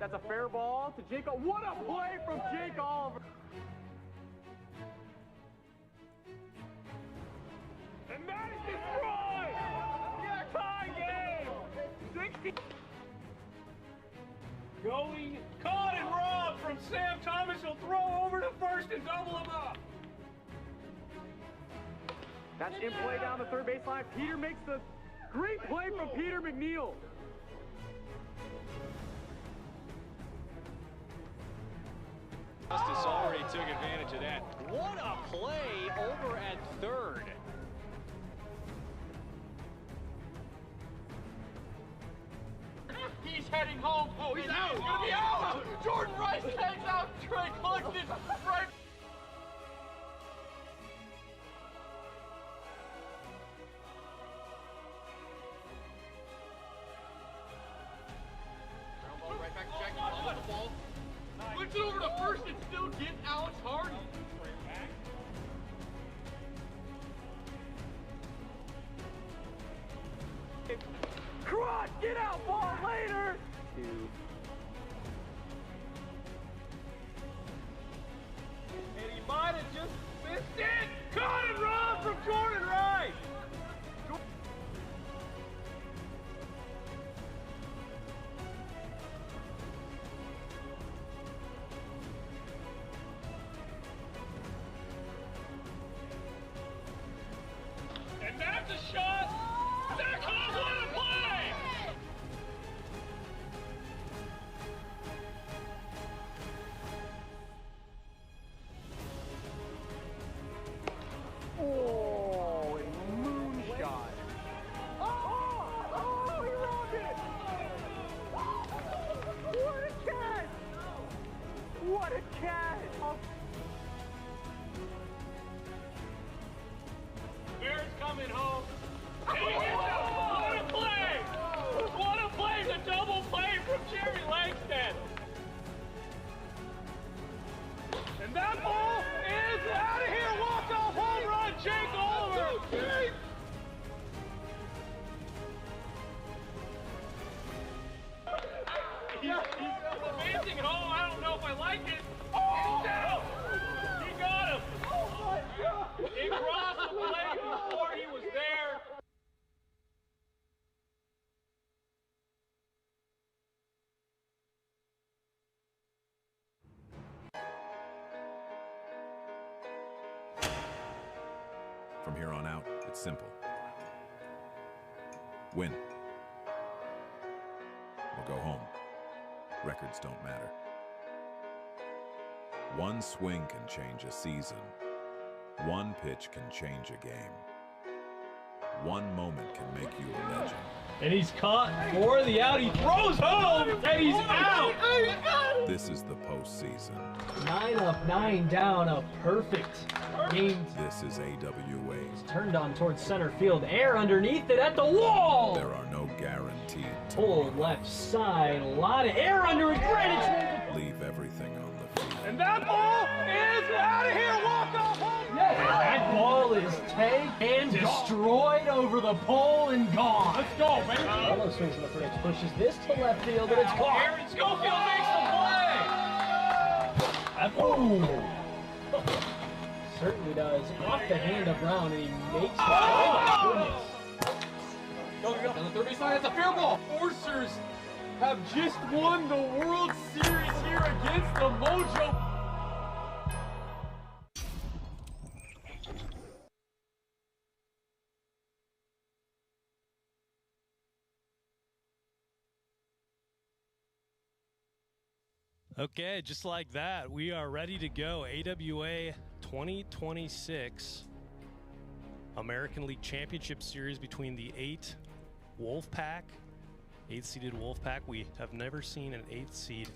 That's a fair ball to Jake. What a play from Jake Oliver. And that is destroyed. Yeah, tie game. 60. Going, caught and robbed from Sam Thomas. He'll throw over to first and double him up. That's in play down the third baseline. Peter makes the great play from Peter McNeil. Justice already took advantage of that. What a play over at third. He's heading home. Oh, he's out. He's gonna be out. Jordan Rice tags out Trey Cluxton right. Right back to Jackie. On the ball. Flips it over to first and still get Alex Hardy. Cross, get out, ball later. 2. And he might have just missed it. Caught and robbed from Jordan Rice. And that's a shot. Zach Hall, what a play! Oh, a moonshot. Oh, he robbed it. What a catch. What a catch. Bears coming home. And he gets out. What a play! What a play! The double play from Jerry Langston. And that ball is out of here. Walk-off home run, Jake Oliver. He's advancing home. I don't know if I like it. Oh! He's down. He got him. Oh my God! He crossed the plate before he was there. From here on out, it's simple. Win. Or go home. Records don't matter. One swing can change a season. One pitch can change a game. One moment can make you a legend. And he's caught for the out. He throws home, and he's out. This is the postseason. 9 up, 9 down, a perfect game. This is AWA. Turned on towards center field, air underneath it at the wall. There are no guaranteed Pull tomorrows. left side, a lot of air under it. Greenwich. Leave everything on the field. And that ball is out of here. Walk off home. Yes, that ball is tagged and destroyed over the pole and gone. Let's go, baby. Carlo swings in the first, pushes this to left field, and it's caught. Aaron Schofield makes the play. Oh. Certainly does. Off the hand of Brown, and he makes it. Oh! Oh, Go. On the third baseline, that's a fair ball. Forcers have just won the World Series here against the Mojo. Okay, just like that, we are ready to go. AWA 2026 American League Championship Series between the 8 Wolfpack, 8th-seeded Wolfpack. We have never seen an 8th seed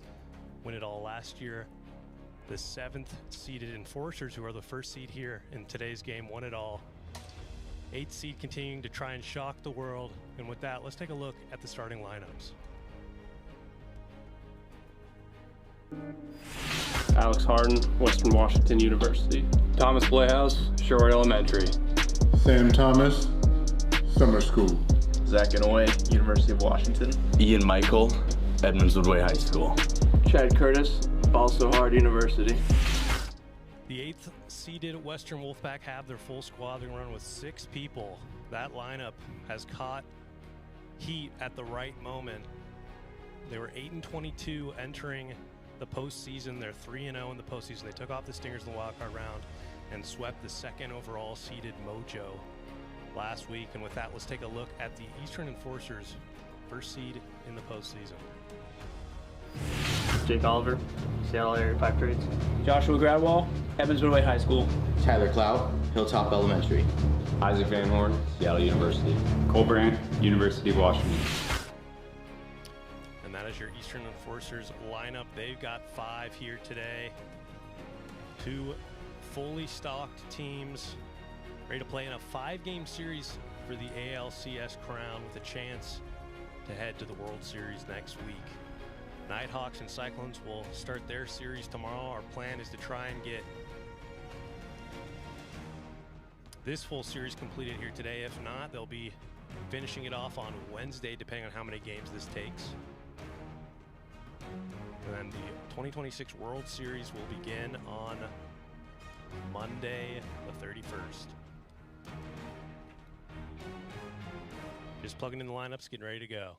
win it all last year. The 7th-seeded Enforcers, who are the first seed here in today's game, won it all. 8th seed continuing to try and shock the world. And with that, let's take a look at the starting lineups. Alex Harden, Western Washington University. Thomas Playhouse, Sherwood Elementary. Sam Thomas, Summer School. Zach Inouye, University of Washington. Ian Michael, Edmonds Woodway High School. Chad Curtis, Ball So Hard University. The 8th seeded Western Wolfpack have their full squad. They're going to run with 6 people. That lineup has caught heat at the right moment. They were 8-22 entering the postseason. They're 3-0 in the postseason. They took off the Stingers in the wildcard round and swept the 2nd overall seeded Mojo last week. And with that, let's take a look at the Eastern Enforcers, first seed in the postseason. Jake Oliver, Seattle Area 5 Trades. Joshua Gradwell, Edmonds Woodway High School. Tyler Clout, Hilltop Elementary. Isaac Van Horn, Seattle University. Cole Brandt, University of Washington. And that is your Eastern Enforcers lineup. They've got 5 here today. 2 fully stocked teams ready to play in a 5-game series for the ALCS crown with a chance to head to the World Series next week. Nighthawks and Cyclones will start their series tomorrow. Our plan is to try and get this full series completed here today. If not, they'll be finishing it off on Wednesday, depending on how many games this takes. And then the 2026 World Series will begin on Monday, the 31st. Just plugging in the lineups, getting ready to go.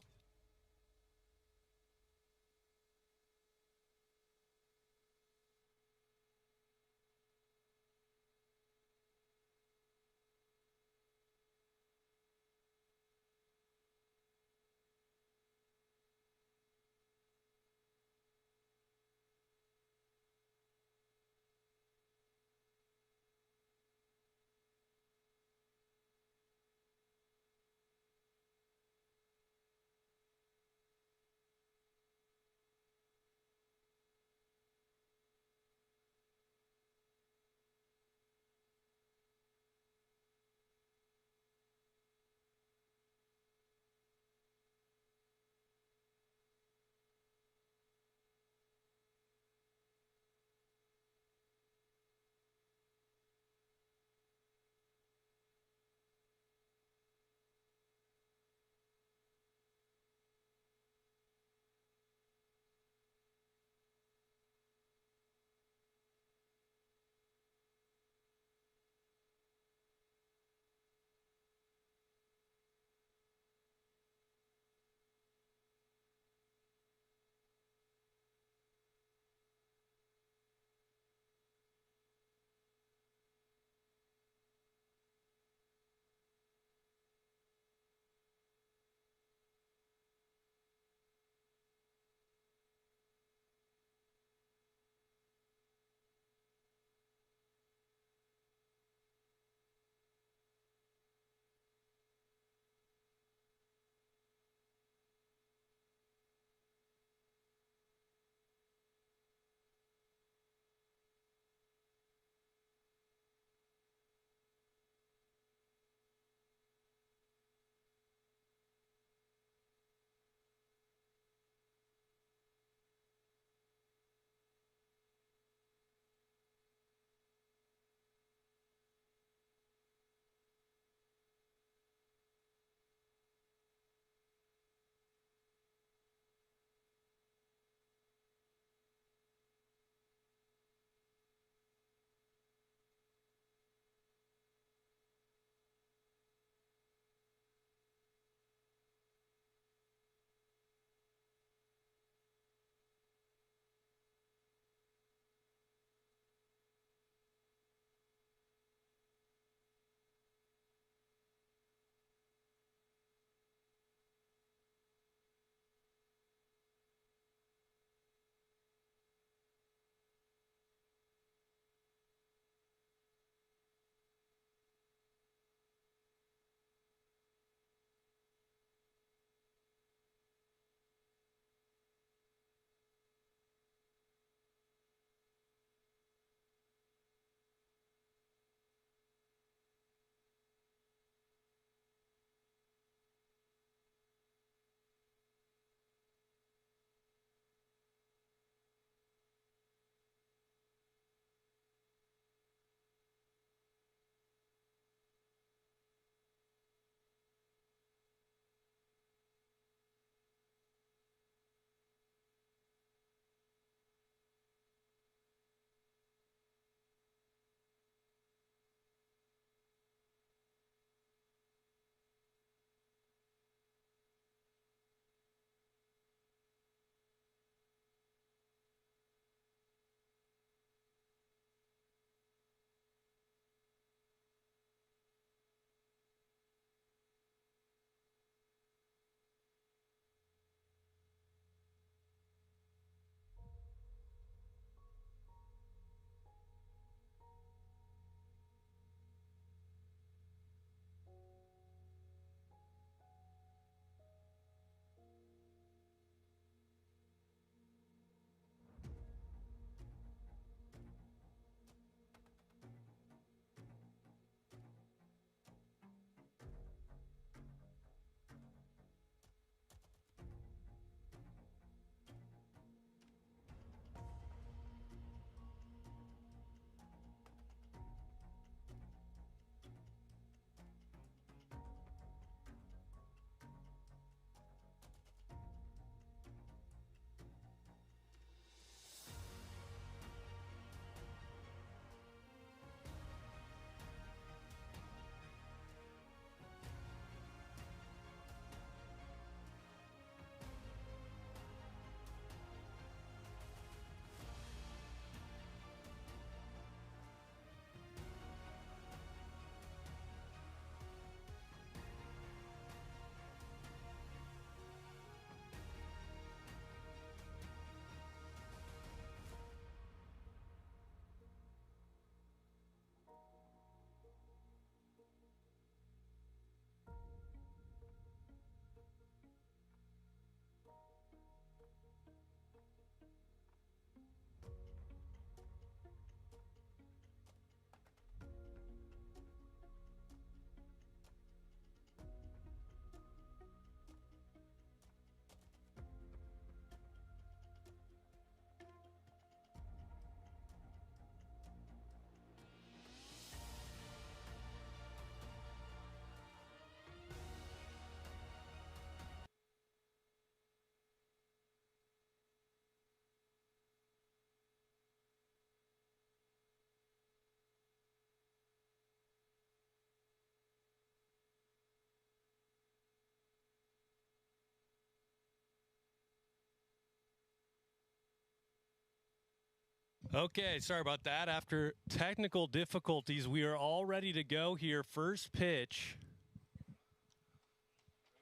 Okay, sorry about that. After technical difficulties, we are all ready to go here. First pitch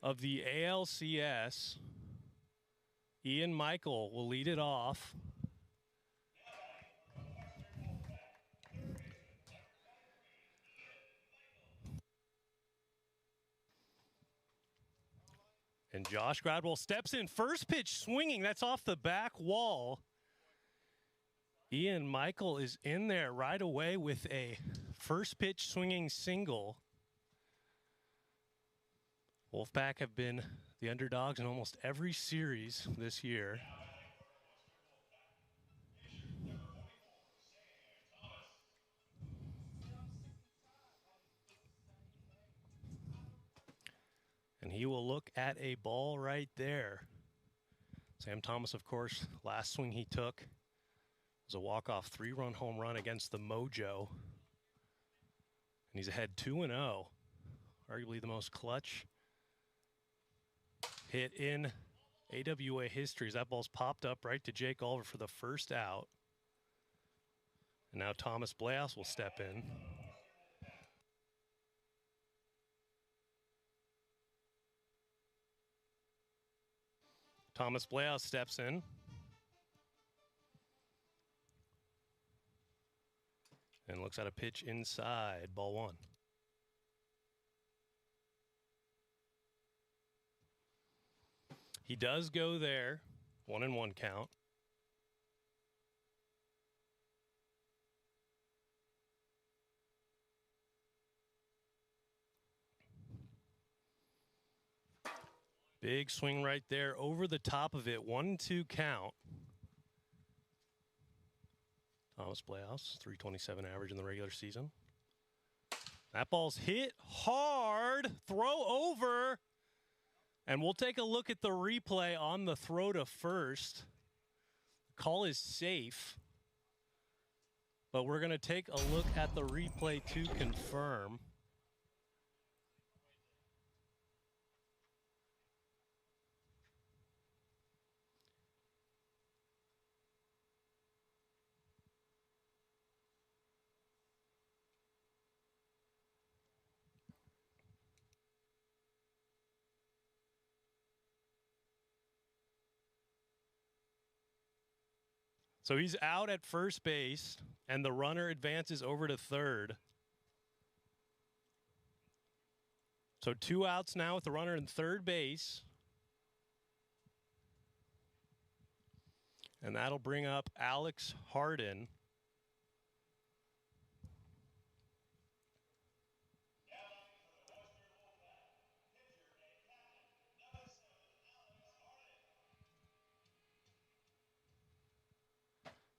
of the ALCS. Ian Michael will lead it off. And Josh Gradwell steps in. First pitch swinging. That's off the back wall. Ian Michael is in there right away with a first pitch swinging single. Wolfpack have been the underdogs in almost every series this year. And he will look at a ball right there. Sam Thomas, of course, last swing he took was a walk-off 3-run home run against the Mojo. And he's ahead 2-0. Arguably the most clutch hit in AWA history. That ball's popped up right to Jake Oliver for the first out. And now Thomas Bleaus will step in. Thomas Bleaus steps in. And looks at a pitch inside, ball 1. He does go there, 1-1 count. Big swing right there over the top of it, 1-2 count. Thomas Bleaus, 327 average in the regular season. That ball's hit hard, throw over. And we'll take a look at the replay on the throw to first. The call is safe. But we're going to take a look at the replay to confirm. So he's out at first base, and the runner advances over to third. So 2 outs now with the runner in third base. And that'll bring up Alex Hardin.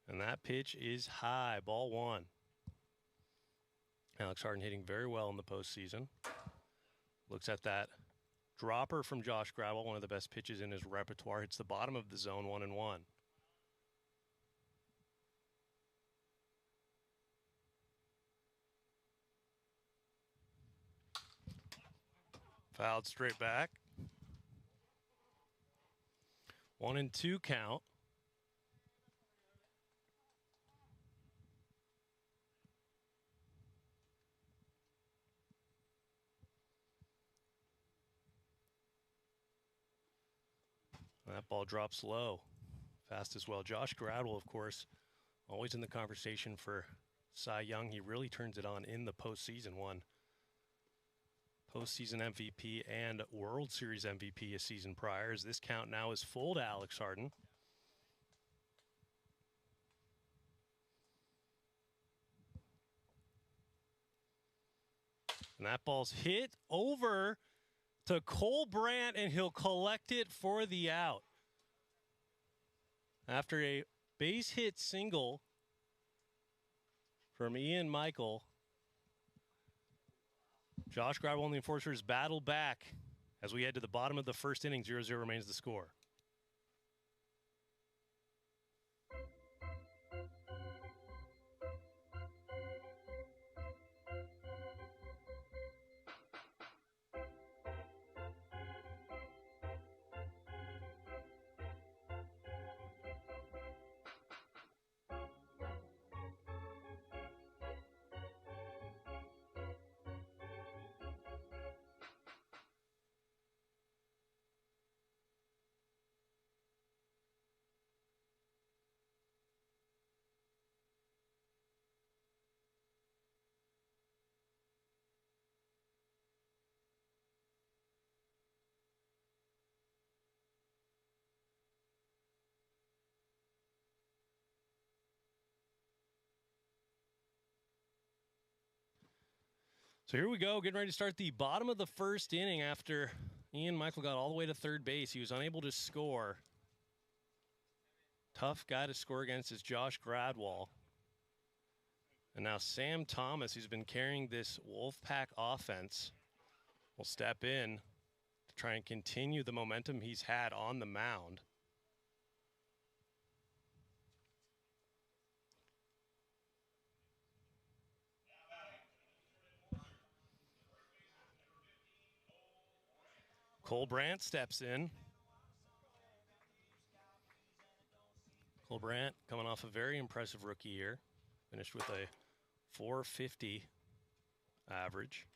And that pitch is high, ball 1. Alex Hardin hitting very well in the postseason. Looks at that dropper from Josh Gradwell, one of the best pitches in his repertoire. Hits the bottom of the zone, 1-1. Fouled straight back. 1-2 count. That ball drops low. Fast as well. Josh Gradwell, of course, always in the conversation for Cy Young. He really turns it on in the postseason. Won postseason MVP and World Series MVP a season prior. As this count now is full to Alex Hardin. And that ball's hit over to Cole Brandt, and he'll collect it for the out. After a base hit single from Ian Michael, Josh Gradwell and the Enforcers battle back as we head to the bottom of the first inning. 0-0 remains the score. So here we go, getting ready to start the bottom of the first inning after Ian Michael got all the way to third base. He was unable to score. Tough guy to score against is Josh Gradwall. And now Sam Thomas, who's been carrying this Wolfpack offense, will step in to try and continue the momentum he's had on the mound. Cole Brandt steps in. Cole Brandt coming off a very impressive rookie year. Finished with a 450 average.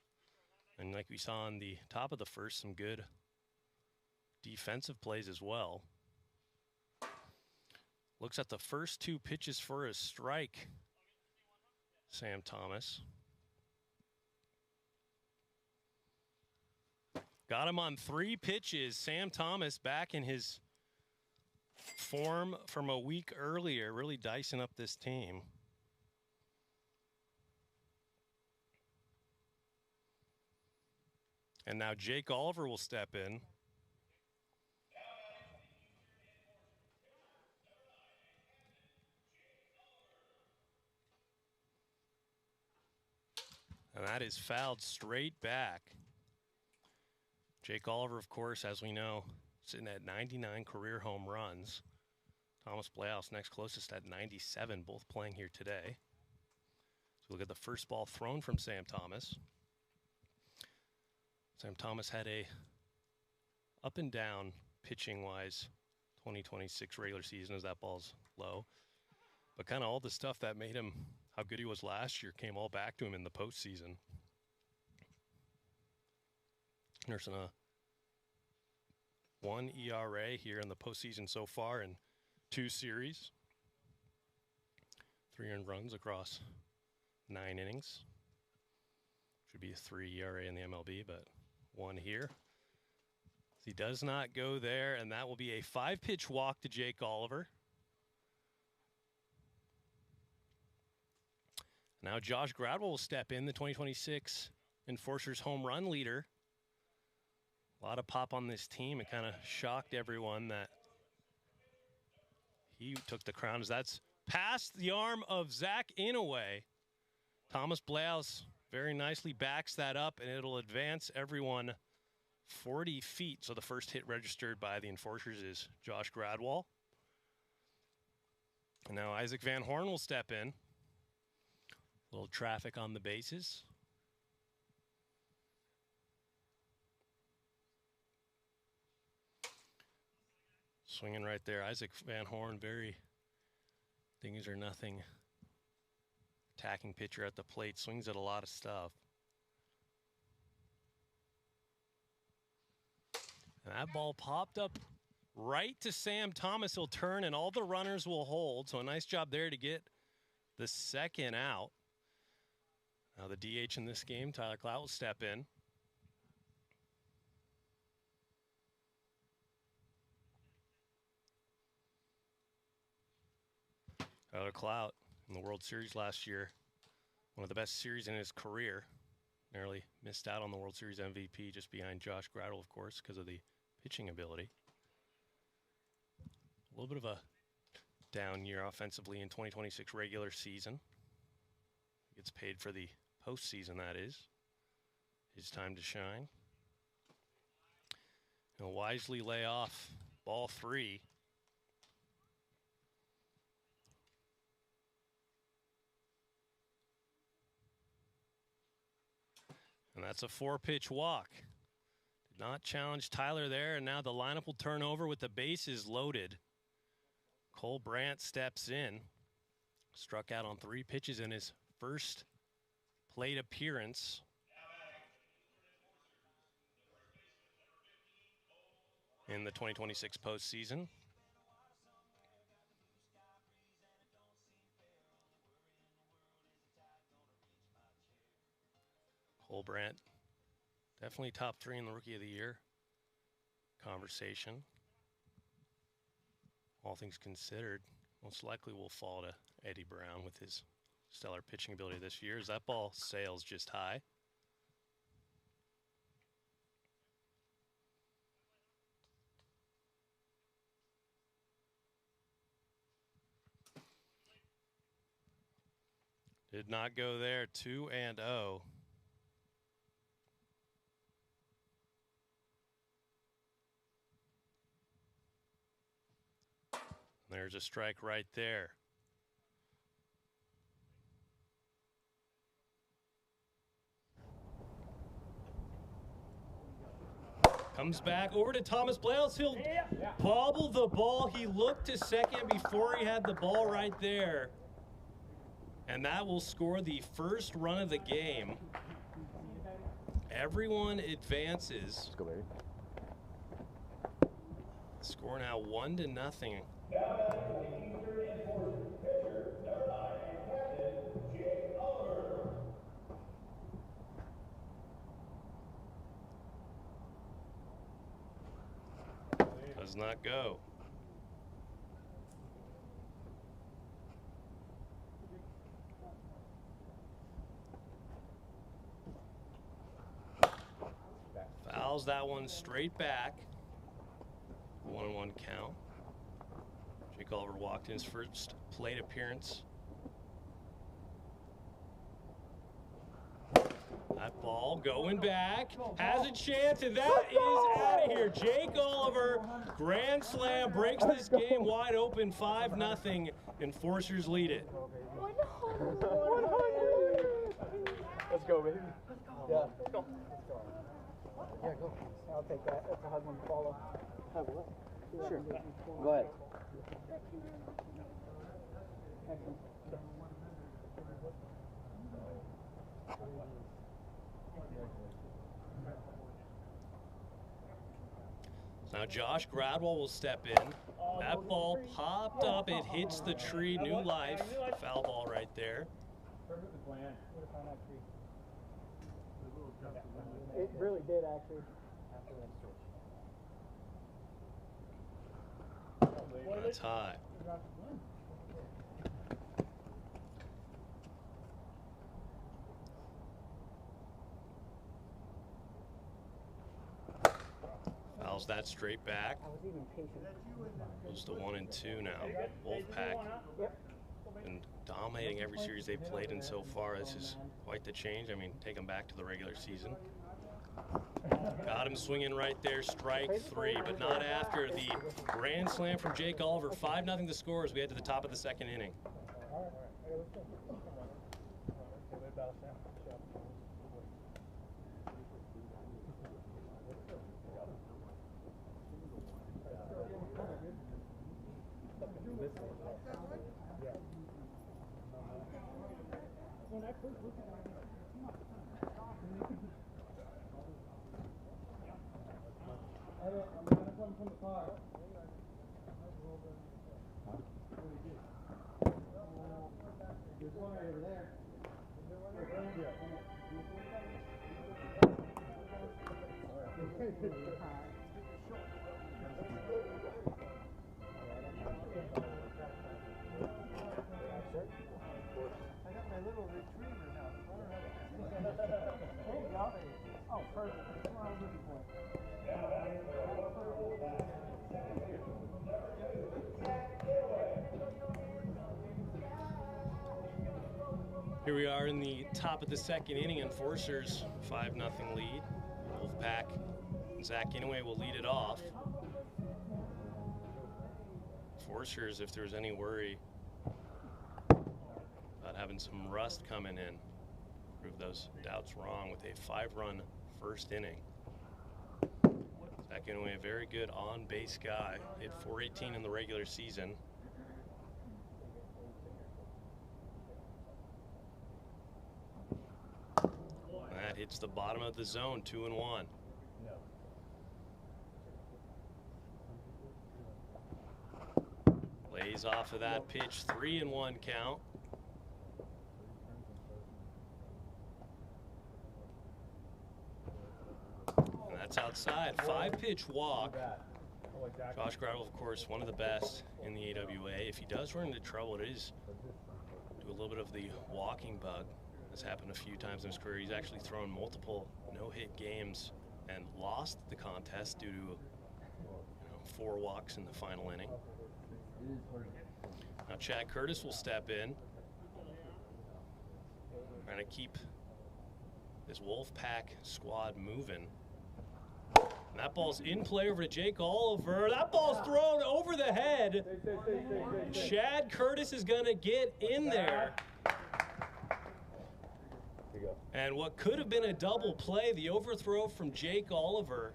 And like we saw on the top of the first, some good defensive plays as well. Looks at the first 2 pitches for a strike, Sam Thomas. Got him on 3 pitches. Sam Thomas back in his form from a week earlier, really dicing up this team. And now Jake Oliver will step in. And that is fouled straight back. Jake Oliver, of course, as we know, sitting at 99 career home runs. Thomas Playhouse next closest at 97, both playing here today. So look at the first ball thrown from Sam Thomas. Sam Thomas had a up and down pitching-wise 2026 regular season as that ball's low. But kind of all the stuff that made him how good he was last year came all back to him in the postseason. Nursing a 1 ERA here in the postseason so far in 2 series. 3 earned runs across 9 innings. Should be a 3 ERA in the MLB, but 1 here. He does not go there, and that will be a 5-pitch walk to Jake Oliver. Now Josh Gradwell will step in, the 2026 Enforcers home run leader. A lot of pop on this team. It kind of shocked everyone that he took the crown, as that's past the arm of Zach Inouye. Thomas Blaus very nicely backs that up, and it'll advance everyone 40 feet. So the first hit registered by the Enforcers is Josh Gradwall. And now Isaac Van Horn will step in. A little traffic on the bases. Swinging right there. Isaac Van Horn, very things are nothing. Attacking pitcher at the plate. Swings at a lot of stuff. And that ball popped up right to Sam Thomas. He'll turn and all the runners will hold. So a nice job there to get the second out. Now the DH in this game, Tyler Clout, will step in. Tyler Clout in the World Series last year, one of the best series in his career. Narrowly missed out on the World Series MVP just behind Josh Gradwell, of course, because of the pitching ability. A little bit of a down year offensively in 2026 regular season. Gets paid for the postseason, that is. His time to shine. He'll wisely lay off ball 3. And that's a 4-pitch walk. Did not challenge Tyler there, and now the lineup will turn over with the bases loaded. Cole Brandt steps in. Struck out on 3 pitches in his first plate appearance. In the 2026 postseason. Cole Brandt, definitely top 3 in the Rookie of the Year conversation. All things considered, most likely will fall to Eddie Brown with his stellar pitching ability this year, as that ball sails just high. Did not go there. 2-0. There's a strike right there. Comes back over to Thomas Blales. He'll bobble the ball. He looked to second before he had the ball right there. And that will score the first run of the game. Everyone advances. Let's go, baby. Score now 1-0. Does not go. Fouls that one straight back. 1-1 count. Jake Oliver walked in his first plate appearance. That ball going back, has a chance, and that is out of here. Jake Oliver, grand slam, breaks this game wide open, 5-0. Enforcers lead it. 100. Let's go, baby. Yeah. Let's go. Yeah, go. I'll take that. That's a hard one to follow. Have what? Sure. Go ahead. Excellent. Now Josh Gradwell will step in. That ball popped up. It hits the tree. New life. Foul ball right there. It really did, actually. That's high. Fouls that straight back. Goes to 1-2 now. Wolfpack been dominating every series they've played in so far. This is quite the change. I mean, take them back to the regular season. Got him swinging right there, strike 3, but not after the grand slam from Jake Oliver. 5-0 the score as we head to the top of the second inning. Here we are in the top of the second inning. Enforcers 5-0 lead. Wolfpack, Zach Inouye will lead it off. Enforcers, if there's any worry about having some rust coming in, prove those doubts wrong with a 5-run first inning. Zach Inouye, a very good on-base guy. Hit .418 in the regular season. That hits the bottom of the zone, 2-1. Lays off of that pitch, 3-1 count. And that's outside, 5-pitch walk. Josh Gradwell, of course, one of the best in the AWA. If he does run into trouble, it is do a little bit of the walking bug. That's happened a few times in his career. He's actually thrown multiple no-hit games and lost the contest due to 4 walks in the final inning. Now Chad Curtis will step in. Trying to keep this Wolfpack squad moving. And that ball's in play over to Jake Oliver. That ball's thrown over the head. Chad Curtis is going to get in there. And what could have been a double play, the overthrow from Jake Oliver.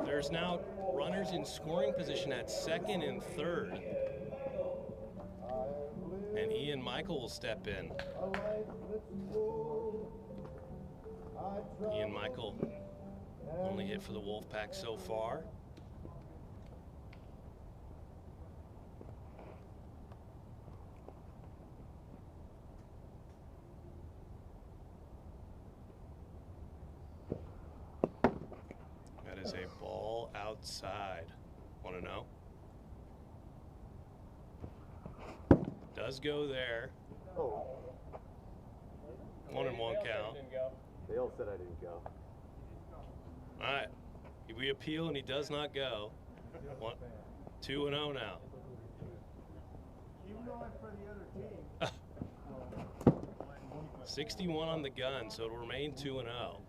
There's now runners in scoring position at second and third. And Ian Michael will step in. Ian Michael only hit for the Wolfpack so far. That is a ball outside. Want to know? Does go there. 1-1 count. They all said I didn't go. All right. We appeal and he does not go. 2-0 now. Keep going for the other team. 61 on the gun, so it'll remain 2-0.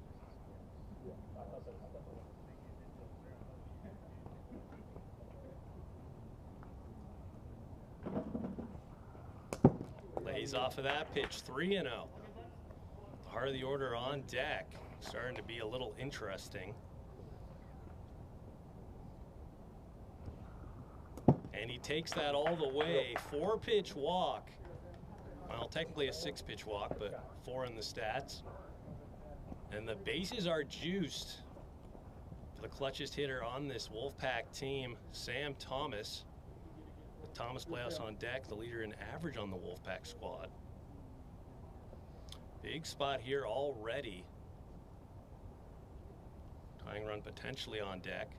Lays off of that pitch, 3-0. The heart of the order on deck. Starting to be a little interesting. And he takes that all the way. 4-pitch walk. Well, technically a 6-pitch walk, but 4 in the stats. And the bases are juiced for the clutchest hitter on this Wolfpack team, Sam Thomas. With Thomas Playhouse on deck, the leader in average on the Wolfpack squad. Big spot here already. Tying run potentially on deck.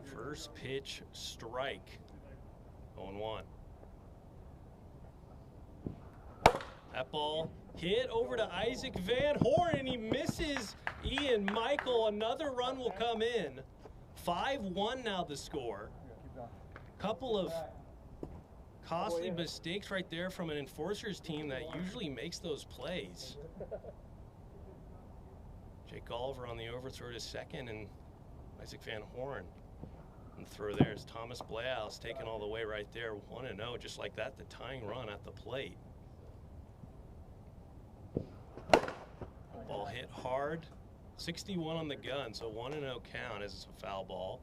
First pitch strike. 0-1. That ball hit over to Isaac Van Horn and he misses Ian Michael. Another run will come in. 5-1 now the score. Couple of costly mistakes right there from an enforcers team that usually makes those plays. Jake Oliver on the overthrow to second and Isaac Van Horn. And the throw there is Thomas Playhouse taking all the way right there. 1-0, just like that, the tying run at the plate. Ball hit hard. 61 on the gun, so 1-0 count as it's a foul ball.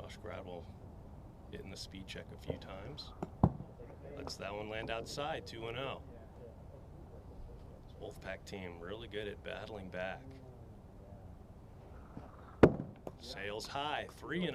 Josh Gradwell hitting the speed check a few times. Lets that one land outside, 2-0. This Wolfpack team really good at battling back. Sails high, 3-0.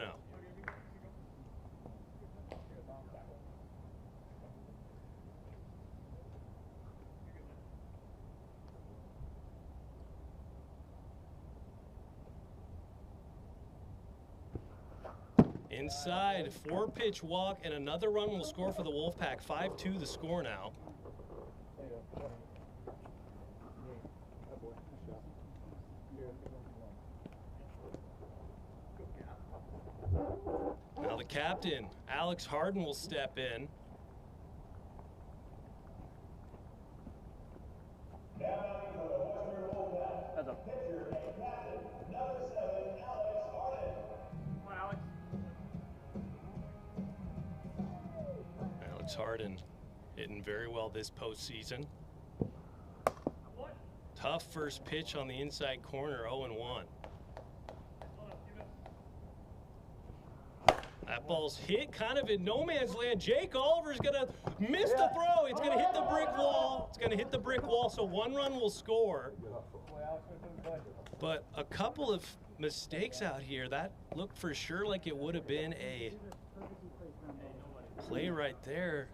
Inside, 4-pitch walk, and another run will score for the Wolfpack. 5-2 the score now. Now the captain, Alex Harden, will step in. Alex Harden hitting very well this postseason. Tough first pitch on the inside corner, 0-1. That ball's hit kind of in no man's land. Jake Oliver's gonna miss the throw. It's gonna hit the brick wall. It's gonna hit the brick wall, so 1 run will score. But a couple of mistakes out here. That looked for sure like it would have been a play right there.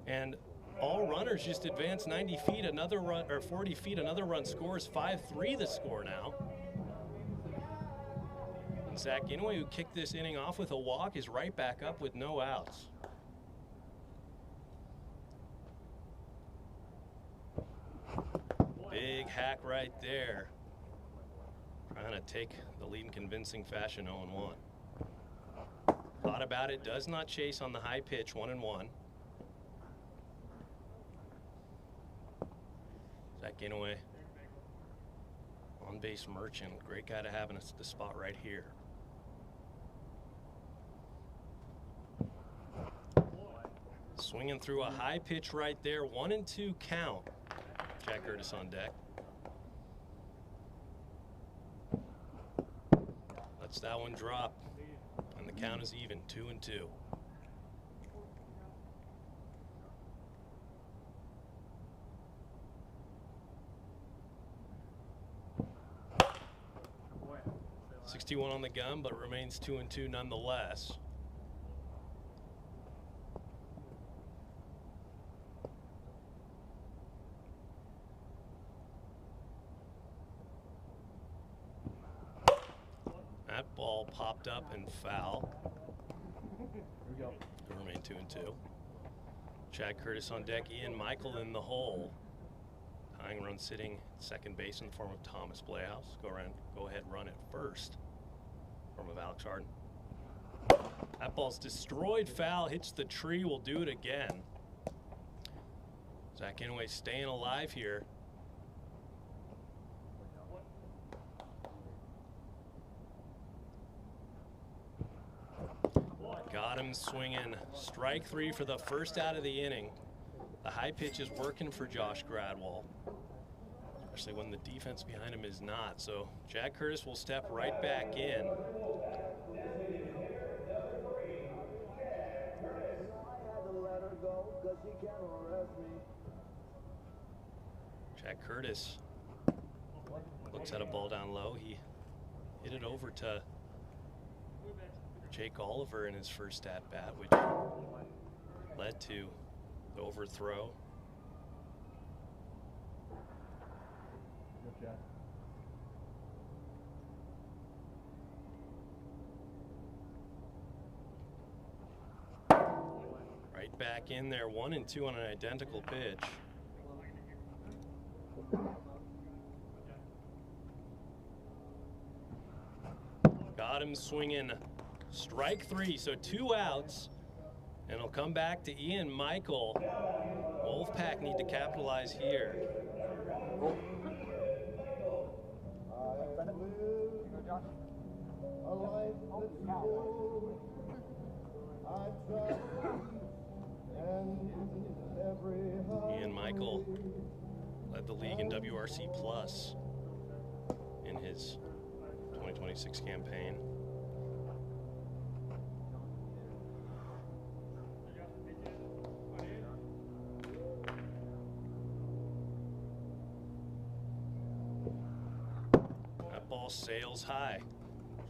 And all runners just advance 90 feet, another run, or 40 feet, another run scores. 5-3 the score now. And Zach Inouye, who kicked this inning off with a walk, is right back up with no outs. Big hack right there. Trying to take the lead in convincing fashion, 0-1. Thought about it, does not chase on the high pitch, 1-1. Zach Inouye, on base merchant, great guy to have in the spot right here. Swinging through a high pitch right there, 1-2 count. Jack Curtis on deck. Lets that one drop, and the count is even, 2-2. .61 on the gun, but it remains 2-2 nonetheless. That ball popped up and foul. Here we go. It'll remain 2-2. Chad Curtis on deck, Ian Michael in the hole. Tying run sitting second base in the form of Thomas Playhouse. Go ahead, run at first. Form of Alex Harden. That ball's destroyed, foul, hits the tree, will do it again. Zach Inouye staying alive here. Got him swinging. Strike 3 for the first out of the inning. The high pitch is working for Josh Gradwell, especially when the defense behind him is not. So Jack Curtis will step right back in. Jack Curtis looks at a ball down low. He hit it over to Jake Oliver in his first at-bat, which led to the overthrow. Right back in there, 1-2 on an identical pitch. Got him swinging. Strike 3, so 2 outs, and it'll come back to Ian Michael. Wolfpack need to capitalize here. Ian Michael led the league in WRC Plus in his 2026 campaign. Sails high.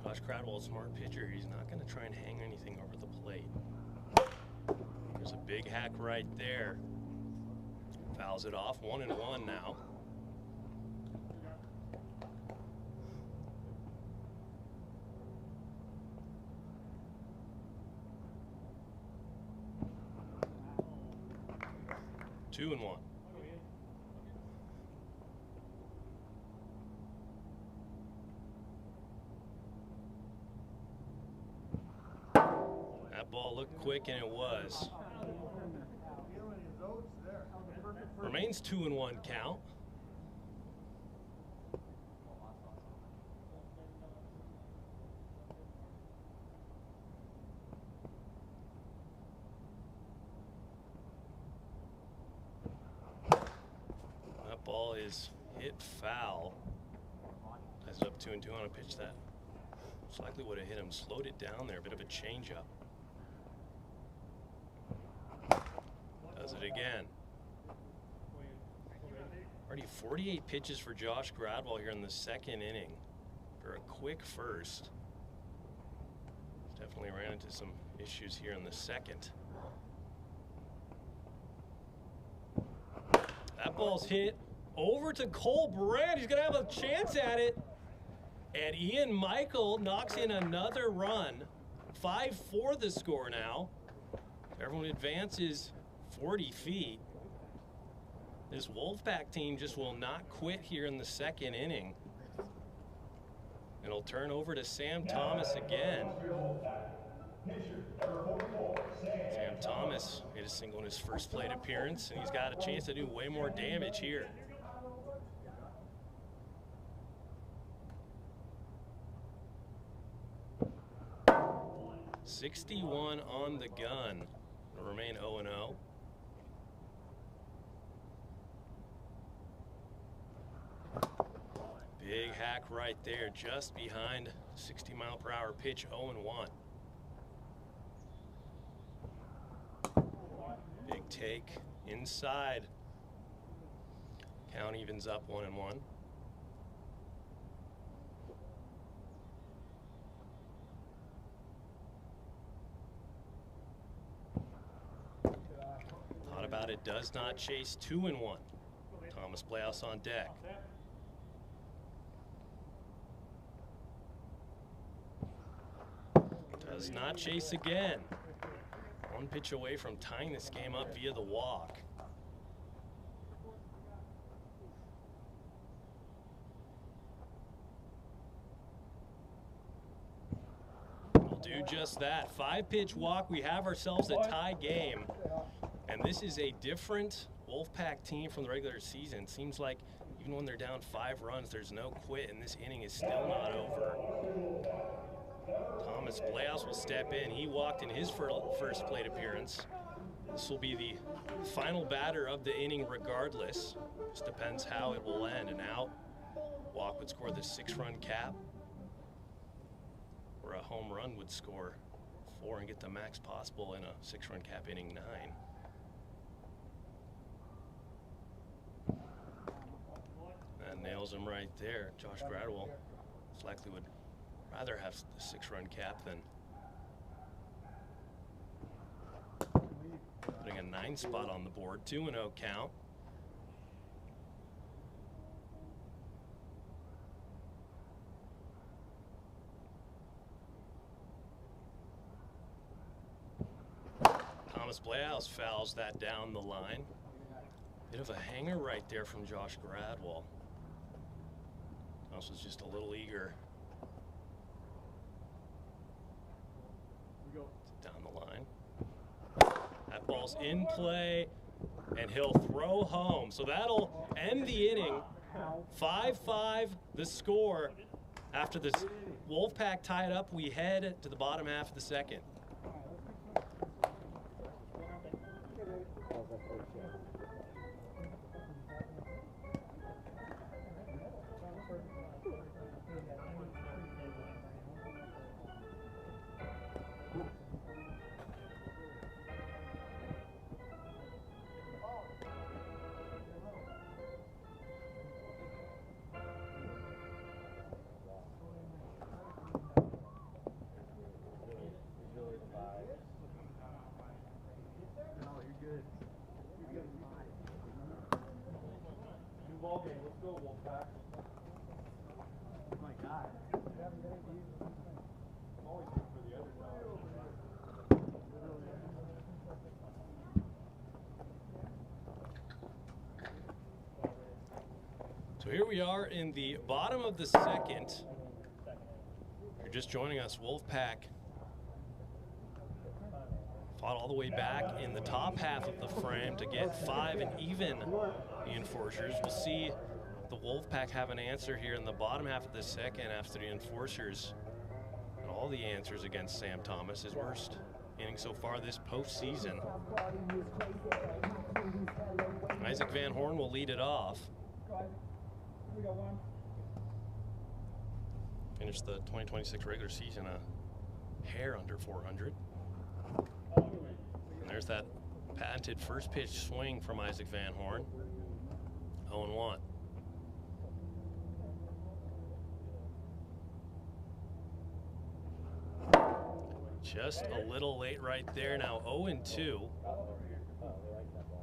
Josh Gradwell, smart pitcher. He's not going to try and hang anything over the plate. There's a big hack right there. Fouls it off. 1-1 now. Two and 1. Ball looked quick, and it was. Remains 2-1 count. That ball is hit foul. Ties it up 2-2 on a pitch that most likely would have hit him. Slowed it down there, a bit of a changeup. Does it again. Already 48 pitches for Josh Gradwell here in the second inning for a quick first. Definitely ran into some issues here in the second. That ball's hit over to Cole Brandt. He's going to have a chance at it. And Ian Michael knocks in another run. 5-4 the score now. Everyone advances 40 feet. This Wolfpack team just will not quit here in the second inning. It'll turn over to Sam Thomas again. Sam Thomas hit a single in his first plate appearance, and he's got a chance to do way more damage here. .61 on the gun. It'll remain 0-0. Big hack right there, just behind 60-mile-per-hour pitch, 0-1. Big take inside. Count evens up 1-1. Thought about it, does not chase, 2-1. Thomas Playhouse on deck. Does not chase again. One pitch away from tying this game up via the walk. We'll do just that. 5-pitch walk. We have ourselves a tie game. And this is a different Wolfpack team from the regular season. Seems like even when they're down 5 runs, there's no quit, and this inning is still not over. Thomas Playhouse will step in. He walked in his first plate appearance. This will be the final batter of the inning regardless. Just depends how it will end. An out, walk would score the 6-run cap, or a home run would score 4 and get the max possible in a 6-run cap inning 9. That nails him right there. Josh Gradwell likely would rather have the 6-run cap than putting a 9 spot on the board. 2-0 count. Thomas Playhouse fouls that down the line. Bit of a hanger right there from Josh Gradwell. Thomas was just a little eager. Down the line. That ball's in play, and he'll throw home. So that'll end the inning. 5-5 the score. After this Wolfpack tie it up, we head to the bottom half of the second. So here we are in the bottom of the second. If you're just joining us, Wolfpack fought all the way back in the top half of the frame to get 5 and even the enforcers. We'll see the Wolfpack have an answer here in the bottom half of the second after the enforcers and all the answers against Sam Thomas. His worst inning so far this postseason. Isaac Van Horn will lead it off. Finished the 2026 regular season a hair under 400. And there's that patented first pitch swing from Isaac Van Horn. 0-1. Just a little late right there. Now 0-2.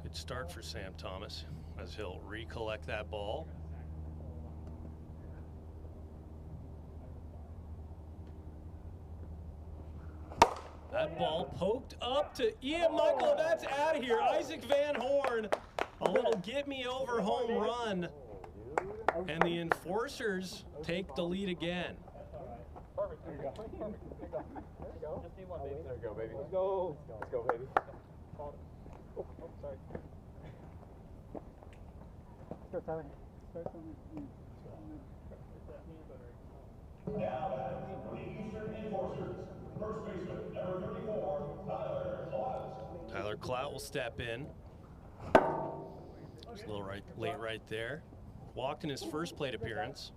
Good start for Sam Thomas as he'll recollect that ball. That ball poked up to Ian Michael. That's out of here. Isaac Van Horn, a little get me over home run. And the enforcers take the lead again. There you go. There you go. Just need one, baby. There we go, baby. Let's go. Let's go, baby. Oh, sorry. Start, Tyler. Start on the Tyler Clout will step in. Just a little late right there. Walked in his first plate appearance.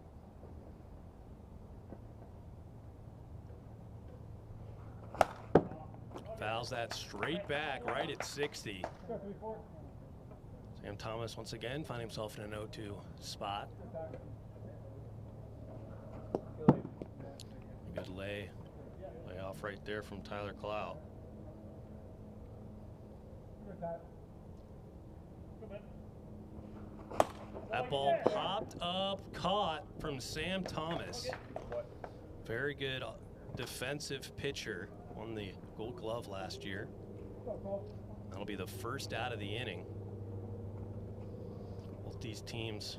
Fouls that straight back right at 60. Sam Thomas once again find himself in an 0-2 spot. Good lay off right there from Tyler Clout. That ball popped up, caught from Sam Thomas. Very good defensive pitcher. Won the Gold Glove last year. That'll be the first out of the inning. Both these teams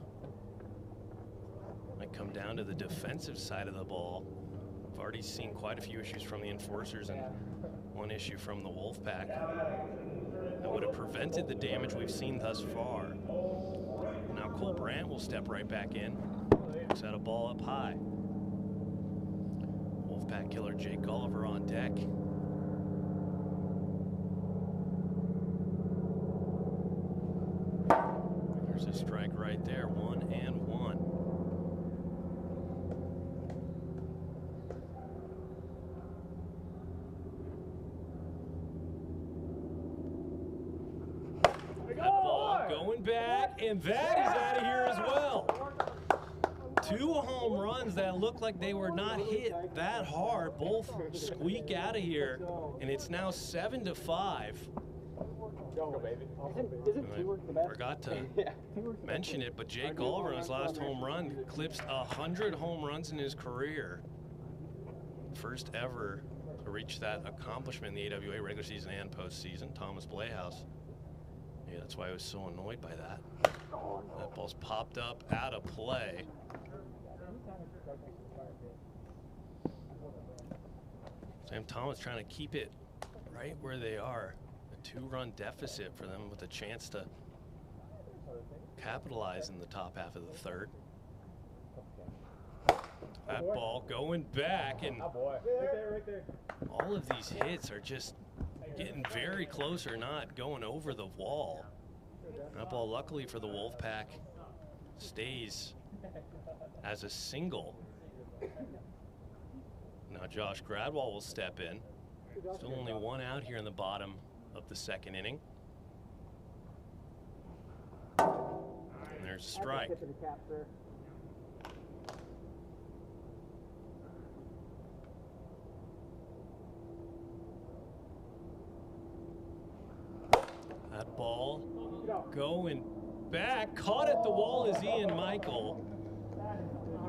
might come down to the defensive side of the ball. We've already seen quite a few issues from the Enforcers and one issue from the Wolfpack that would have prevented the damage we've seen thus far. Now Cole Brandt will step right back in. Looks at a ball up high. Wolfpack killer Jake Gulliver on deck. There's a strike right there, 1-1. That ball going back, and that is out of here as well. 2 home runs that look like they were not hit that hard, both squeak out of here, and it's now 7-5. Go, baby. Isn't teamwork the best? Forgot to mention it, but Jake Gulliver on his last home run eclipsed 100 home runs in his career. First ever to reach that accomplishment in the AWA regular season and postseason. Thomas Playhouse. Yeah, that's why I was so annoyed by that. That ball's popped up out of play. Sam Thomas trying to keep it right where they are. A 2-run deficit for them with a chance to capitalize in the top half of the third. That ball going back, and all of these hits are just getting very close or not going over the wall. That ball, luckily for the Wolfpack, stays as a single. Now Josh Gradwell will step in. Still only 1 out here in the bottom of the second inning. And there's a strike. That ball going back, caught at the wall is Ian Michael.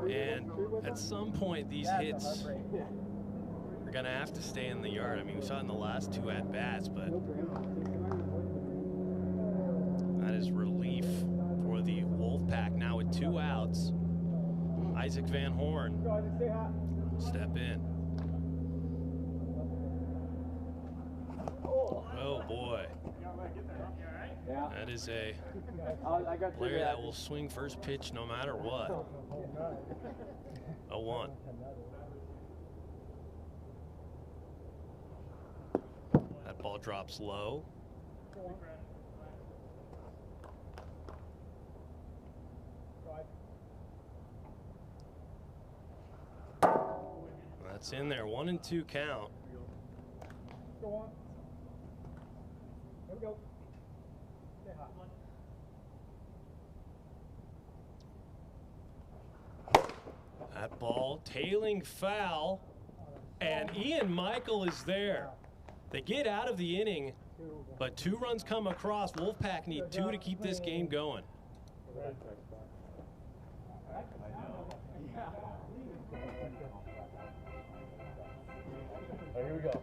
And at some point, these hits are going to have to stay in the yard. I mean, we saw it in the last 2 at-bats, but that is relief for the Wolfpack. Now with 2 outs, Isaac Van Horn step in. Oh, boy. That is a player that will swing first pitch no matter what. 0-1. That ball drops low. That's in there. 1-2 count. Go on. There we go. That ball tailing foul, and Ian Michael is there. They get out of the inning, but 2 runs come across. Wolfpack need 2 to keep this game going. Here we go.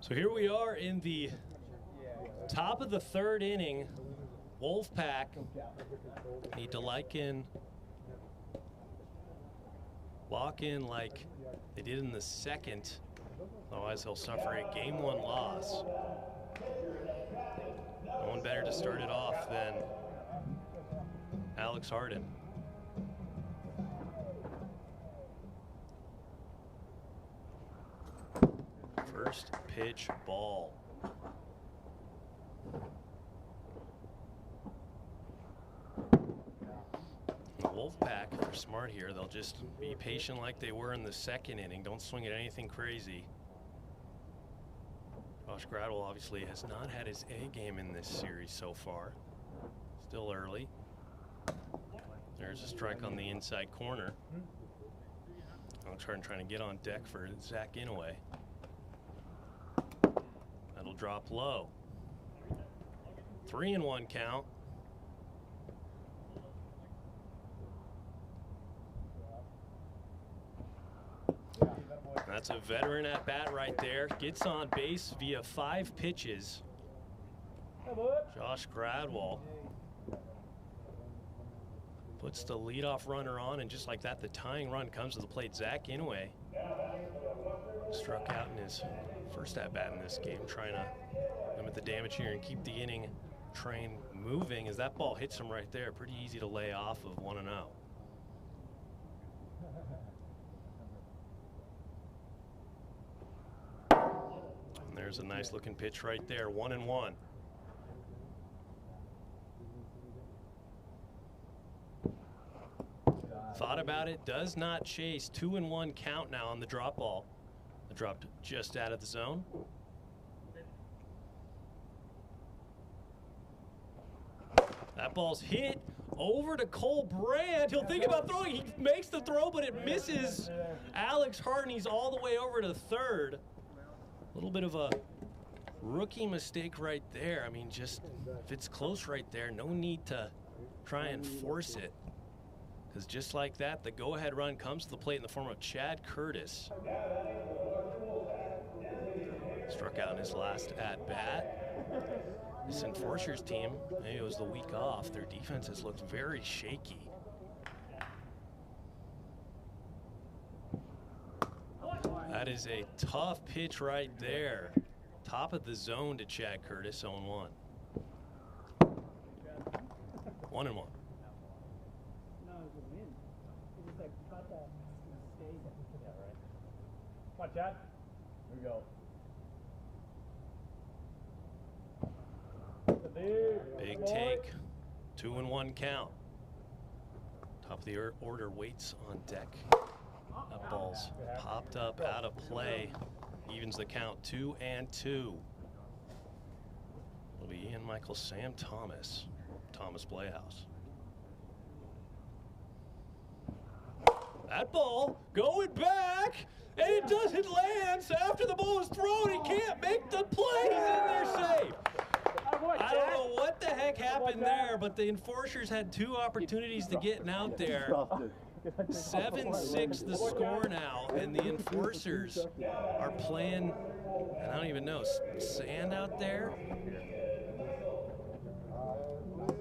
So here we are in the top of the third inning. Wolfpack need to lock in like they did in the second. Otherwise, they'll suffer a Game 1 loss. No one better to start it off than Alex Harden. First pitch ball. The Wolfpack, if they're smart here, they'll just be patient like they were in the second inning. Don't swing at anything crazy. Josh Gradwell obviously has not had his A game in this series so far. Still early. There's a strike on the inside corner. I'm trying to get on deck for Zach Inouye. That'll drop low. 3-1 count. That's a veteran at bat right there. Gets on base via 5 pitches. Josh Gradwell puts the leadoff runner on, and just like that, the tying run comes to the plate. Zach Inouye struck out in his first at bat in this game, trying to limit the damage here and keep the inning train moving. As that ball hits him right there, pretty easy to lay off of 1-0. And there's a nice looking pitch right there, 1-1. Thought about it, does not chase. 2-1 count now on the drop ball. It dropped just out of the zone. That ball's hit over to Cole Brandt. He'll think about throwing. He makes the throw, but it misses Alex Harden. He's all the way over to third. A little bit of a rookie mistake right there. I mean, just if it's close right there, no need to try and force it. Because just like that, the go-ahead run comes to the plate in the form of Chad Curtis. Struck out in his last at-bat. This Enforcers team, maybe it was the week off, their defense has looked very shaky. That is a tough pitch right there. Top of the zone to Chad Curtis, 0-1. 1-1. Come on, Chad. Here we go. Big take. 2-1 count. Top of the order waits on deck. That ball's popped up out of play. Evens the count, 2-2. It'll be Ian Michael, Sam Thomas, Thomas Playhouse. That ball going back, and it doesn't land. So after the ball is thrown, he can't make the play. He's in there safe. I don't know what the heck happened there, but the Enforcers had 2 opportunities to get out there. 7-6 the score now, and the Enforcers are playing, and I don't even know, sand out there?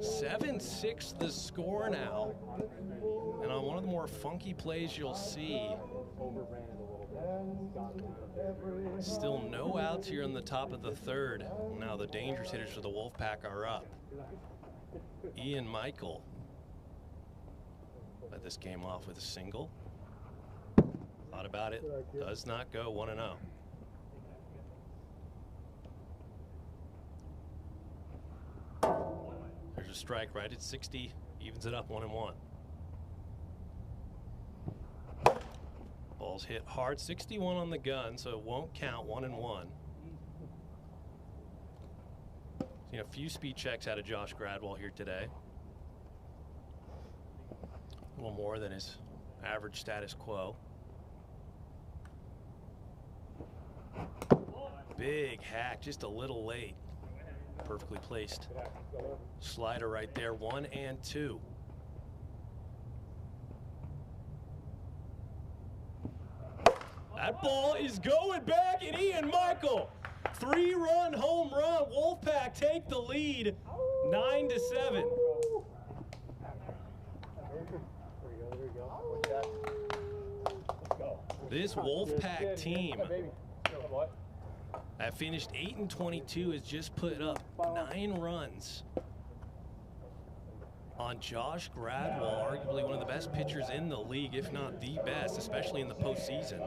7-6 the score now. And on one of the more funky plays you'll see, still no outs here in the top of the third. Now the dangerous hitters for the Wolfpack are up. Ian Michael led this game off with a single. Thought about it, does not go, 1-0. There's a strike right at 60, evens it up, 1-1. Ball's hit hard, 61 on the gun, so it won't count, 1-1. Seen a few speed checks out of Josh Gradwell here today. A little more than his average status quo. Big hack, just a little late. Perfectly placed slider right there, 1-2. That ball is going back, and Ian Michael 3-run home run. Wolfpack take the lead, 9-7. This Wolfpack team that finished 8-22 has just put up 9 runs on Josh Gradwell, arguably one of the best pitchers in the league, if not the best, especially in the postseason.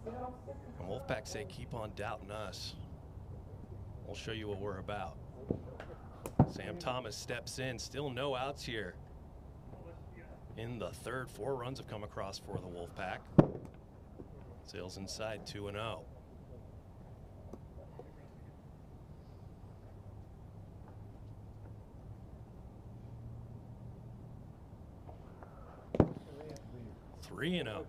And Wolfpack say, keep on doubting us. We'll show you what we're about. Sam Thomas steps in, still no outs here. In the third, 4 runs have come across for the Wolfpack. Sales inside 2-0. Three and oh.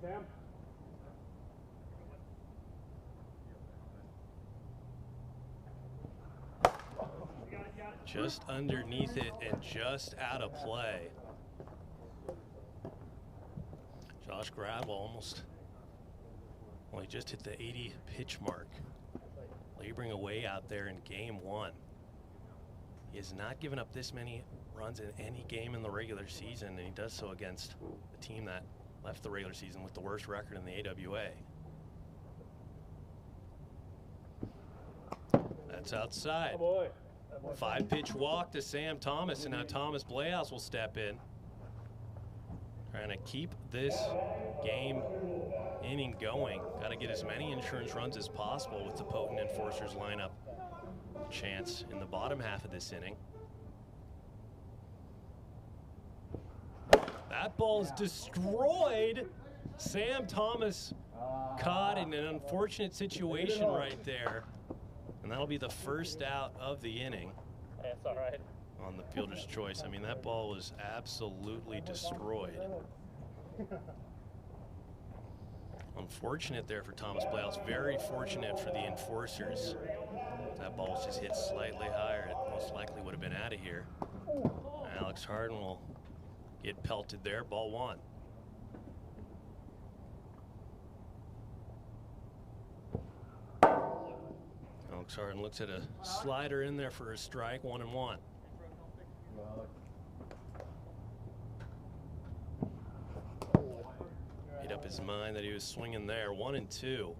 Just underneath it and just out of play. Josh Gradwell almost, well, he just hit the 80 pitch mark, laboring away out there in game 1. He has not given up this many runs in any game in the regular season, and he does so against a team that left the regular season with the worst record in the AWA. That's outside. 5-pitch walk to Sam Thomas, and now Thomas Bleahouse will step in. Trying to keep this game inning going. Got to get as many insurance runs as possible with the potent Enforcers lineup. Chance in the bottom half of this inning. That ball is destroyed. Sam Thomas caught in an unfortunate situation right there. And that'll be the first out of the inning. That's all right. On the fielder's choice. I mean, that ball was absolutely destroyed. Unfortunate there for Thomas Bleahouse. Very fortunate for the Enforcers. That ball was just hit slightly higher. It most likely would have been out of here. Alex Harden will get pelted there. Ball 1. Alex Harden looks at a slider in there for a strike. 1-1. Made up his mind that he was swinging there. 1-2.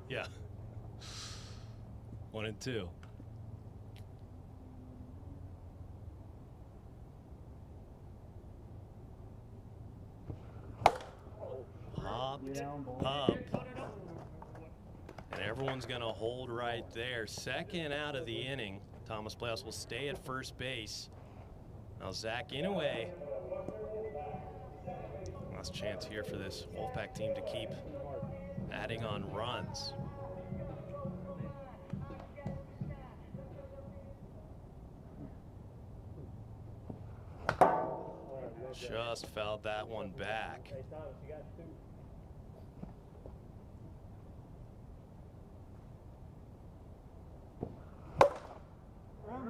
Yeah. 1-2. Hopped up. And everyone's going to hold right there. Second out of the inning. Thomas Bleahouse will stay at first base. Now Zach Inouye. Last chance here for this Wolfpack team to keep adding on runs. Just fouled that one back.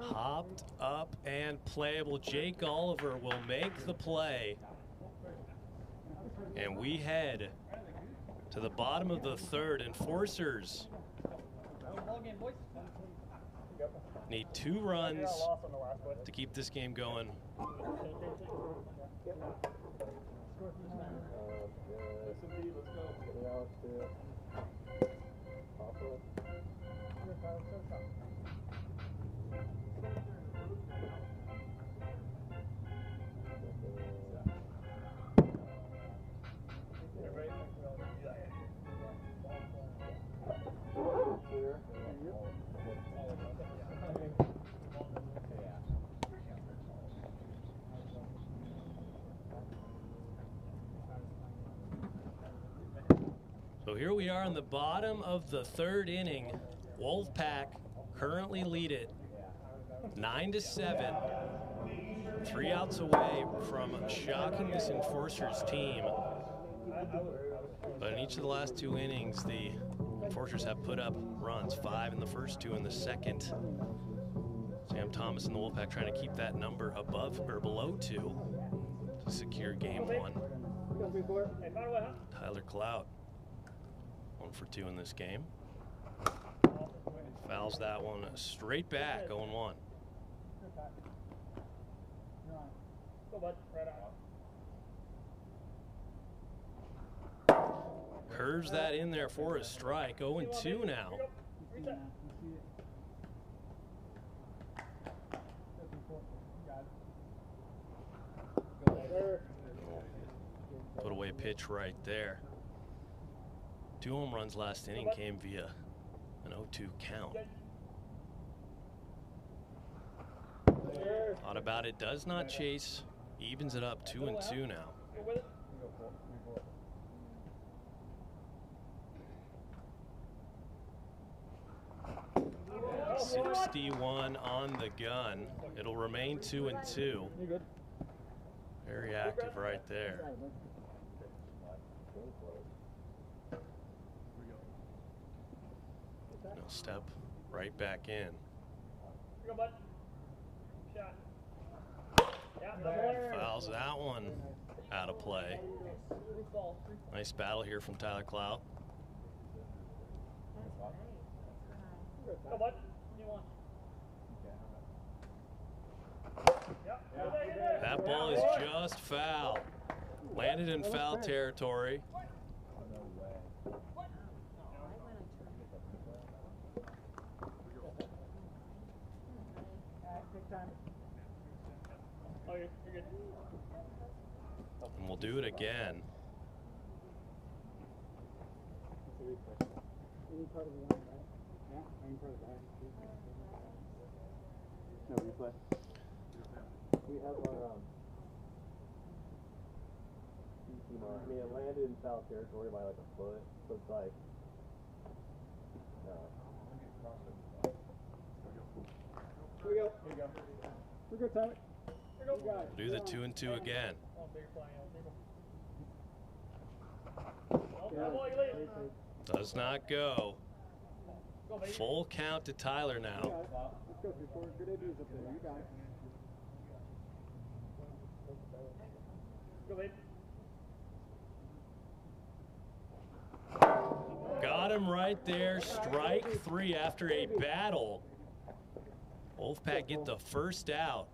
Hopped up and playable. Jake Oliver will make the play. And we head to the bottom of the third. Enforcers need 2 runs to keep this game going. So here we are in the bottom of the third inning. Wolfpack currently lead it 9-7. 3 outs away from shocking this Enforcers team. But in each of the last 2 innings, the Enforcers have put up runs. 5 in the first, 2 in the second. Sam Thomas and the Wolfpack trying to keep that number above or below 2 to to secure game one. Tyler Clout, 1 for 2 in this game. Fouls that one straight back, 0-1. Curves that in there for a strike, 0-2 now. Put away pitch right there. 2 home runs last inning came via an 0-2 count. Thought about it, does not chase, evens it up 2-2 now. 61 on the gun. It'll remain 2-2. Very active right there. No step right back in. Fouls that one out of play. Nice battle here from Tyler Clout. That ball is just foul. Landed in foul territory. And we'll do it again. No replay. We have our I mean, it landed in foul territory by like a foot, so it's like. Here we go. Here we go. We're good, Tyler. Do the 2-2 again. Does not go. Full count to Tyler now. Let's go through 4 good ideas up there. You got it. Go, babe. Got him right there. Strike 3 after a battle. Wolfpack get the first out.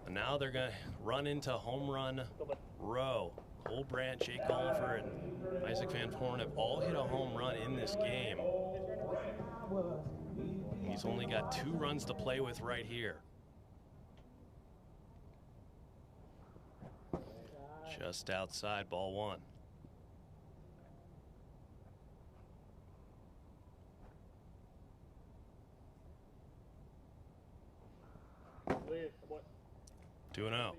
And now they're going to run into home run row. Cole Brandt, Jake Oliver, and Isaac Van Horn have all hit a home run in this game. He's only got 2 runs to play with right here. Just outside, ball 1. Two and out.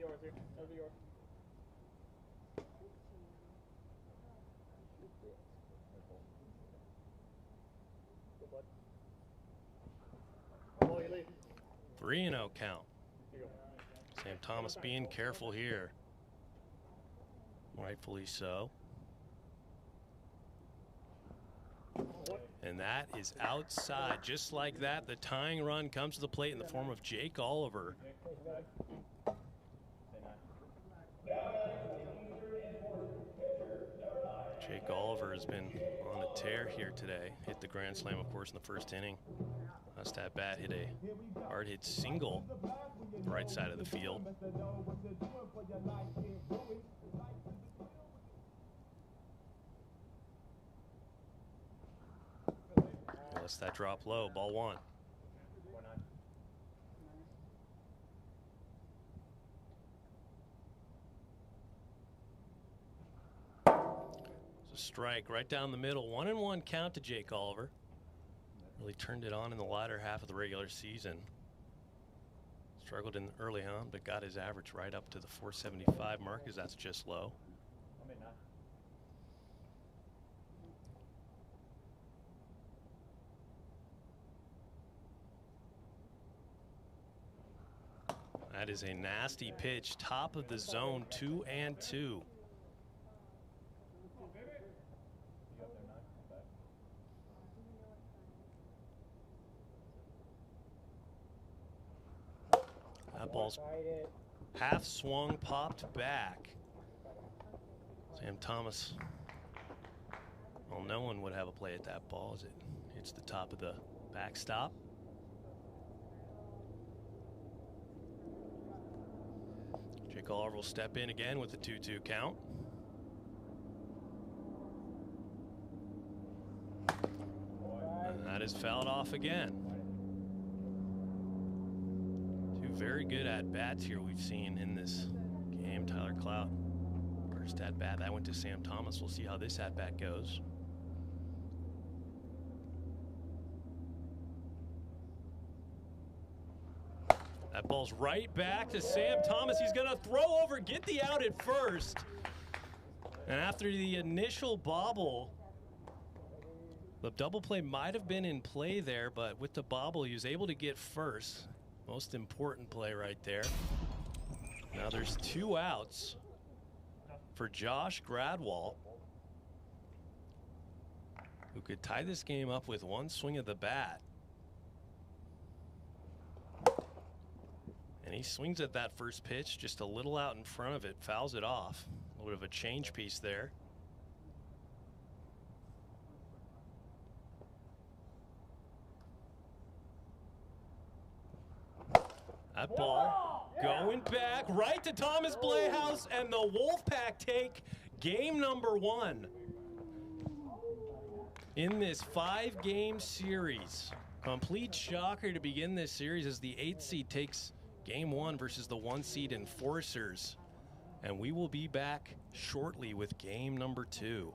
Three and out count. Sam Thomas being careful here. Rightfully so. And that is outside. Just like that, the tying run comes to the plate in the form of Jake Oliver. Jake Oliver has been on a tear here today. Hit the grand slam, of course, in the first inning. Last at bat, hit a hard hit single right side of the field. Lets that drop low, ball 1. It's a strike right down the middle. 1-1 count to Jake Oliver. Really turned it on in the latter half of the regular season. Struggled in early on, but got his average right up to the 475 mark, as that's just low. That is a nasty pitch, top of the zone, 2-2. That ball's Half swung, popped back. Sam Thomas. Well, no one would have a play at that ball as it hits the top of the backstop. Jake Oliver will step in again with the 2-2 count. And that is fouled off again. Two very good at-bats here we've seen in this game. Tyler Clout, first at-bat, that went to Sam Thomas. We'll see how this at-bat goes. That ball's right back to Sam Thomas. He's going to throw over, get the out at first. And after the initial bobble, the double play might have been in play there, but with the bobble, he was able to get first. Most important play right there. Now there's 2 outs for Josh Gradwall, who could tie this game up with 1 swing of the bat. And he swings at that first pitch, just a little out in front of it, fouls it off. A little bit of a change piece there. That ball going back right to Thomas Playhouse, and the Wolfpack take game number 1 in this 5-game series. Complete shocker to begin this series as the 8th seed takes game 1 versus the 1 seed Enforcers. And we will be back shortly with game number 2.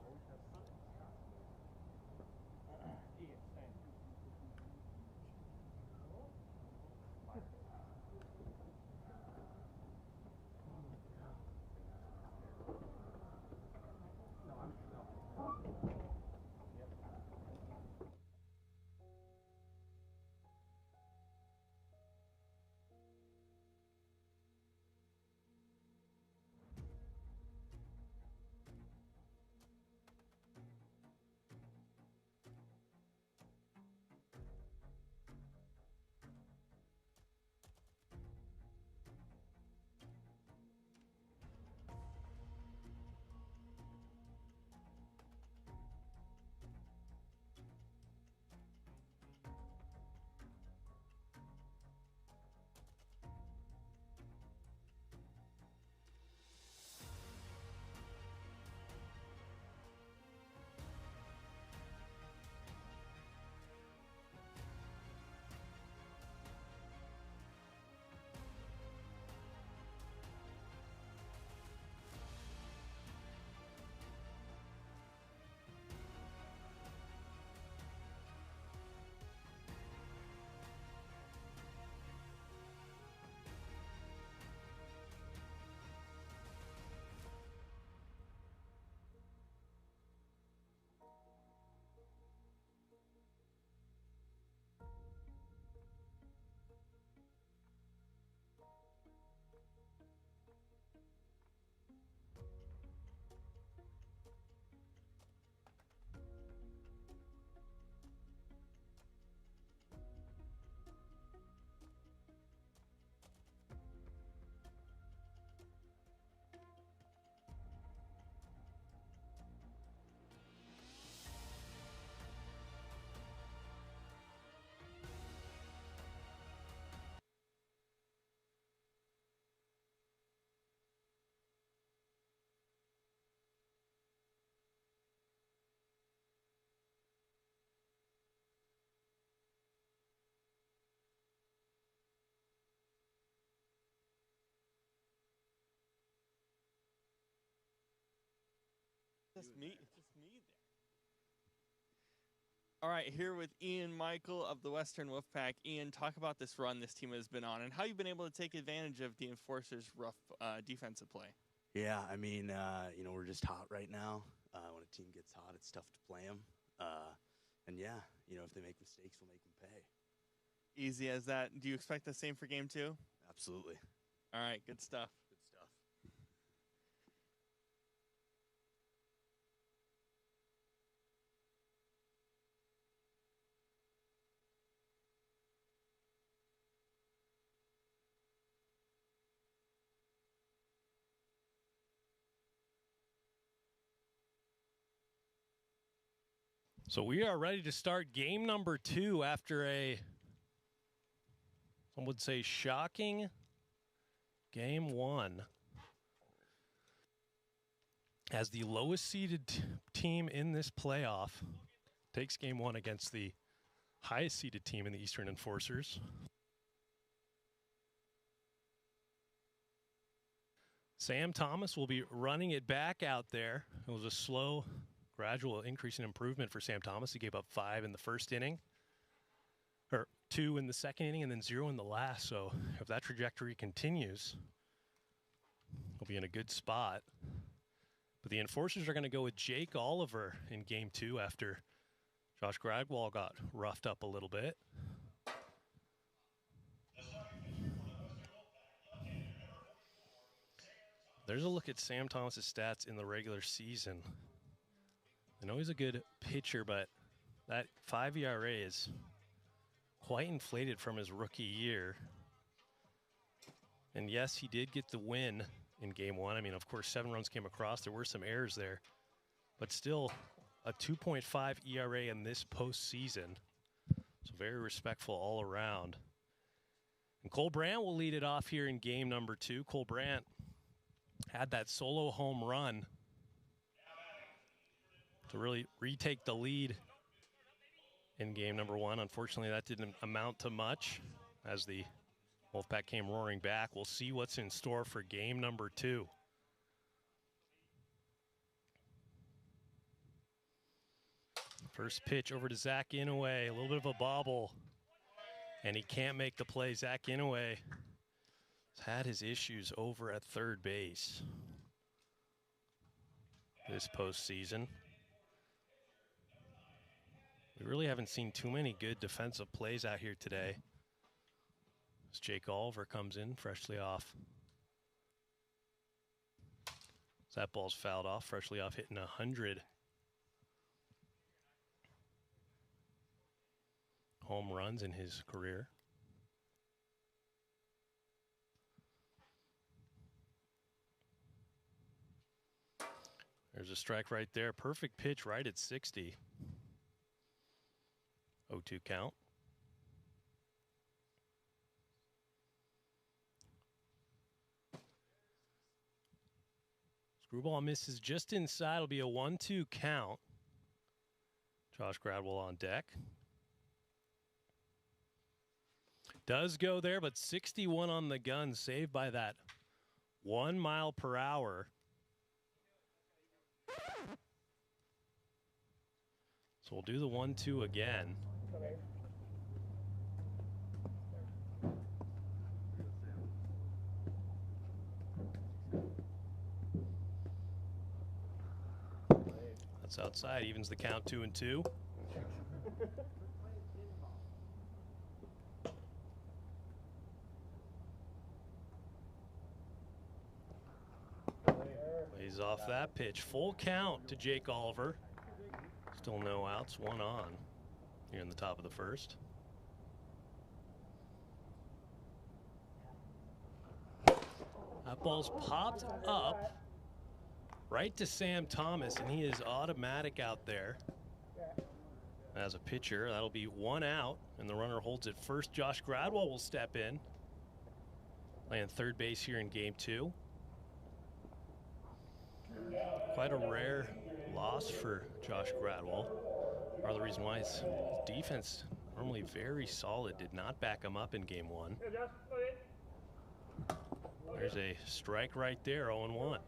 Just me there. All right, here with Ian Michael of the Western Wolfpack. Ian, talk about this run this team has been on and how you've been able to take advantage of the Enforcers' rough defensive play. Yeah, I mean, we're just hot right now. When a team gets hot, it's tough to play them. And yeah, if they make mistakes, we'll make them pay. Easy as that. Do you expect the same for game 2? Absolutely. All right, good stuff. Good stuff. So we are ready to start game number 2 after a, some would say, shocking game 1. As the lowest seeded team in this playoff takes game 1 against the highest seeded team in the Eastern Enforcers. Sam Thomas will be running it back out there. It was a slow, gradual increase in improvement for Sam Thomas. He gave up 5 in the first inning, or 2 in the second inning, and then 0 in the last. So if that trajectory continues, he'll be in a good spot. But the Enforcers are going to go with Jake Oliver in game 2 after Josh Gradwell got roughed up a little bit. There's a look at Sam Thomas's stats in the regular season. I know he's a good pitcher, but that 5 ERA is quite inflated from his rookie year. And yes, he did get the win in game 1. I mean, of course, 7 runs came across. There were some errors there, but still a 2.5 ERA in this postseason. So very respectful all around. And Cole Brandt will lead it off here in game number 2. Cole Brandt had that solo home run to really retake the lead in game number 1. Unfortunately, that didn't amount to much as the Wolfpack came roaring back. We'll see what's in store for game number 2. First pitch over to Zach Inouye, a little bit of a bobble, and he can't make the play. Zach Inouye has had his issues over at third base this postseason. We really haven't seen too many good defensive plays out here today. As Jake Oliver comes in freshly off. That ball's fouled off, freshly off hitting 100 home runs in his career. There's a strike right there. Perfect pitch right at 60. 0-2 count. Screwball misses just inside. It'll be a 1-2 count. Josh Gradwell on deck. Does go there, but 61 on the gun, saved by that 1 mile per hour. So we'll do the 1-2 again. That's outside, evens the count 2-2. Lays off that pitch. Full count to Jake Oliver. Still no outs, 1 on here in the top of the first. That ball's popped up right to Sam Thomas, and he is automatic out there. As a pitcher, that'll be 1 out, and the runner holds it first. Josh Gradwell will step in, playing third base here in game 2. Quite a rare loss for Josh Gradwell. Part of the reason why his defense, normally very solid, did not back him up in game 1. There's a strike right there, 0-1.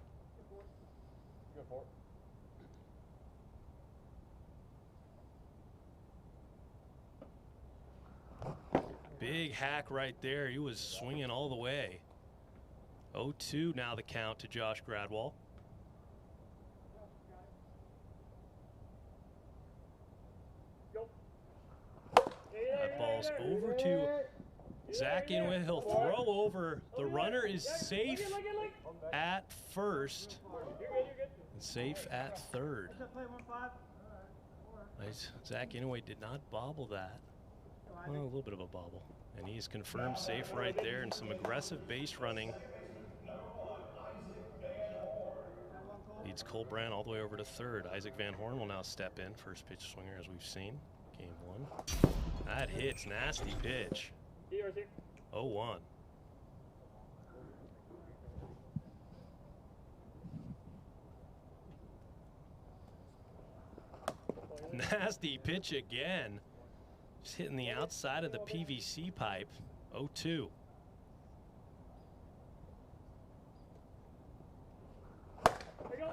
Big hack right there. He was swinging all the way. 0-2 now the count to Josh Gradwell. That ball's over to Zach Inouye. He'll throw over. The runner is safe at first. And safe at third. Nice. Zach Inouye did not bobble that. Well, a little bit of a bobble. And he's confirmed safe right there, and some aggressive base running leads leads Cole Brandt all the way over to third. Isaac Van Horn will now step in, first pitch swinger as we've seen. Game 1. That hits, nasty pitch. 0-1. Nasty pitch again. Just hitting the outside of the PVC pipe. 0-2.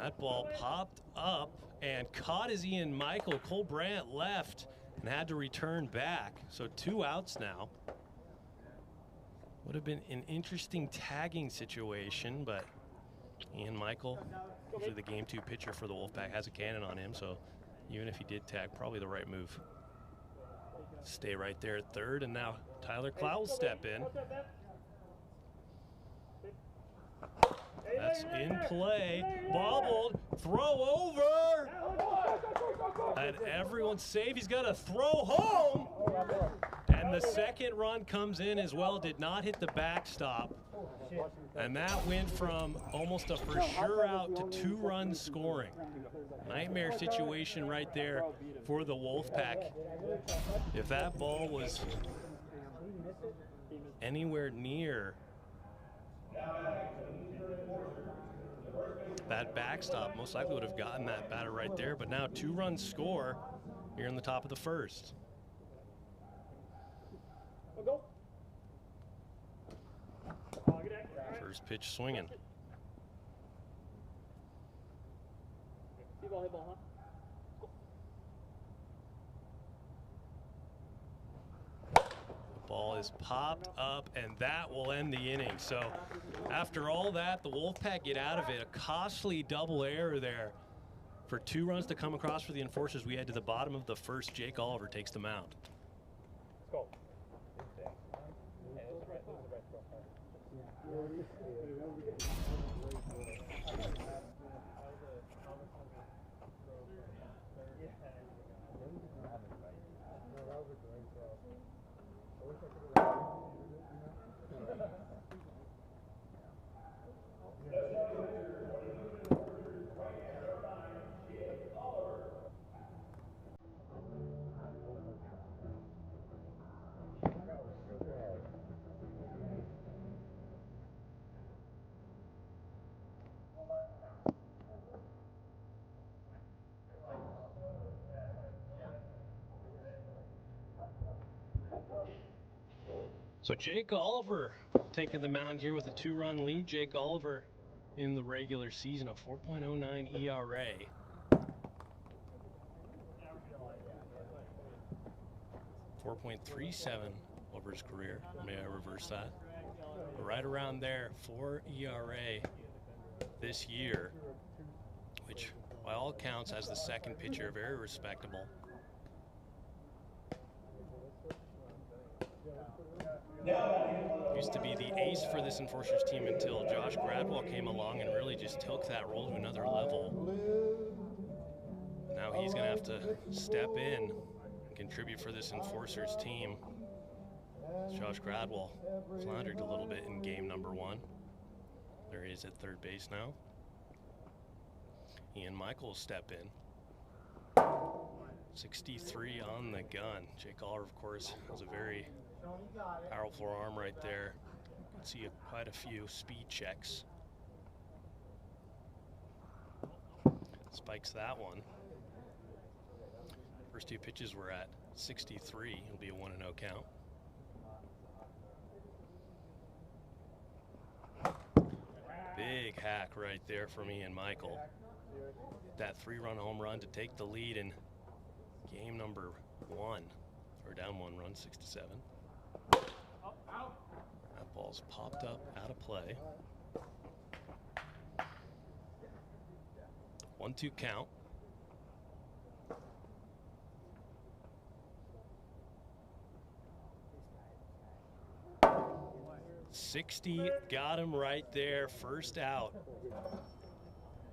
That ball popped up and caught as Ian Michael. Cole Brandt left and had to return back. So 2 outs now. Would have been an interesting tagging situation, but Ian Michael, usually the game 2 pitcher for the Wolfpack, has a cannon on him, so even if he did tag, probably the right move. Stay right there at third, and now Tyler Clow will step in. That's in play. Bobbled. Throw over. And everyone's safe. He's got to throw home. And the second run comes in as well. Did not hit the backstop. And that went from almost a for sure out to 2 runs scoring. Nightmare situation right there for the Wolfpack. If that ball was anywhere near that backstop, most likely would have gotten that batter right there. But now 2 runs score here in the top of the first. First pitch swinging. Ball is popped up, and that will end the inning. So after all that, the Wolfpack get out of it. A costly double error there. For 2 runs to come across for the Enforcers, we head to the bottom of the first. Jake Oliver takes the mound. So Jake Oliver taking the mound here with a 2-run lead. Jake Oliver in the regular season, a 4.09 ERA. .37 over his career. May I reverse that? But right around there, 4 ERA this year, which by all accounts as the second pitcher, very respectable. Used to be the ace for this Enforcers team until Josh Gradwell came along and really just took that role to another level. Now he's going to have to step in and contribute for this Enforcers team. Josh Gradwell floundered a little bit in game number 1. There he is at third base now. Ian Michael will step in. 63 on the gun. Jake Oliver, of course, has a very powerful arm right there. You can see quite a few speed checks. Spikes that one. First 2 pitches were at 63. It'll be a 1-0 count. Big hack right there from Ian Michael. That 3-run home run to take the lead in game number 1. Or down 1 run, 6-7. That ball's popped up out of play. 1-2 count. .60 got him right there. First out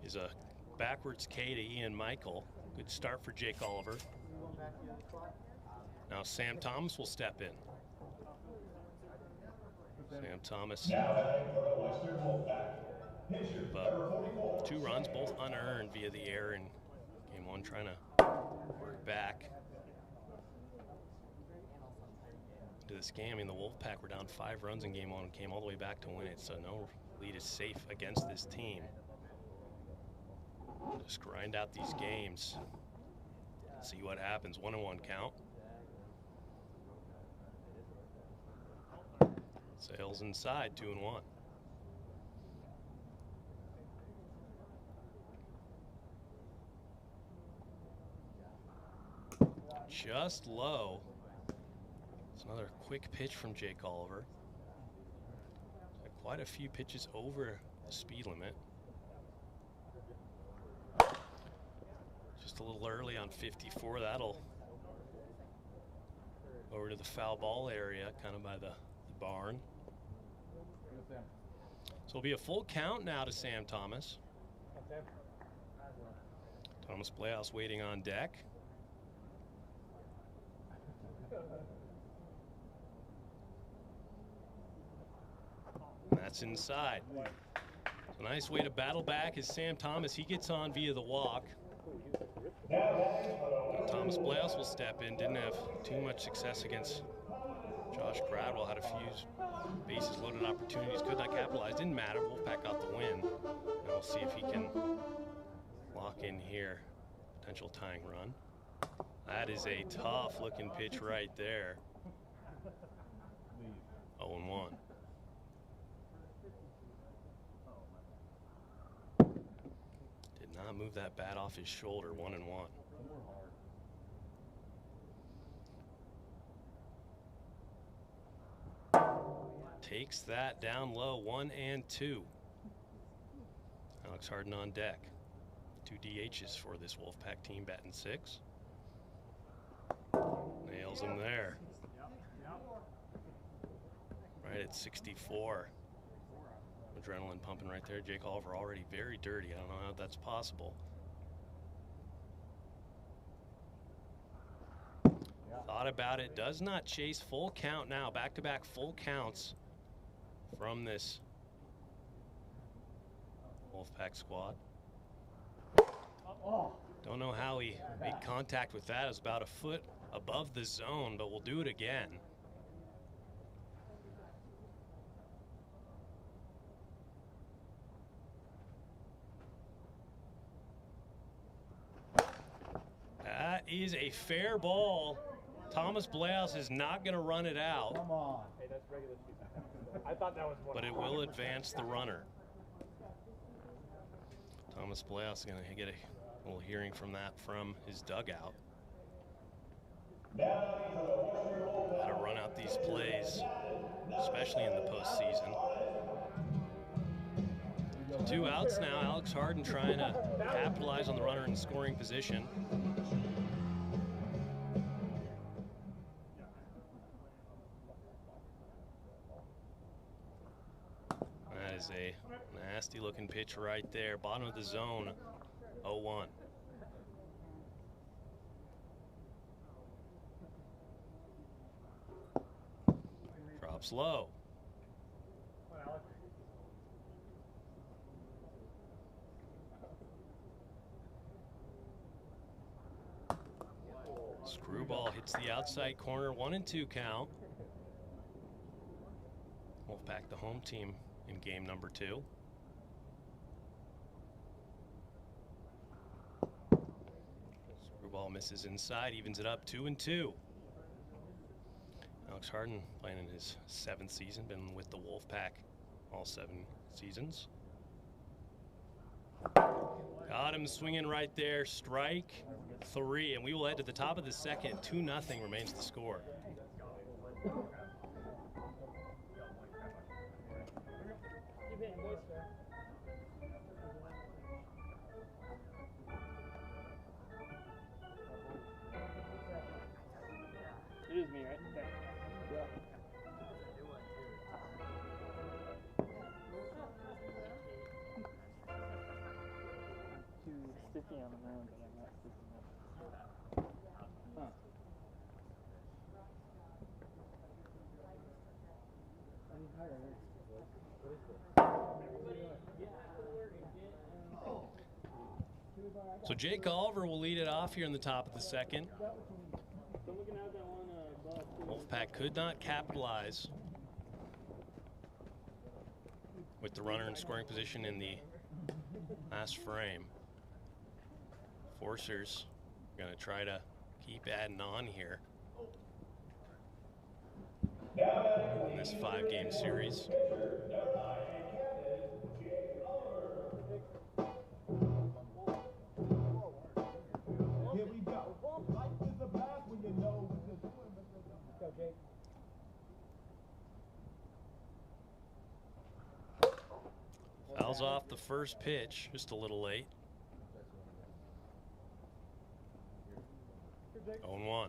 is a backwards K to Ian Michael. Good start for Jake Oliver. Now Sam Thomas will step in. Sam Thomas But 2 runs, both unearned via the air in game 1, trying to work back to this game. I mean, the Wolfpack were down 5 runs in game 1 and came all the way back to win it, so no lead is safe against this team. Just grind out these games. See what happens. 1-1 count. Sails inside, 2-1. Just low. It's another quick pitch from Jake Oliver. Quite a few pitches over the speed limit. Just a little early on 54. That'll over to the foul ball area, kind of by the barn. So it'll be a full count now to Sam Thomas. Thomas Playhouse waiting on deck. And that's inside. So nice way to battle back is Sam Thomas. He gets on via the walk. Thomas Playhouse will step in. Didn't have too much success against Josh Cradwell. Had a few bases loaded opportunities. Could not capitalize. Didn't matter. Wolfpack got the win. And we'll see if he can lock in here. Potential tying run. That is a tough looking pitch right there. 0-1. Did not move that bat off his shoulder. 1-1. Takes that down low. 1-2. Alex Harden on deck. 2 DHs for this Wolfpack team, batting 6. Nails him there. Right at 64. Adrenaline pumping right there. Jake Oliver already very dirty. I don't know how that's possible. Thought about it. Does not chase. Full count now. Back-to-back full counts from this Wolfpack squad. Don't know how he made contact with that. It was about a foot above the zone, but we'll do it again. That is a fair ball. Thomas Playhouse is not going to run it out. Come on. Hey, that's regular speed. I thought that was one. But it will advance the runner. Thomas Playhouse is going to get a little hearing from that from his dugout. How to run out these plays, especially in the postseason. So 2 outs now. Alex Harden trying to capitalize on the runner in scoring position. That is a nasty looking pitch right there. Bottom of the zone, 0-1. Drops low. Screwball hits the outside corner. 1-2 count. Wolfpack, the home team in game number 2. Screwball misses inside, evens it up. 2-2. Alex Harden playing in his 7th season, been with the Wolfpack all 7 seasons. Got him swinging right there. Strike 3, and we will head to the top of the second. 2-0 remains the score. It is me, right? Okay. Yeah. Too sticky on the mound, but I'm not sticky enough. Huh. I need higher. So Jake Oliver will lead it off here in the top of the second. Wolfpack could not capitalize with the runner in scoring position in the last frame. Forcers are going to try to keep adding on here in this 5-game series. Fouls off the first pitch, just a little late. 0-1.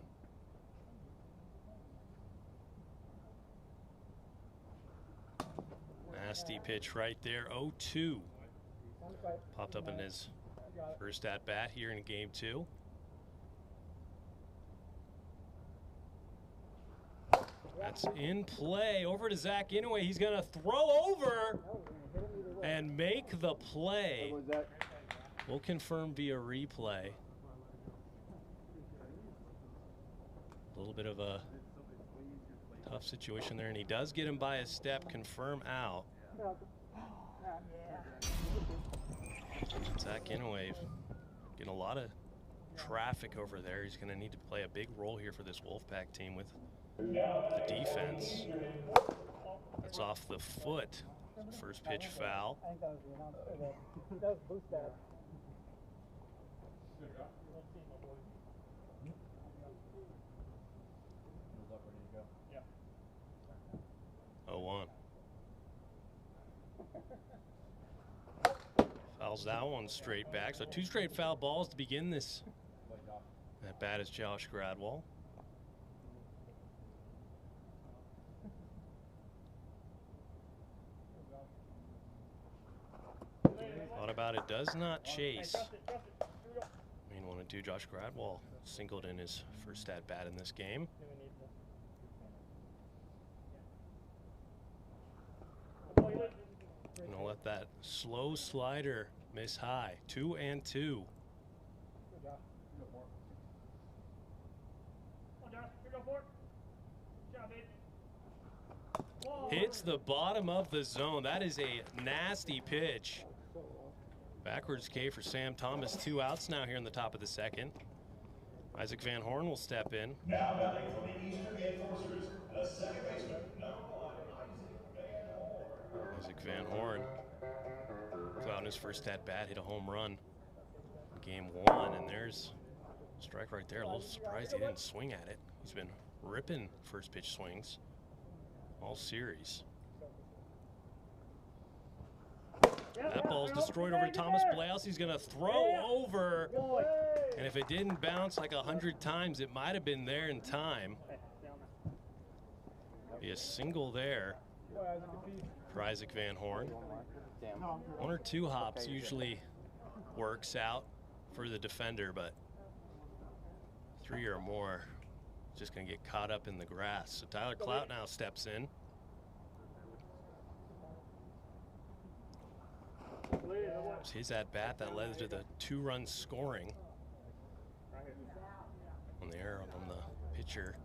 Nasty pitch right there, 0-2. Popped up in his first at-bat here in game 2. That's in play. Over to Zach Inouye. He's going to throw over and make the play. We'll confirm via replay. A little bit of a tough situation there, and he does get him by a step. Confirm out. Zach Inouye getting a lot of traffic over there. He's going to need to play a big role here for this Wolfpack team with the defense. That's off the foot. First pitch foul. I think that was boost that. 0-1. Fouls that one straight back. So 2 straight foul balls to begin this. That bat is Josh Gradwell. Thought about it, does not chase. I mean, 1-2. Josh Gradwell singled in his first at bat in this game. And I'll let that slow slider miss high. 2-2. Hits the bottom of the zone. That is a nasty pitch. Backwards K for Sam Thomas. 2 outs now here in the top of the second. Isaac Van Horn will step in. Now batting for the Eastern Enforcers, the second baseman, #1, Isaac Van Horn was out in his first at bat, hit a home run in game 1, and there's a strike right there. A little surprised he didn't swing at it. He's been ripping first pitch swings all series. That ball's destroyed over to Thomas Blaus. He's going to throw over. And if it didn't bounce like 100 times, it might have been there in time. Be a single there for Isaac Van Horn. 1 or 2 hops usually works out for the defender, but 3 or more just going to get caught up in the grass. So Tyler Clout now steps in. It's his at-bat that led to the 2-run scoring on the error from the pitcher,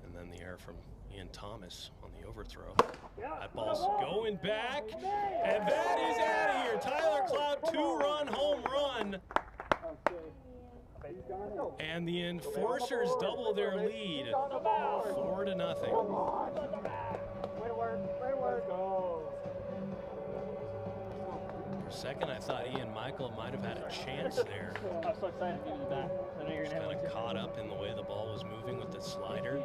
and then the error from Ian Thomas on the overthrow. That ball's going back, and that is out of here. Tyler Clout, 2-run home run. And the Enforcers double their lead, 4-0. For a second, I thought Ian Michael might have had a chance there. I was so excited to give you the bat. I know you're Just kind of caught up in the way the ball was moving with the slider.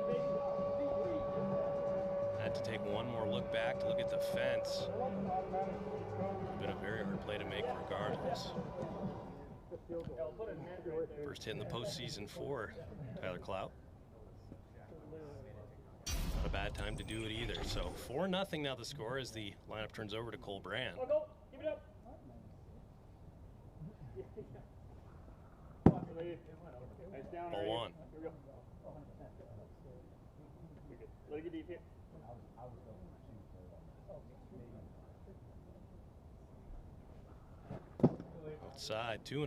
Had to take one more look back to look at the fence. Been a very hard play to make regardless. First hit in the postseason for Tyler Clout. Not a bad time to do it either. So 4-0 now the score as the lineup turns over to Cole Brand. Give it up. Ball 1. Let it get deep here. outside, 2-0. Go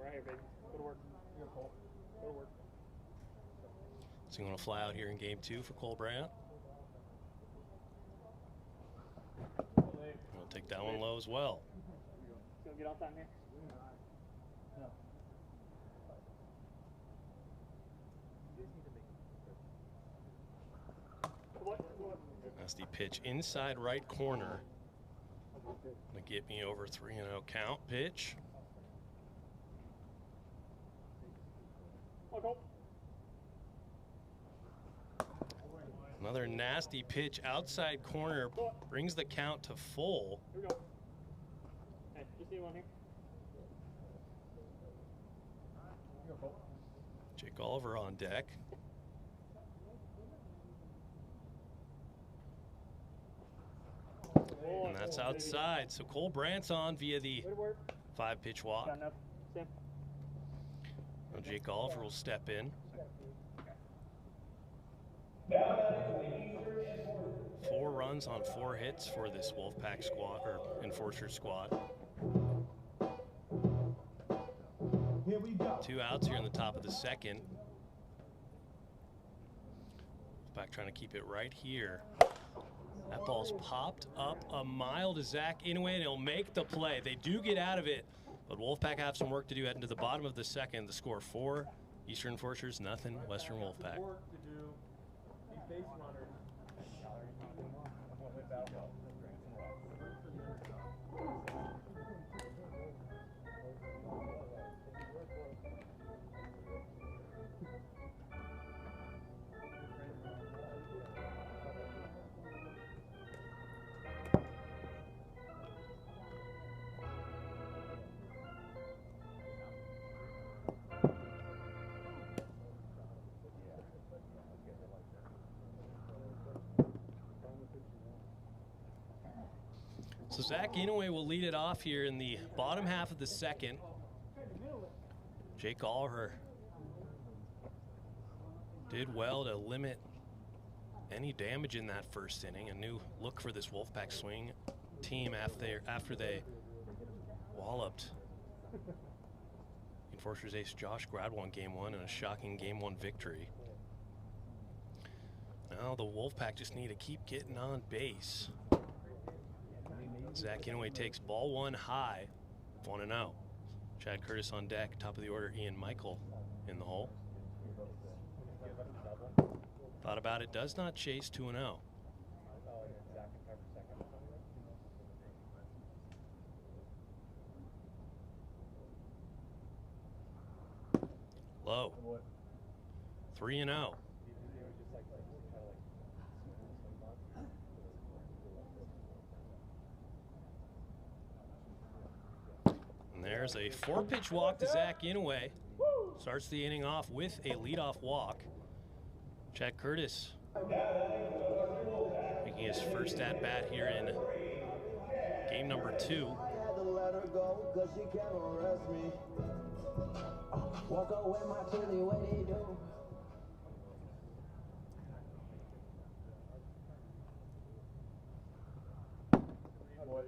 right here, baby. Go to work. Go to work. So you want to fly out here in game 2 for Cole Brandt. We'll take that one low as well. Go get off on here. Nasty pitch inside right corner. Gonna get me over 3-0 count. Pitch. Another nasty pitch outside corner brings the count to full. Here we go. Hey, just need one here. Jake Oliver on deck. And that's outside. So Cole Brandt's on via the 5-pitch walk. Now Jake Oliver will step in. 4 runs on 4 hits for this Wolfpack squad, or Enforcer squad. 2 outs here in the top of the second. Wolfpack trying to keep it right here. That ball's popped up a mile to Zach Inouye, and he'll make the play. They do get out of it, but Wolfpack have some work to do heading to the bottom of the second. The score 4, Eastern Enforcers, nothing, Western Wolfpack. So Zach Inouye will lead it off here in the bottom half of the second. Jake Oliver did well to limit any damage in that first inning. A new look for this Wolfpack swing team after they walloped Enforcers ace Josh Gradwell in game 1 in a shocking game 1 victory. Now the Wolfpack just need to keep getting on base. Zach Inouye takes ball 1 high, 1-0. Chad Curtis on deck, top of the order, Ian Michael in the hole. Thought about it, does not chase, 2-0. Low, 3-0. And there's a 4-pitch walk to Zach Inouye. Starts the inning off with a leadoff walk. Chad Curtis making his first at-bat here in game number 2.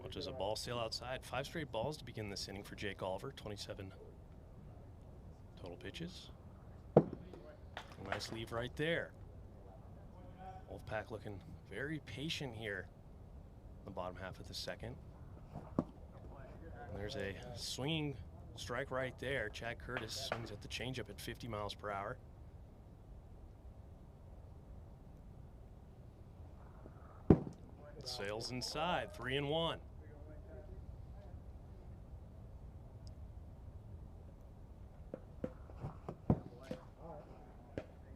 Which is a ball sail outside. 5 straight balls to begin this inning for Jake Oliver. 27 total pitches. A nice leave right there. Wolfpack looking very patient here in the bottom half of the second. And there's a swinging strike right there. Chad Curtis swings at the changeup at 50 miles per hour. It sails inside, 3-1.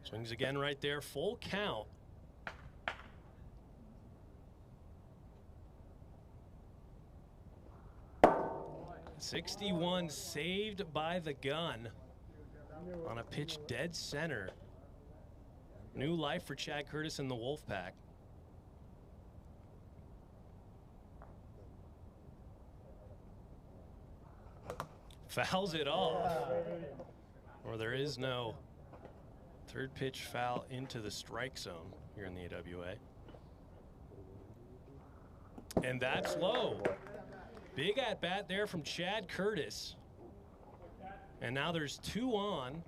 Swings again right there, full count. '61 saved by the gun on a pitch dead center. New life for Chad Curtis and the Wolfpack. Fouls it off, or there is no third pitch foul into the strike zone here in the AWA. And that's low. Big at bat there from Chad Curtis. And now there's 2 on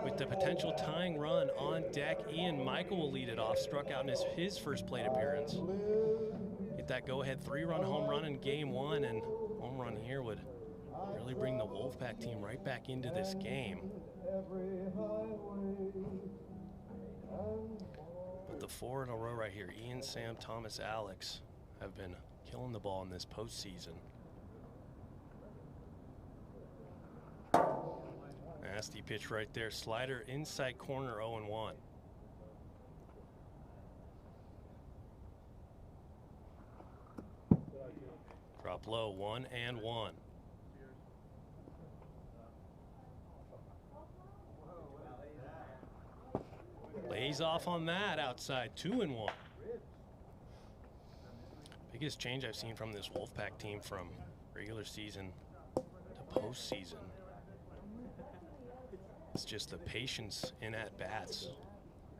with the potential tying run on deck. Ian Michael will lead it off. Struck out in his first plate appearance. Get that go-ahead 3-run home run in game 1, and home run here would really bring the Wolfpack team right back into this game. But the 4 in a row right here, Ian, Sam, Thomas, Alex, have been killing the ball in this postseason. Nasty pitch right there. Slider inside corner, 0-1. Drop low, 1-1. Lays off on that outside, 2-1. Biggest change I've seen from this Wolfpack team from regular season to postseason. It's just the patience in at-bats.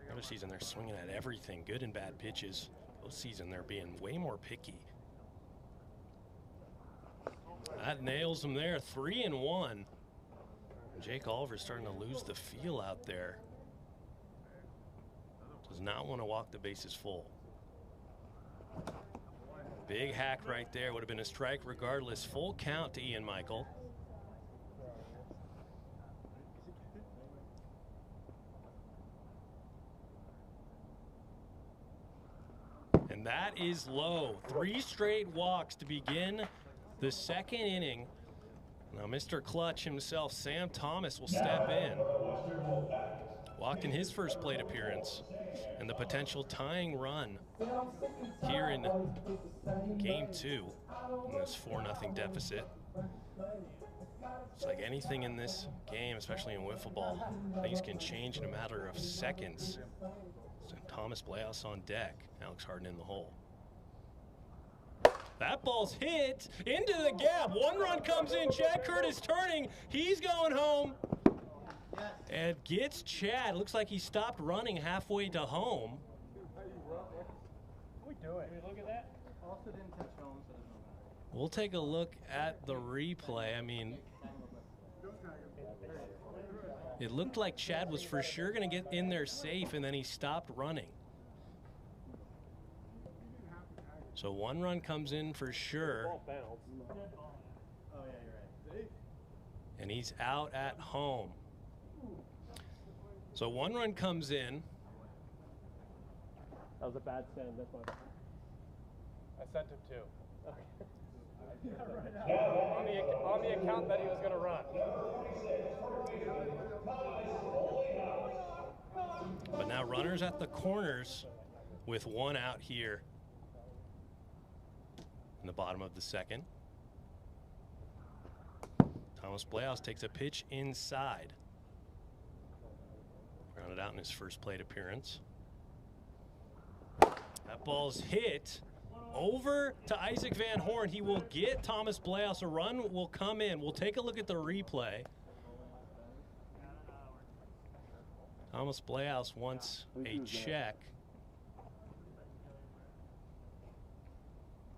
Regular season, they're swinging at everything, good and bad pitches. Postseason, they're being way more picky. That nails them there, 3-1. Jake Oliver's starting to lose the feel out there. Does not want to walk the bases full. Big hack right there, would have been a strike regardless. Full count to Ian Michael. And that is low. 3 straight walks to begin the second inning. Now Mr. Clutch himself, Sam Thomas, will step in. Walked in his first plate appearance. And the potential tying run here in game 2 in this 4-0 deficit. It's like anything in this game, especially in wiffle ball, things can change in a matter of seconds. So Thomas Bleaus on deck, Alex Harden in the hole. That ball's hit into the gap. 1 run comes in. Chad Curtis turning. He's going home. And gets Chad. Looks like he stopped running halfway to home. What are we doing? Can we look at that? Also didn't touch home, so there's no matter. We'll take a look at the replay. I mean, it looked like Chad was for sure going to get in there safe, and then he stopped running. So 1 run comes in for sure. And he's out at home. So 1 run comes in. That was a bad send. That's my bad. I sent him 2. On the account that he was going to run. But now runners at the corners with 1 out here in the bottom of the second. Thomas Bleaus takes a pitch inside. Grounded out in his first plate appearance. That ball's hit over to Isaac Van Horn. He will get Thomas Bleaus. A run will come in. We'll take a look at the replay. Thomas Bleaus wants a check.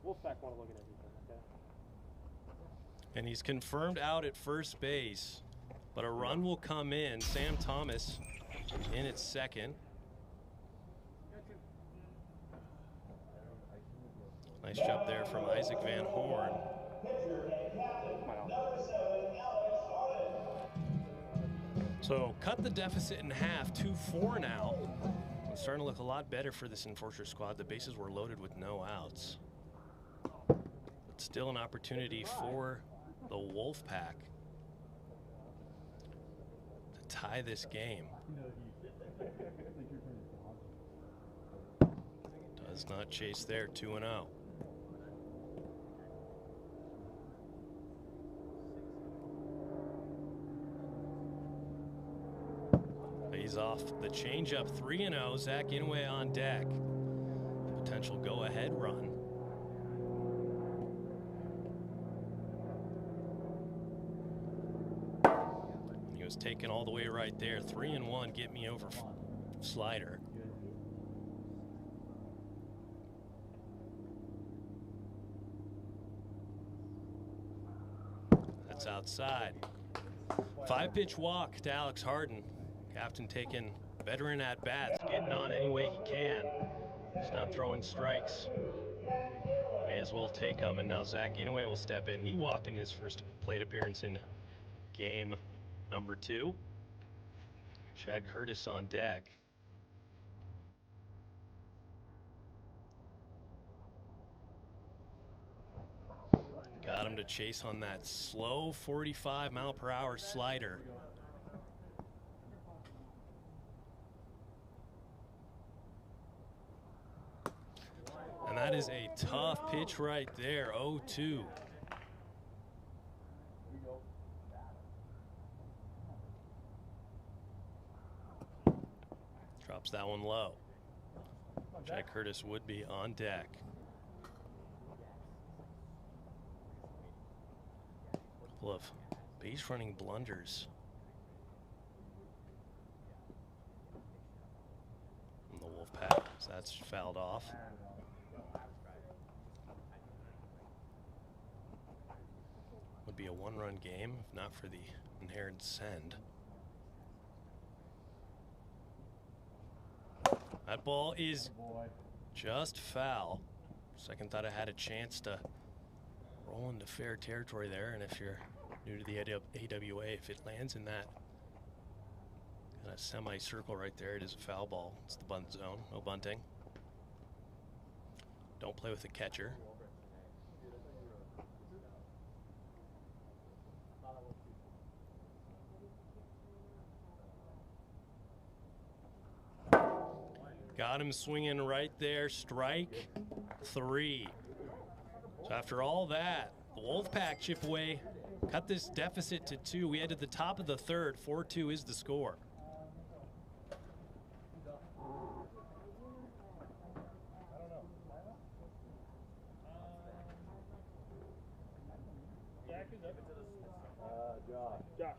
Wolfpack want to look at everything, okay? And he's confirmed out at first base. But a run will come in. Sam Thomas in at second. Nice job there from Isaac Van Horn. So cut the deficit in half, 2-4 now. It's starting to look a lot better for this Enforcer squad. The bases were loaded with no outs. But still an opportunity for the Wolfpack to tie this game. Does not chase there, 2-0. Lays off the changeup, 3-0. Zach Inouye on deck. Potential go-ahead run. He was taken all the way right there. 3-1, get me over slider. That's outside. 5-pitch walk to Alex Harden. Captain taking veteran at bats, getting on any way he can. He's not throwing strikes. May as well take them. And now Zach Inouye will step in. He walked in his first plate appearance in game number 2. Chad Curtis on deck. Got him to chase on that slow 45-mile-per-hour slider. And that is a tough pitch right there, 0-2. Drops that one low. Jack Curtis would be on deck. Couple of base running blunders from the Wolfpack. So that's fouled off. Would be a 1-run game if not for the inherent send. That ball is just foul. Second thought I had a chance to roll into fair territory there, and if you're new to the AWA, if it lands in that kind of semi-circle right there, it is a foul ball. It's the bunt zone, no bunting. Don't play with the catcher. Got him swinging right there, strike 3. So after all that, the Wolfpack chip away, cut this deficit to 2. We head to the top of the third, 4-2 is the score. Josh.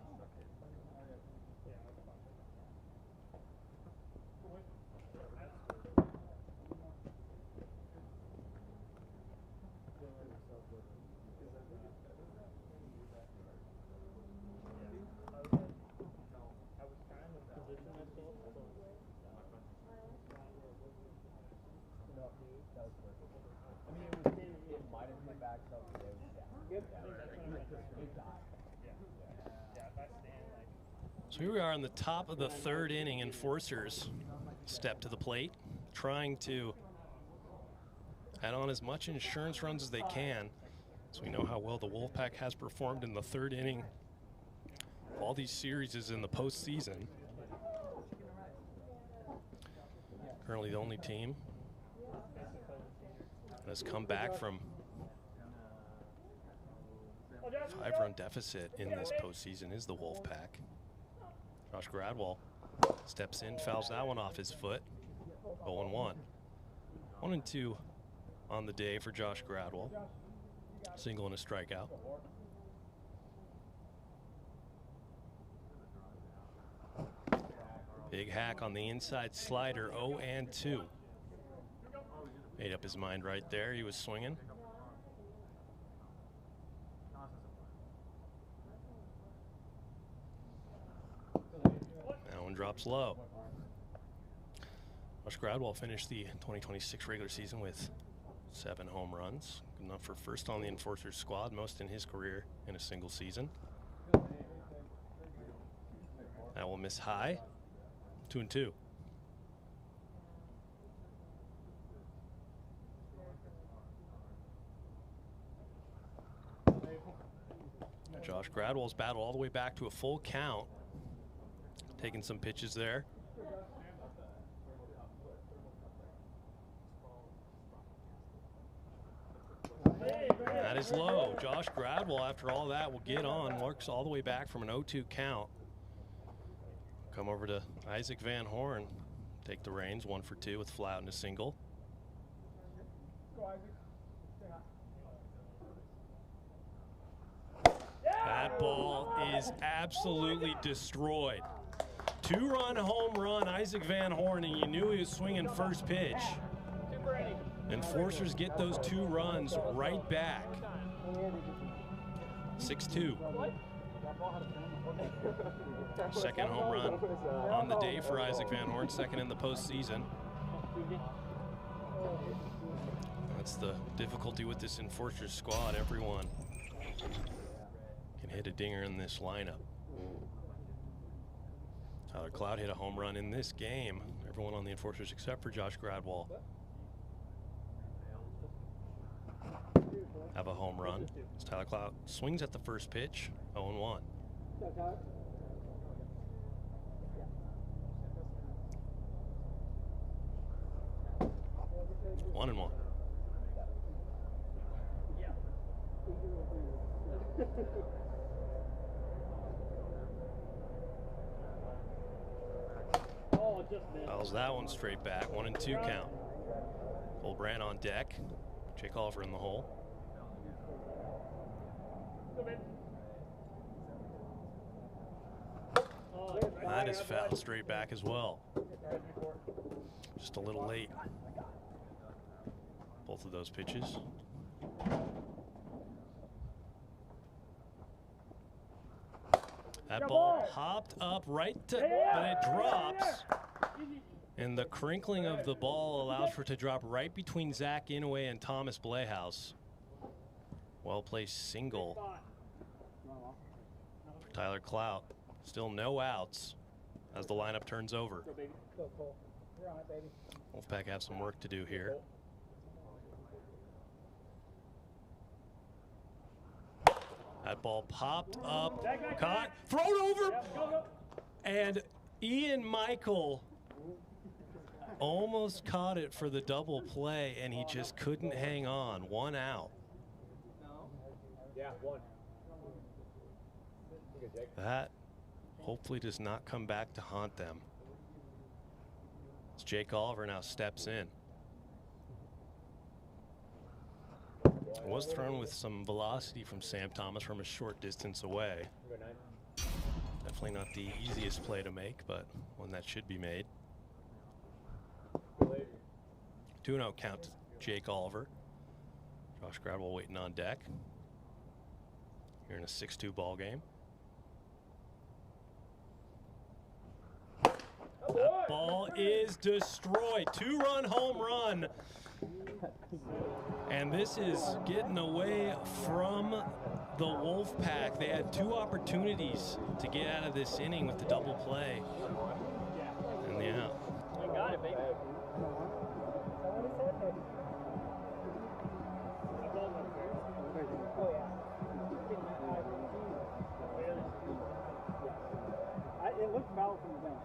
So here we are in the top of the third inning. Enforcers step to the plate, trying to add on as much insurance runs as they can. So we know how well the Wolfpack has performed in the third inning. All these series is in the postseason. Currently the only team that has come back from 5-run deficit in this postseason is the Wolfpack. Josh Gradwell steps in, fouls that one off his foot. 0-1. 1-2 on the day for Josh Gradwell. Single and a strikeout. Big hack on the inside slider, 0-2. Made up his mind right there. He was swinging. That one drops low. Josh Gradwell finished the 2026 regular season with 7 home runs. Good enough for first on the Enforcers squad, most in his career in a single season. That will miss high. 2-2. Josh Gradwell's battle all the way back to a full count. Taking some pitches there. That is low. Josh Gradwell, after all that, will get on. Works all the way back from an 0-2 count. Come over to Isaac Van Horn. Take the reins, 1 for 2 with fly out and a single. That ball is absolutely destroyed. 2-run home run, Isaac Van Horn, and you knew he was swinging first pitch. Enforcers get those 2 runs right back. 6-2. Second home run on the day for Isaac Van Horn, second in the postseason. That's the difficulty with this Enforcers squad. Everyone can hit a dinger in this lineup. Tyler Cloud hit a home run in this game. Everyone on the Enforcers except for Josh Gradwell have a home run. As Tyler Cloud swings at the first pitch, 0-1. 1-1. Fouls that one straight back. 1-2 count. Colbrand on deck. Jake Oliver in the hole. That is foul straight back as well. Just a little late. Both of those pitches. That ball popped up right to, but it drops. And the crinkling of the ball allows for it to drop right between Zach Inouye and Thomas Blehaus. Well-placed single for Tyler Clout. Still no outs as the lineup turns over. Wolfpack have some work to do here. That ball popped up, caught, thrown over, and Ian Michael almost caught it for the double play, and he just couldn't hang on. 1 out. Yeah, 1. That hopefully does not come back to haunt them. As Jake Oliver now steps in. It was thrown with some velocity from Sam Thomas from a short distance away. Definitely not the easiest play to make, but one that should be made. 2-0 count to Jake Oliver. Josh Gradwell waiting on deck. You're in a 6-2 ball game. That ball is destroyed. 2-run home run. And this is getting away from the Wolfpack. They had 2 opportunities to get out of this inning with the double play. And the out. You got it, baby. It looks foul from the bench.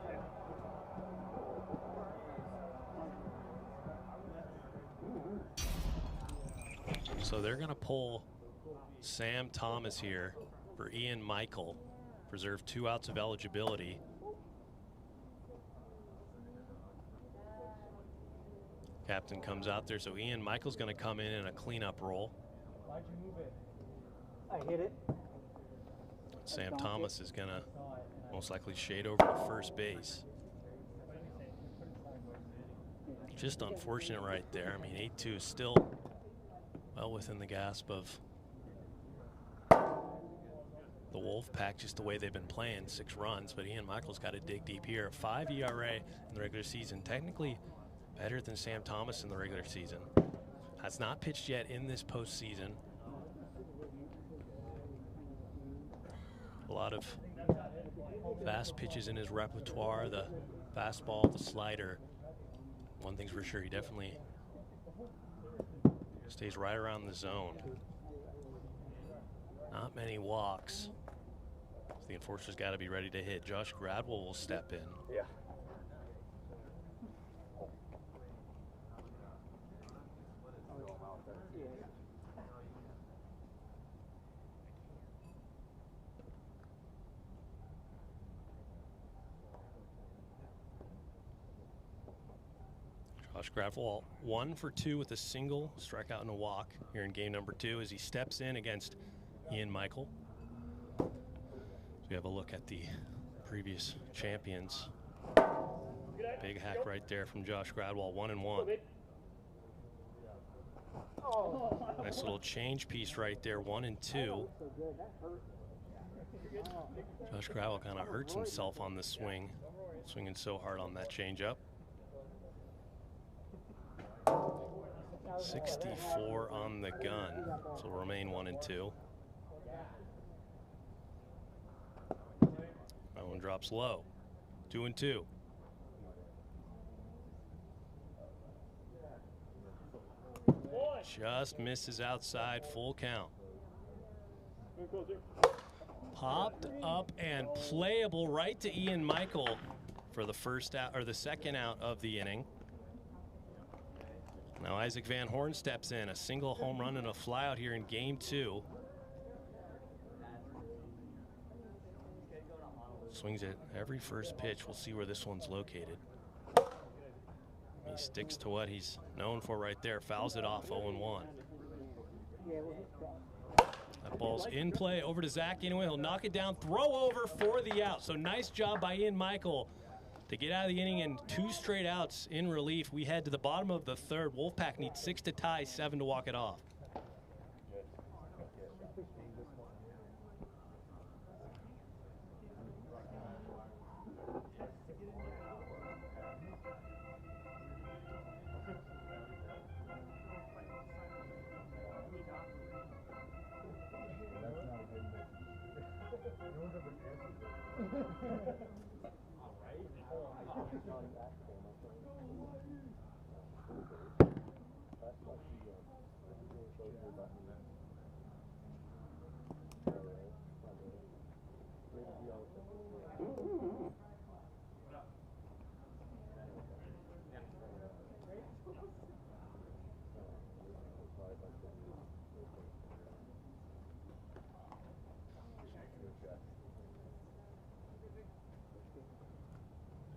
So they're going to pull Sam Thomas here for Ian Michael. Preserve 2 outs of eligibility. Captain comes out there, so Ian Michael's going to come in a cleanup role. Why'd you move it? I hit it. Sam Thomas is going to most likely shade over to first base. Just unfortunate right there. I mean, 8-2 is still well within the grasp of the Wolfpack, just the way they've been playing. 6 runs, but Ian Michael's got to dig deep here. 5 ERA in the regular season, technically better than Sam Thomas in the regular season. Has not pitched yet in this postseason. A lot of fast pitches in his repertoire, the fastball, the slider. One thing's for sure, he definitely stays right around the zone. Not many walks. The Enforcers got to be ready to hit. Josh Gradwell will step in. Yeah. Josh Gradwell 1 for 2 with a single, strikeout and a walk here in game number 2 as he steps in against Ian Michael. So we have a look at the previous champions. Big hack right there from Josh Gradwell, 1-1. Nice Nice little change piece right there, 1 and 2. Josh Gravel kind of hurts himself on this swing, swinging so hard on that changeup. 64 on the gun, so we'll remain 1 and 2. That one drops low, 2 and 2. Just misses outside, full count. Popped up and playable right to Ian Michael for the first out, or the second out of the inning. Now Isaac Van Horn steps in, a single home run and a flyout here in game 2. Swings at every first pitch. We'll see where this one's located. He sticks to what he's known for right there. Fouls it off, 0-1. That ball's in play, over to Zach Inouye. He'll knock it down, throw over for the out. So nice job by Ian Michael to get out of the inning, and 2 straight outs in relief. We head to the bottom of the 3rd. Wolfpack needs 6 to tie, 7 to walk it off.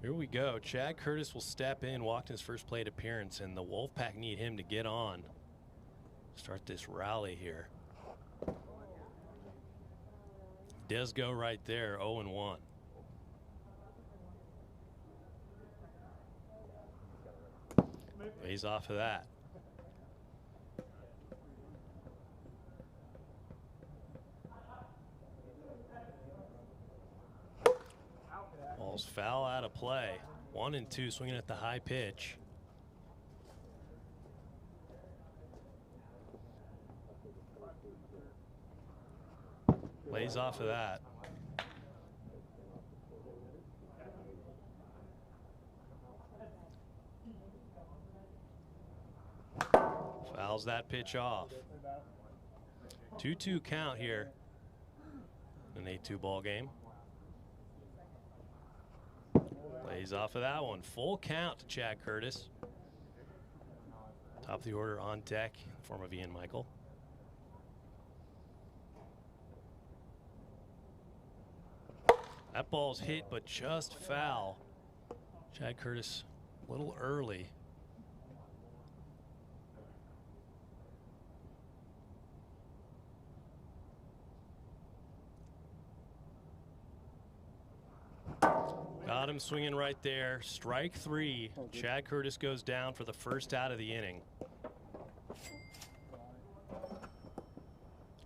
Here we go. Chad Curtis will step in, walked his first plate appearance, and the Wolfpack need him to get on. Start this rally here. Does go right there, 0-1. Lays off of that. Ball's foul out of play. 1 and 2, swinging at the high pitch. Lays off of that. Fouls that pitch off. 2-2 count here. An 8-2 ball game. Lays off of that one. Full count to Chad Curtis. Top of the order on deck in the form of Ian Michael. That ball's hit, but just foul. Chad Curtis a little early. Got him swinging right there. Strike 3. Chad Curtis goes down for the first out of the inning.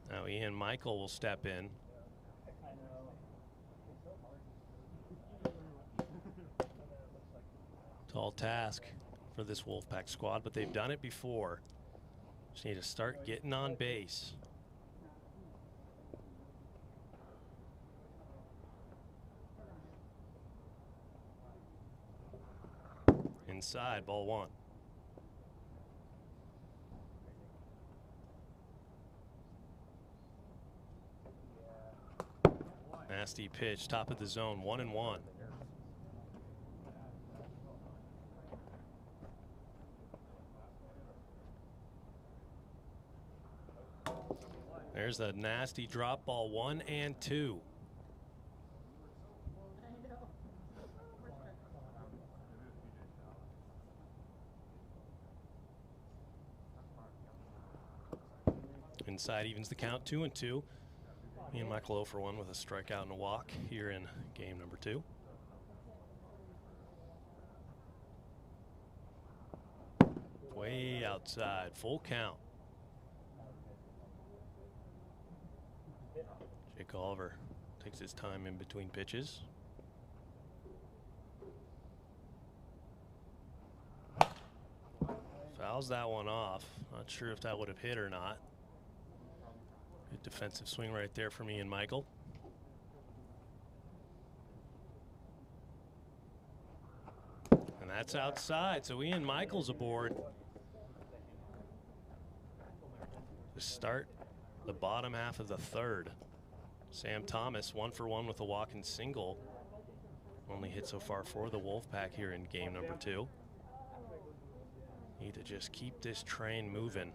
Now Ian Michael will step in. Tall task for this Wolfpack squad, but they've done it before. Just need to start getting on base. Inside, ball 1. Nasty pitch, top of the zone, 1-1. There's a nasty drop ball, 1-2. Inside evens the count, 2-2. Ian Michael 0 for 1 with a strikeout and a walk here in game number 2. Way outside, full count. Jake Oliver takes his time in between pitches. Fouls that one off. Not sure if that would have hit or not. Good defensive swing right there from Ian Michael. And that's outside, so Ian Michael's aboard to start the bottom half of the third. Sam Thomas 1 for 1 with a walk-in single. Only hit so far for the Wolfpack here in game number 2. Need to just keep this train moving.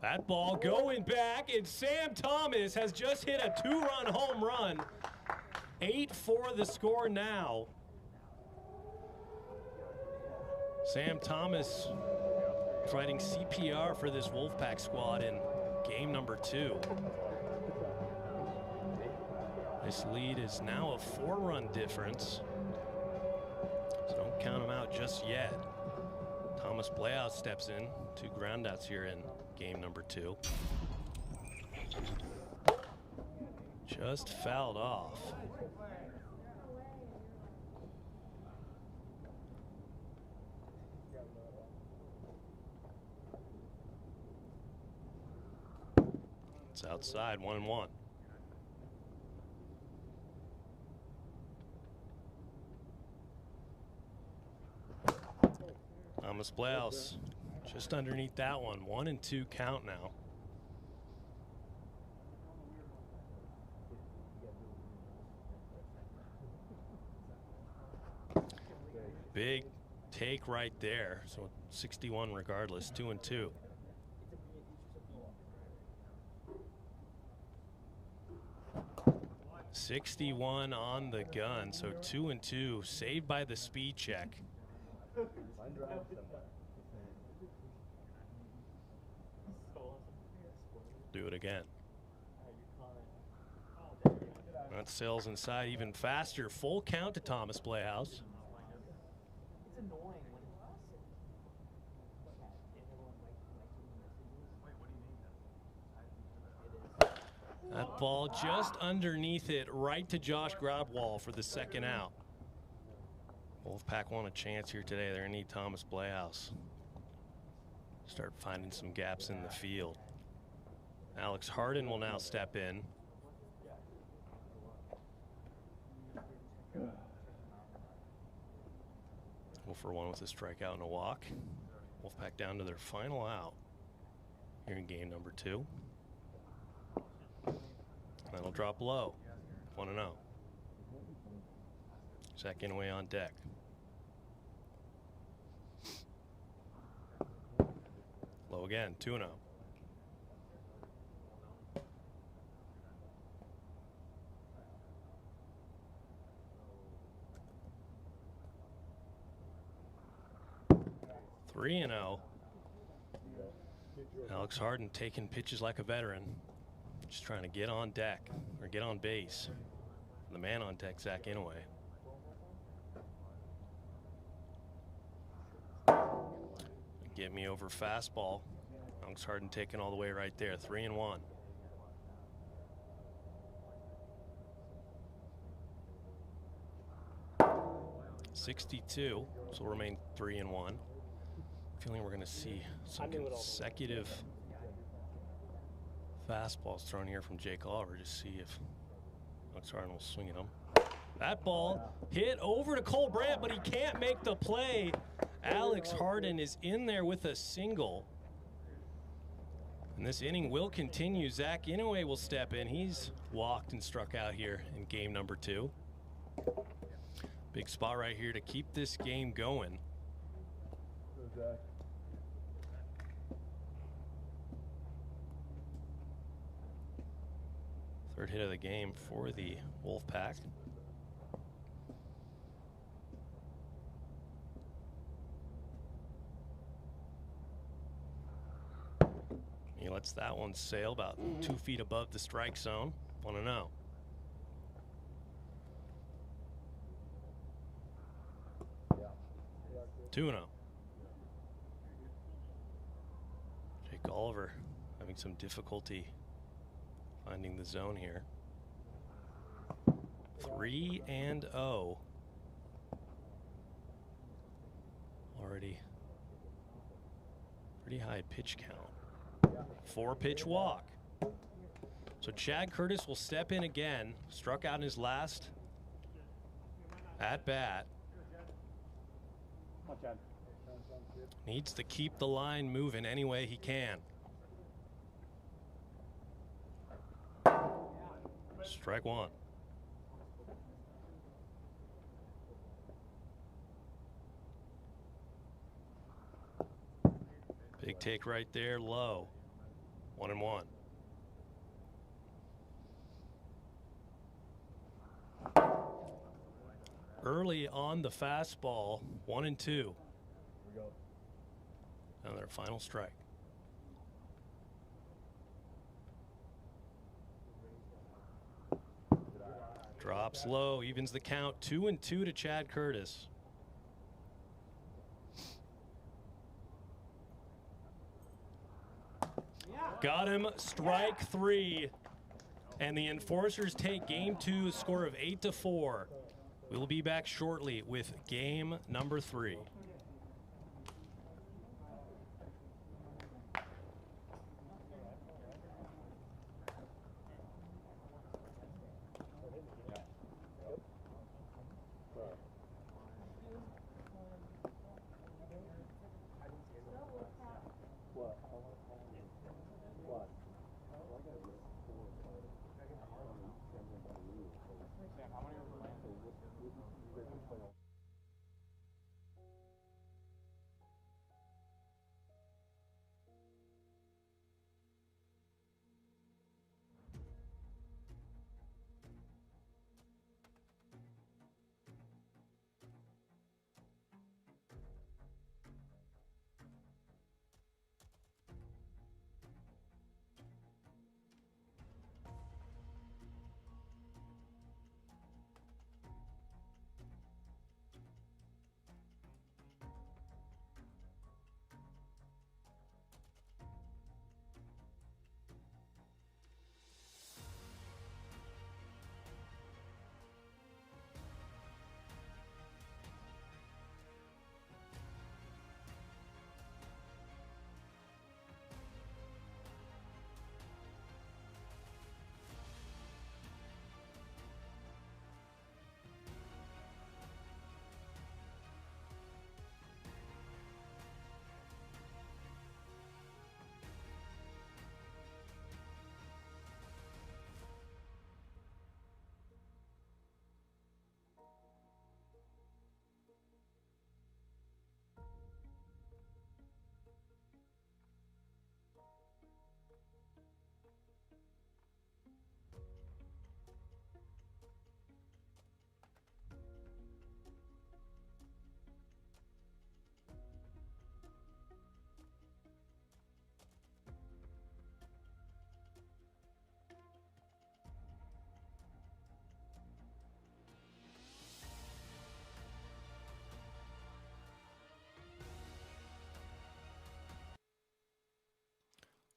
That ball going back, and Sam Thomas has just hit a 2-run home run. 8 for the score now. Sam Thomas providing CPR for this Wolfpack squad in game number 2. This lead is now a 4-run difference, so don't count them out just yet. Thomas Blayout steps in, 2 groundouts here in game number 2. Just fouled off. It's outside, 1-1. Thomas Blaus just underneath that one. 1-2 count now. Big take right there. So 61 regardless, 2-2. '61 on the gun, so 2-2, saved by the speed check. Do it again. That sails inside even faster. Full count to Thomas Playhouse. That ball just underneath it, right to Josh Grabwall for the second out. Wolfpack want a chance here today. They're gonna need Thomas Playhouse. Start finding some gaps in the field. Alex Harden will now step in. Go for 1 with a strikeout and a walk. Wolfpack down to their final out here in game number 2. That'll drop low. 1-0. Zach Inouye on deck. Low again, 2-0. Three and 0. Alex Harden taking pitches like a veteran. Just trying to get on deck, or get on base. The man on deck, Zach Inouye. Get me over fastball. Alex Harden taking all the way right there, 3-1. '62, so will remain 3-1. Feeling we're going to see some consecutive fastballs thrown here from Jake Oliver. Just see if Alex Harden will swing at him. That ball hit over to Cole Brandt, but he can't make the play. Alex Harden is in there with a single. And this inning will continue. Zach Inouye will step in. He's walked and struck out here in game number 2. Big spot right here to keep this game going. Third hit of the game for the Wolfpack. He lets that one sail about 2 feet above the strike zone. 1-0. 2-0. Jake Oliver having some difficulty finding the zone here. 3-0. Already pretty high pitch count. 4-pitch walk. So Chad Curtis will step in again. Struck out in his last at bat. Needs to keep the line moving any way he can. Strike one. Big take right there, low. 1-1. Early on the fastball, 1-2. And their final strike. Drops low, evens the count. 2-2 to Chad Curtis. Got him, strike 3. And the Enforcers take game 2, score of 8-4. We'll be back shortly with game number 3.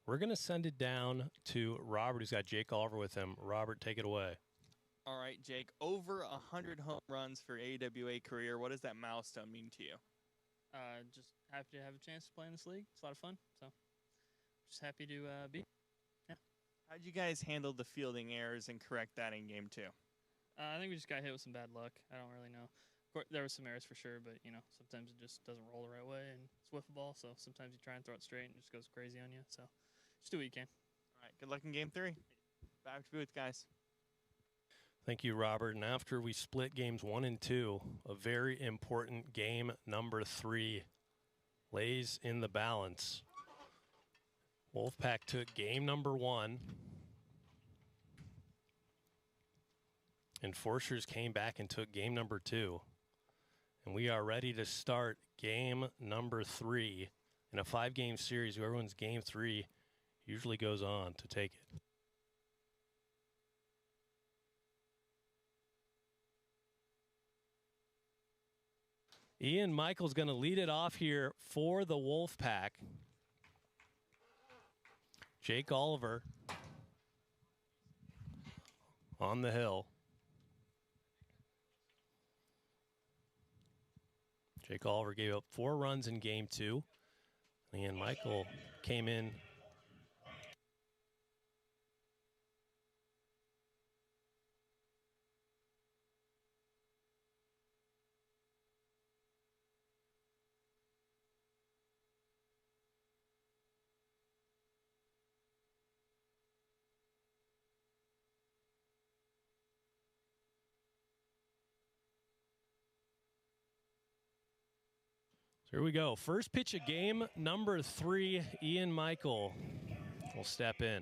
We're going to send it down to Robert, who's got Jake Oliver with him. Robert, take it away. All right, Jake, over 100 home runs for AWA career. What does that milestone mean to you? Just happy to have a chance to play in this league. It's a lot of fun, so just happy to be. Yeah. How did you guys handle the fielding errors and correct that in game 2? I think we just got hit with some bad luck. I don't really know. Of course, there was some errors for sure, but you know, sometimes it just doesn't roll the right way, and it's wiffle ball. So sometimes you try and throw it straight, and it just goes crazy on you. So just do what you can. All right. Good luck in game 3. Back to booth, guys. Thank you, Robert. And after we split games 1 and 2, a very important game number 3 lays in the balance. Wolfpack took game number 1. Enforcers came back and took game number 2. And we are ready to start game number 3. In a 5-game series, whoever wins game 3 usually goes on to take it. Ian Michael's going to lead it off here for the Wolfpack. Jake Oliver on the hill. Jake Oliver gave up 4 runs in game 2. Ian Michael came in. Here we go. First pitch of game number 3. Ian Michael will step in.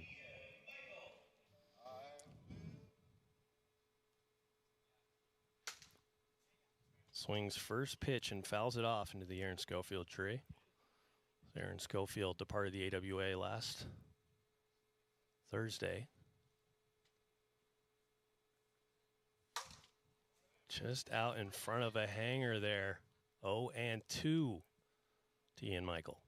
Swings first pitch and fouls it off into the Aaron Schofield tree. Aaron Schofield departed the AWA last Thursday. Just out in front of a hanger there. 0-2 to Ian Michael.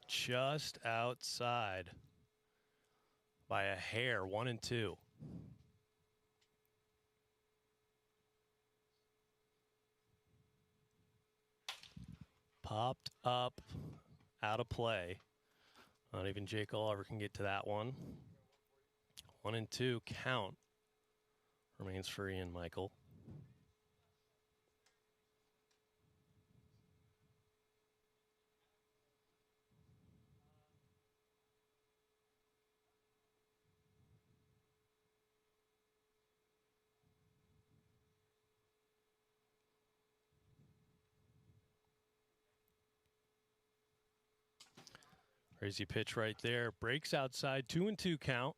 Just outside by a hair, 1-2. Popped up, out of play. Not even Jake Oliver can get to that one. 1-2 count remains for Ian Michael. Crazy pitch right there. Breaks outside. 2-2 count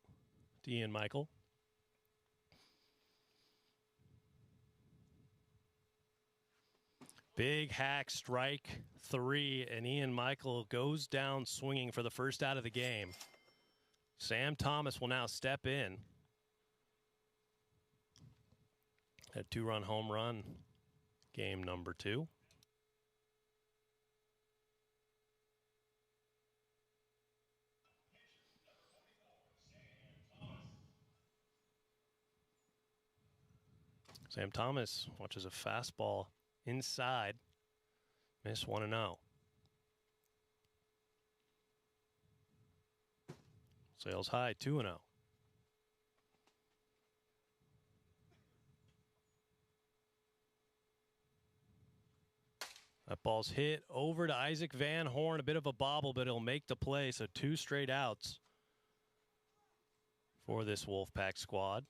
to Ian Michael. Big hack, strike 3, and Ian Michael goes down swinging for the first out of the game. Sam Thomas will now step in. A 2-run home run, game number 2. Sam Thomas watches a fastball inside. Miss 1-0. Sails high, 2-0. That ball's hit over to Isaac Van Horn. A bit of a bobble, but he'll make the play. So 2 straight outs for this Wolfpack squad.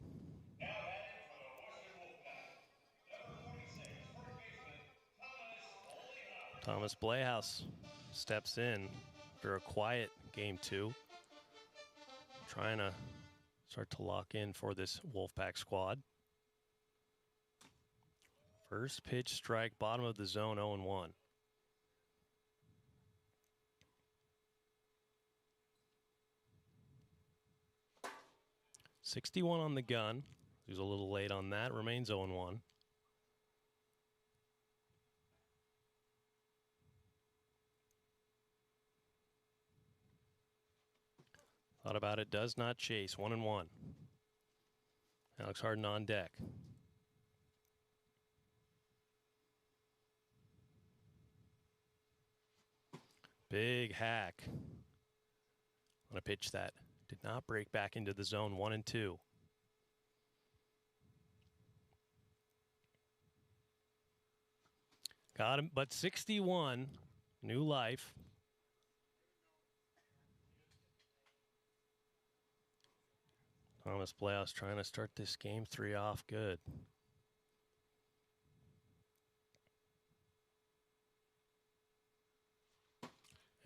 Thomas Blehaus steps in for a quiet game 2. Trying to start to lock in for this Wolfpack squad. First pitch strike, bottom of the zone, 0-1. .61 on the gun. He was a little late on that. Remains 0-1. Thought about it, does not chase. 1-1. Alex Harden on deck. Big hack on a pitch that did not break back into the zone. 1-2. Got him, but 61, new life. Thomas Blehaus trying to start this game 3 off good.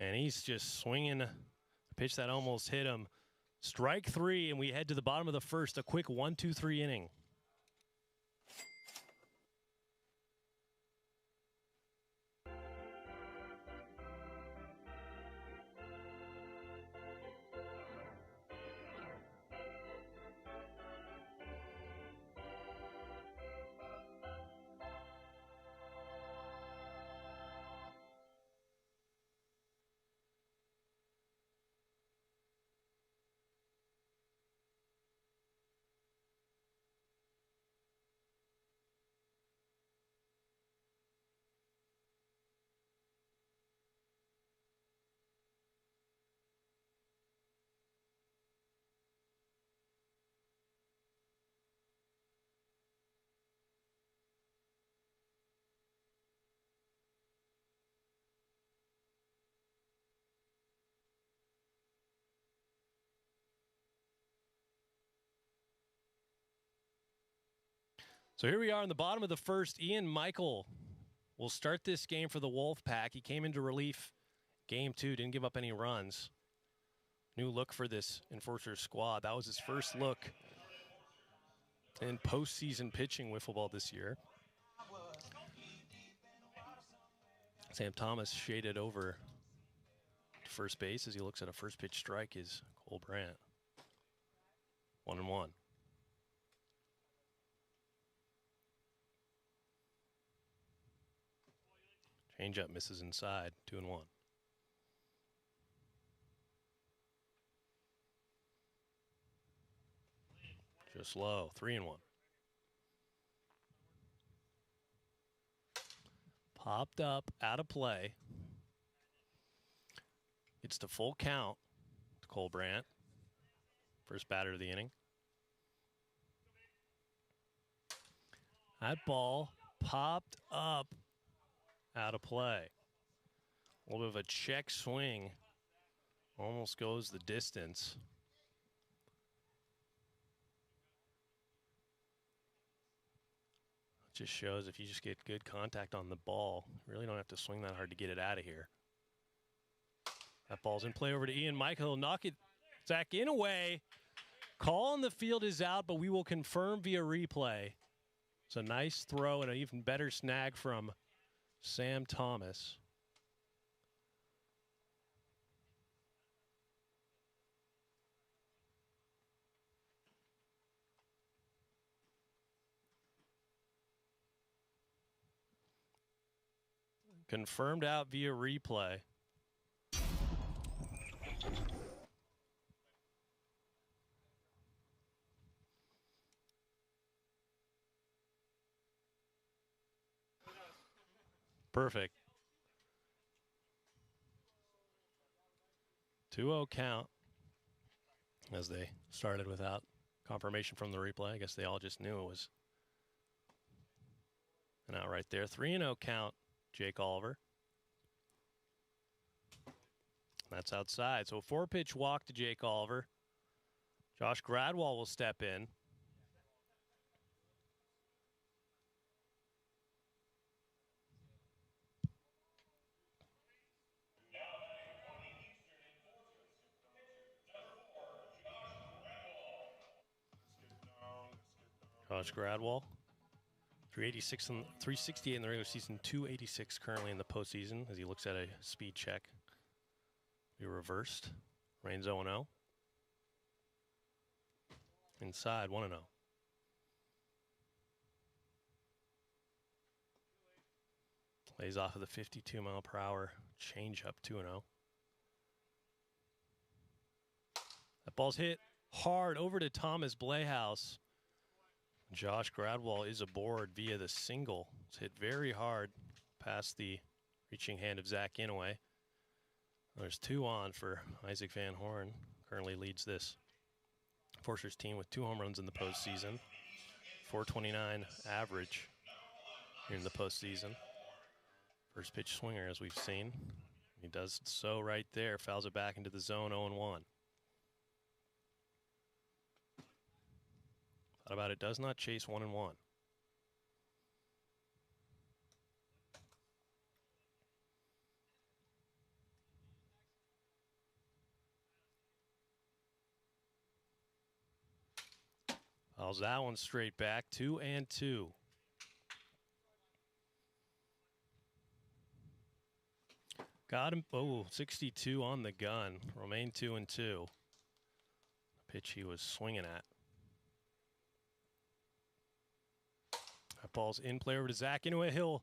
And he's just swinging a pitch that almost hit him. Strike 3, and we head to the bottom of the first. A quick 1-2-3 inning. So here we are in the bottom of the first. Ian Michael will start this game for the Wolfpack. He came into relief game 2, didn't give up any runs. New look for this Enforcers squad. That was his first look in postseason pitching wiffle ball this year. Sam Thomas shaded over to first base as he looks at a first pitch strike is Cole Brandt. 1-1. Changeup misses inside. 2-1. Just low. 3-1. Popped up, out of play. It's the full count to Cole Brandt. First batter of the inning. That ball popped up, out of play. A little bit of a check swing. Almost goes the distance. Just shows if you just get good contact on the ball, you really don't have to swing that hard to get it out of here. That ball's in play over to Ian Michael. He'll knock it Zach in away. Call on the field is out, but we will confirm via replay. It's a nice throw and an even better snag from Sam Thomas. Confirmed out via replay. Perfect. 2-0 count as they started without confirmation from the replay. I guess they all just knew it was an out right there. 3-0 count. Jake Oliver. That's outside. So a 4-pitch walk to Jake Oliver. Josh Gradwell will step in. Josh Gradwell. 386 and 368 in the regular season, 286 currently in the postseason as he looks at a speed check. Be reversed. Reigns 0-0. Inside 1-0. Lays off of the 52-mile-per-hour changeup 2-0. That ball's hit hard over to Thomas Blehaus. Josh Gradwell is aboard via the single. It's hit very hard past the reaching hand of Zach Inouye. There's 2 on for Isaac Van Horn. Currently leads this Forcers team with 2 home runs in the postseason. 429 average here in the postseason. First pitch swinger, as we've seen. He does so right there. Fouls it back into the zone, 0-1. Thought about it, does not chase 1-1. Fouls that one straight back, 2-2. Got him, 62 on the gun. Remain 2-2. Pitch he was swinging at. That ball's in play over to Zach Inouye. He'll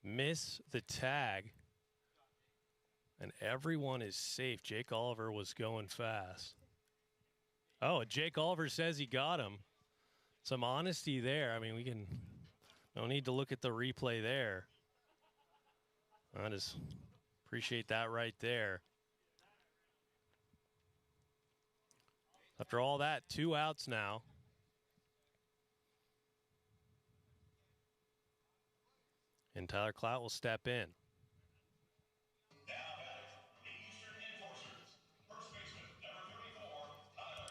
miss the tag. And everyone is safe. Jake Oliver was going fast. Oh, Jake Oliver says he got him. Some honesty there. I mean, no need to look at the replay there. I just appreciate that right there. After all that, 2 outs now. And Tyler Clout will step in.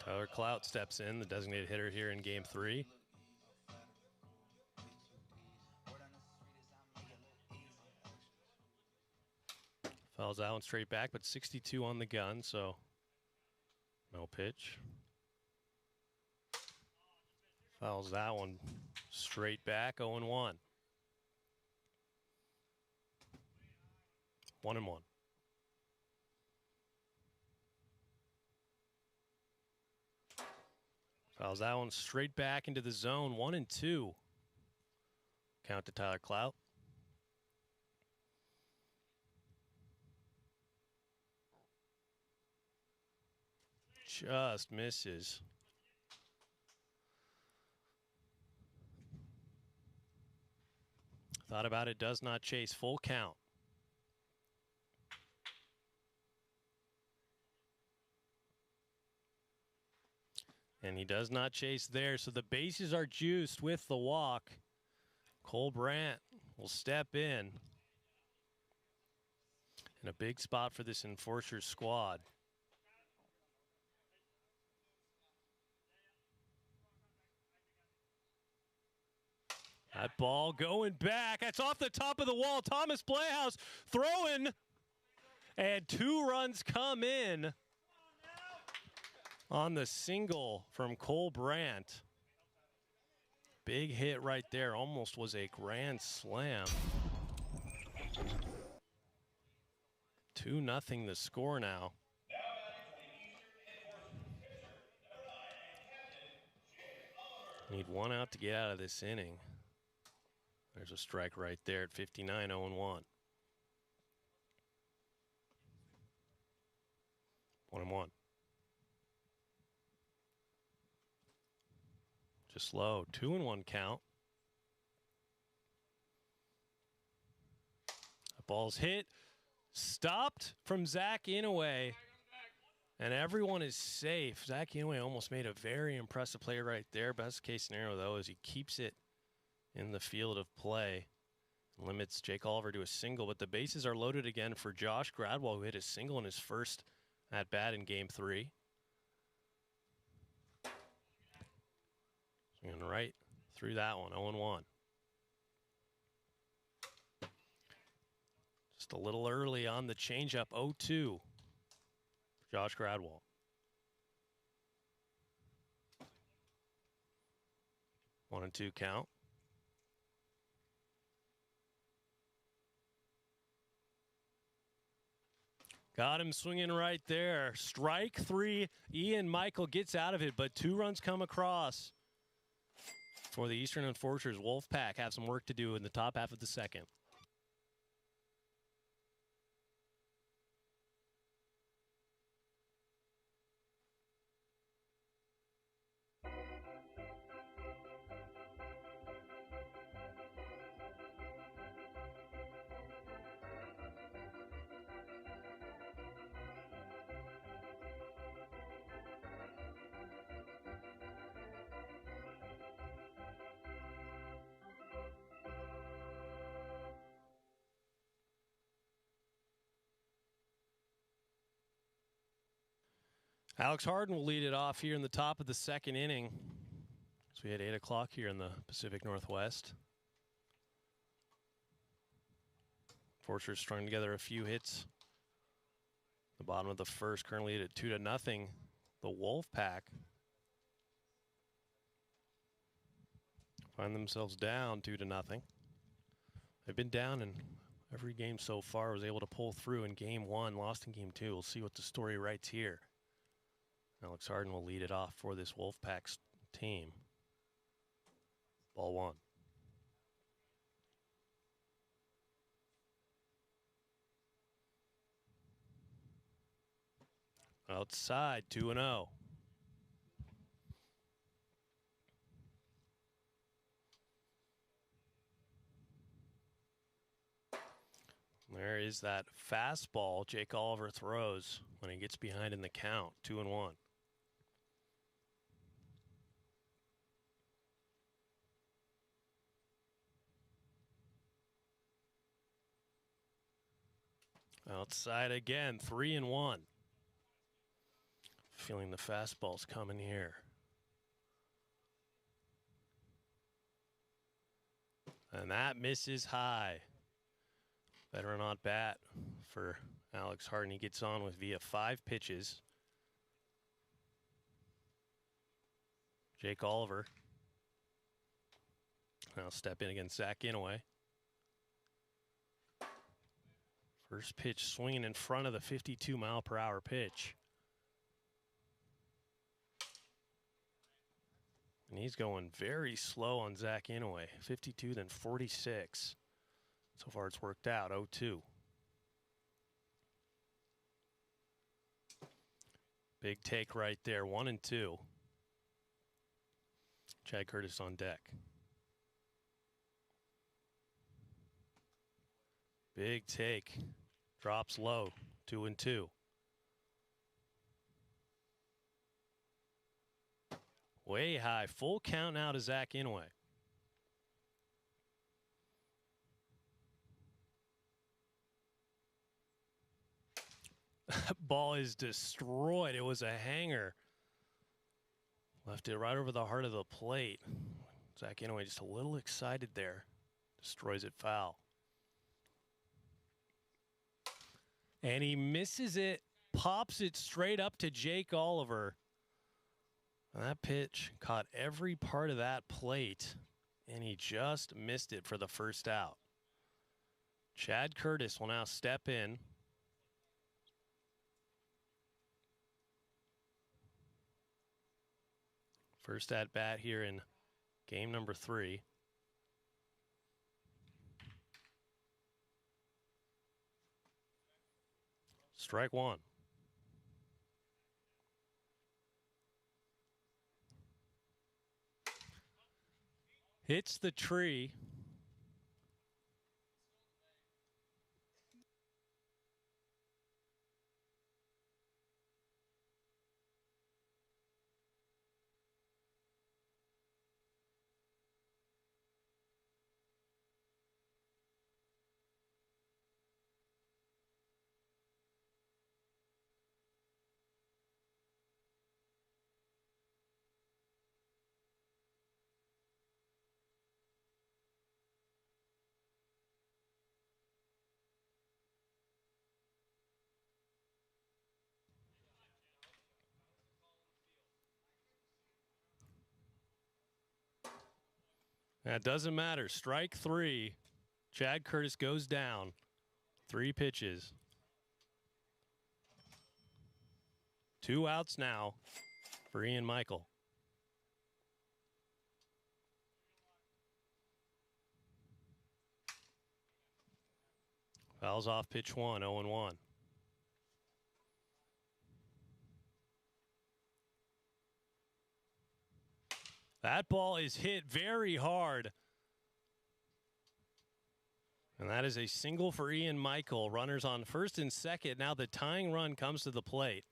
Tyler Clout steps in, the designated hitter here in Game 3. that one straight back, but 62 on the gun, so no pitch. Fouls that one straight back, 0-1. 1-1. Fouls that one straight back into the zone, 1-2. Count to Tyler Clout. Just misses. Thought about it, does not chase. Full count. And he does not chase there, so the bases are juiced with the walk. Cole Brandt will step in a big spot for this Enforcers squad. That ball going back. That's off the top of the wall. Thomas Playhouse throwing. And 2 runs come in on the single from Cole Brandt. Big hit right there. Almost was a grand slam. 2-0 the score now. Need 1 out to get out of this inning. There's a strike right there at 59, 0-1. 1-1. Just low. 2-1 count. The ball's hit. Stopped from Zach Inouye. And everyone is safe. Zach Inouye almost made a very impressive play right there. Best case scenario, though, is he keeps it in the field of play. Limits Jake Oliver to a single, but the bases are loaded again for Josh Gradwell, who hit a single in his first at-bat in Game 3. Swinging right through that one, 0-1. Just a little early on the changeup, 0-2. Josh Gradwell. One and two count. Got him swinging right there. Strike 3. Ian Michael gets out of it, but 2 runs come across for the Eastern Enforcers. Wolfpack have some work to do in the top half of the second. Alex Harden will lead it off here in the top of the second inning. So we had 8 o'clock here in the Pacific Northwest. Enforcers strung together a few hits. The bottom of the first, currently at 2-0. The Wolfpack find themselves down 2-0. They've been down in every game so far. Was able to pull through in Game 1, lost in Game 2. We'll see what the story writes here. Alex Harden will lead it off for this Wolfpack team. Ball 1. Outside, 2-0. There is that fastball Jake Oliver throws when he gets behind in the count, 2-1. Outside again, 3-1. Feeling the fastball's coming here. And that misses high. Veteran on bat for Alex Hartney gets on with via 5 pitches. Jake Oliver now step in against Zach Inouye. First pitch swinging in front of the 52-mile-per-hour pitch. And he's going very slow on Zach Inouye. 52, then 46. So far it's worked out, 0-2. Big take right there, 1-2. Chad Curtis on deck. Big take. Drops low, 2-2. Way high. Full count now to Zach Inouye. Ball is destroyed. It was a hanger. Left it right over the heart of the plate. Zach Inouye just a little excited there. Destroys it foul. And he misses it. Pops it straight up to Jake Oliver. And that pitch caught every part of that plate. And he just missed it for the first out. Chad Curtis will now step in. First at bat here in game number 3. Strike 1. Hits the tree. That doesn't matter. Strike 3. Chad Curtis goes down. 3 pitches. 2 outs now for Ian Michael. Fouls off pitch 1, 0-1. That ball is hit very hard. And that is a single for Ian Michael. Runners on first and second. Now the tying run comes to the plate.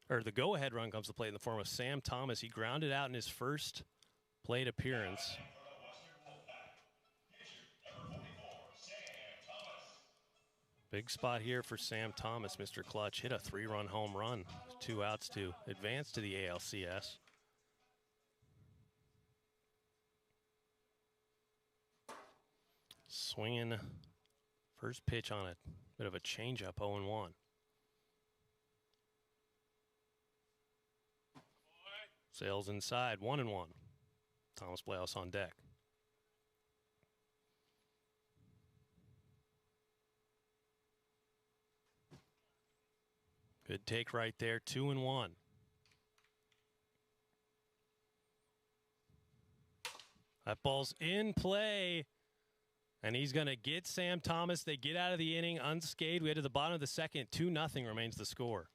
Or the go-ahead run comes to the plate in the form of Sam Thomas. He grounded out in his first plate appearance. Big spot here for Sam Thomas, Mr. Clutch. Hit a 3-run home run. 2 outs to advance to the ALCS. Swinging first pitch on it. Bit of a changeup, 0-1. Sails inside, 1-1. Thomas Playhouse on deck. Good take right there, 2-1. That ball's in play. And he's going to get Sam Thomas. They get out of the inning unscathed. We head to the bottom of the second. 2-0 remains the score.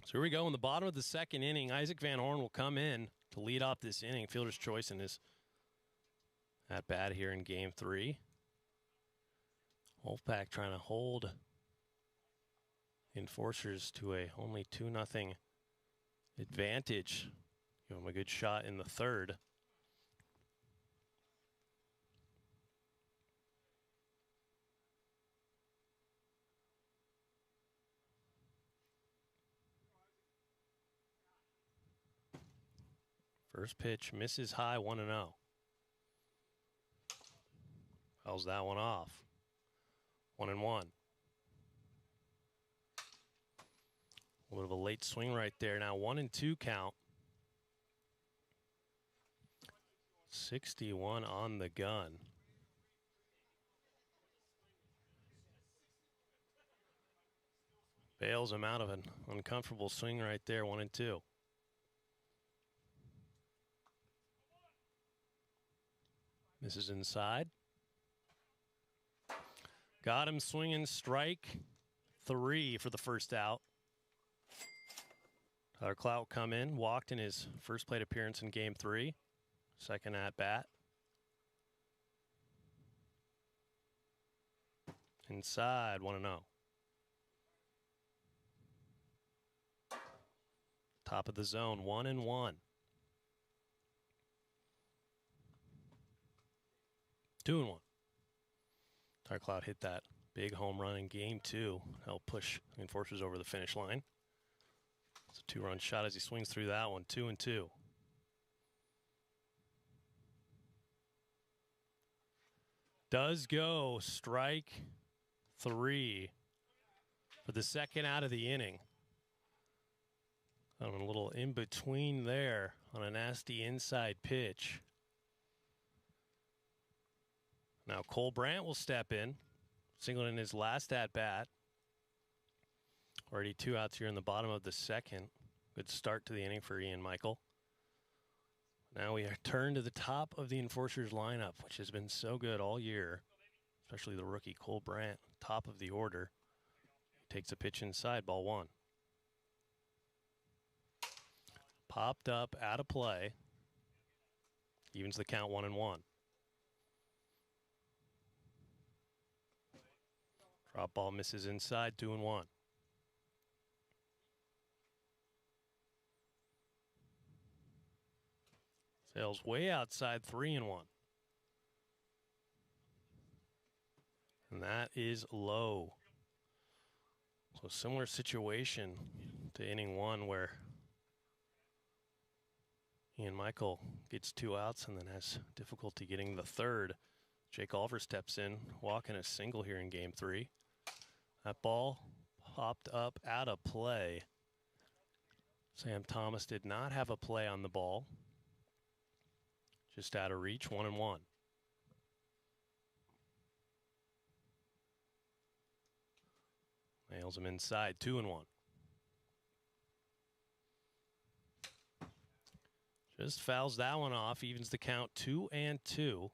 So here we go in the bottom of the second inning. Isaac Van Horn will come in to lead off this inning. Fielder's choice in his at bat here in game 3. Wolfpack trying to hold Enforcers to a only 2-0 advantage. Give them a good shot in the third. First pitch misses high, 1-0. Fouls that one off. 1-1. A little bit of a late swing right there. Now 1-2 count. 61 on the gun. Bails him out of an uncomfortable swing right there. 1-2. Misses inside. Got him swinging, strike 3 for the first out. Tyler Clout come in, walked in his first plate appearance in game 3. Second at bat. Inside, 1-0. Top of the zone, 1-1. 2-1. Tyler Clout hit that big home run in game 2. Helped push the Enforcers over the finish line. It's a 2-run shot as he swings through that one. 2-2. Does go strike 3 for the second out of the inning. A little in between there on a nasty inside pitch. Now Cole Brandt will step in, singled in his last at bat. Already 2 outs here in the bottom of the second. Good start to the inning for Ian Michael. Now we turn to the top of the Enforcers lineup, which has been so good all year, especially the rookie Cole Brandt, top of the order. Takes a pitch inside, ball 1. Popped up, out of play. Evens the count, 1-1. Drop ball misses inside, 2-1. Sails way outside, 3-1. And that is low. So similar situation to inning 1 where Ian Michael gets 2 outs and then has difficulty getting the third. Jake Oliver steps in, walking a single here in game 3. That ball popped up out of play. Sam Thomas did not have a play on the ball. Just out of reach, 1-1. Nails him inside, 2-1. Just fouls that one off, evens the count, 2-2.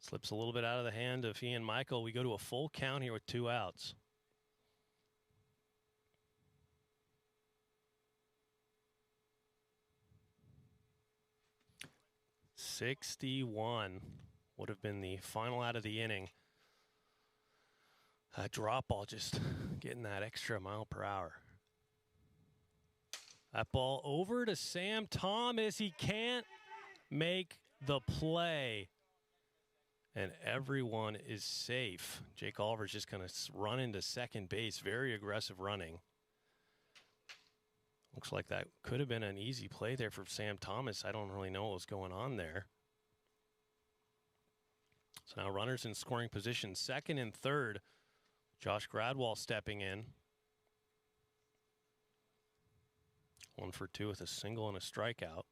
Slips a little bit out of the hand of Ian Michael. We go to a full count here with 2 outs. .61 would have been the final out of the inning. Drop ball just getting that extra mile per hour. That ball over to Sam Thomas. He can't make the play. And everyone is safe. Jake Oliver's just going to run into second base. Very aggressive running. Looks like that could have been an easy play there for Sam Thomas. I don't really know what was going on there. So now runners in scoring position. Second and third. Josh Gradwell stepping in. 1 for 2 with a single and a strikeout.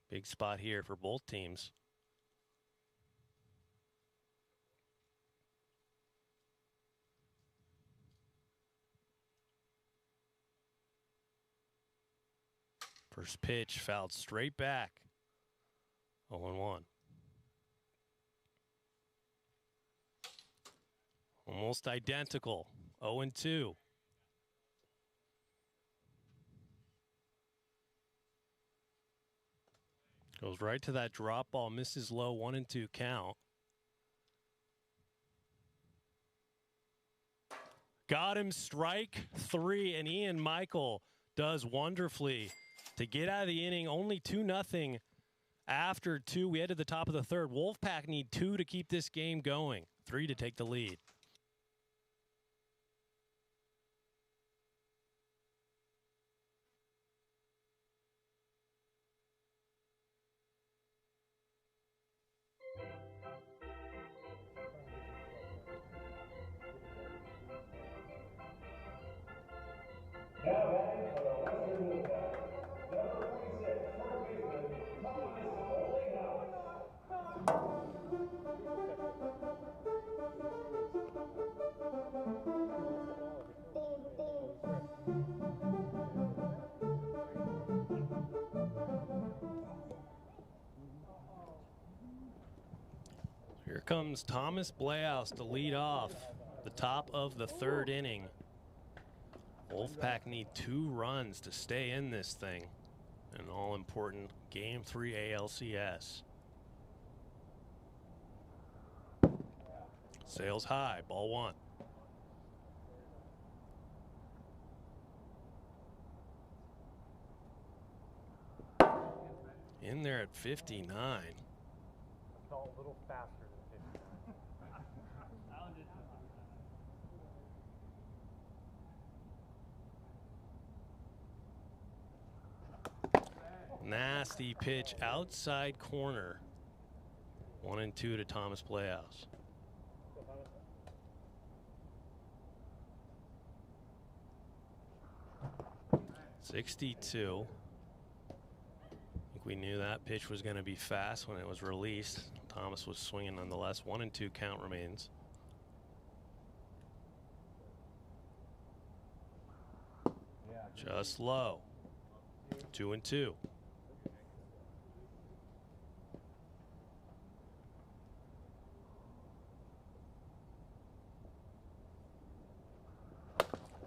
Big spot here for both teams. First pitch fouled straight back. 0-1. Almost identical. 0-2. Goes right to that drop ball, misses low, 1-2 count. Got him, strike 3, and Ian Michael does wonderfully to get out of the inning. Only 2-0 after 2. We head to the top of the third. Wolfpack need 2 to keep this game going, 3 to take the lead. Now batting for the Western Wolfpack, number 26, first baseman, Thomas Olehouse. Here comes Thomas Bleaus to lead off the top of the third inning. Wolfpack need 2 runs to stay in this thing. An all-important Game 3 ALCS. Sails high, ball 1. In there at 59. A little faster than 59. Nasty pitch outside corner. 1-2 to Thomas Bleaus. .62. I think we knew that pitch was going to be fast when it was released. Thomas was swinging nonetheless. 1-2 count remains. Just low. 2-2.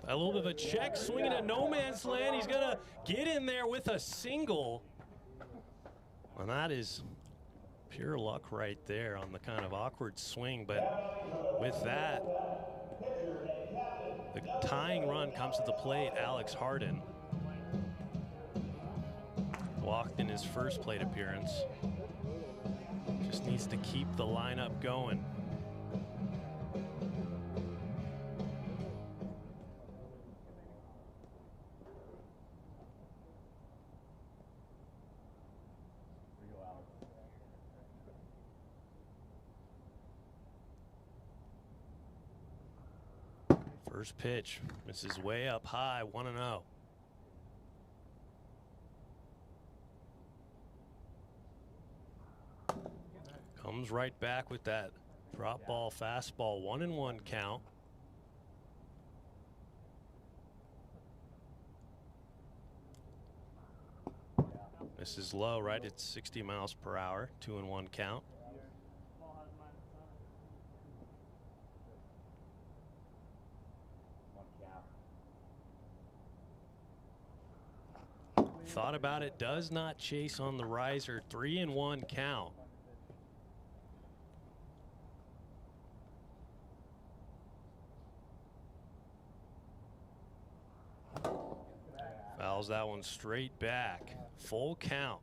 A little bit of a check, swinging at no man's land. He's gonna get in there with a single. And that is pure luck right there on the kind of awkward swing. But with that, the tying run comes to the plate. Alex Harden walked in his first plate appearance. Just needs to keep the lineup going. First pitch, misses way up high, 1-0. Comes right back with that drop ball, fastball, 1-1 count. Misses low, right at 60 miles per hour, 2-1 count. Thought about it, does not chase on the riser, 3-1 count. Fouls that one straight back. Full count.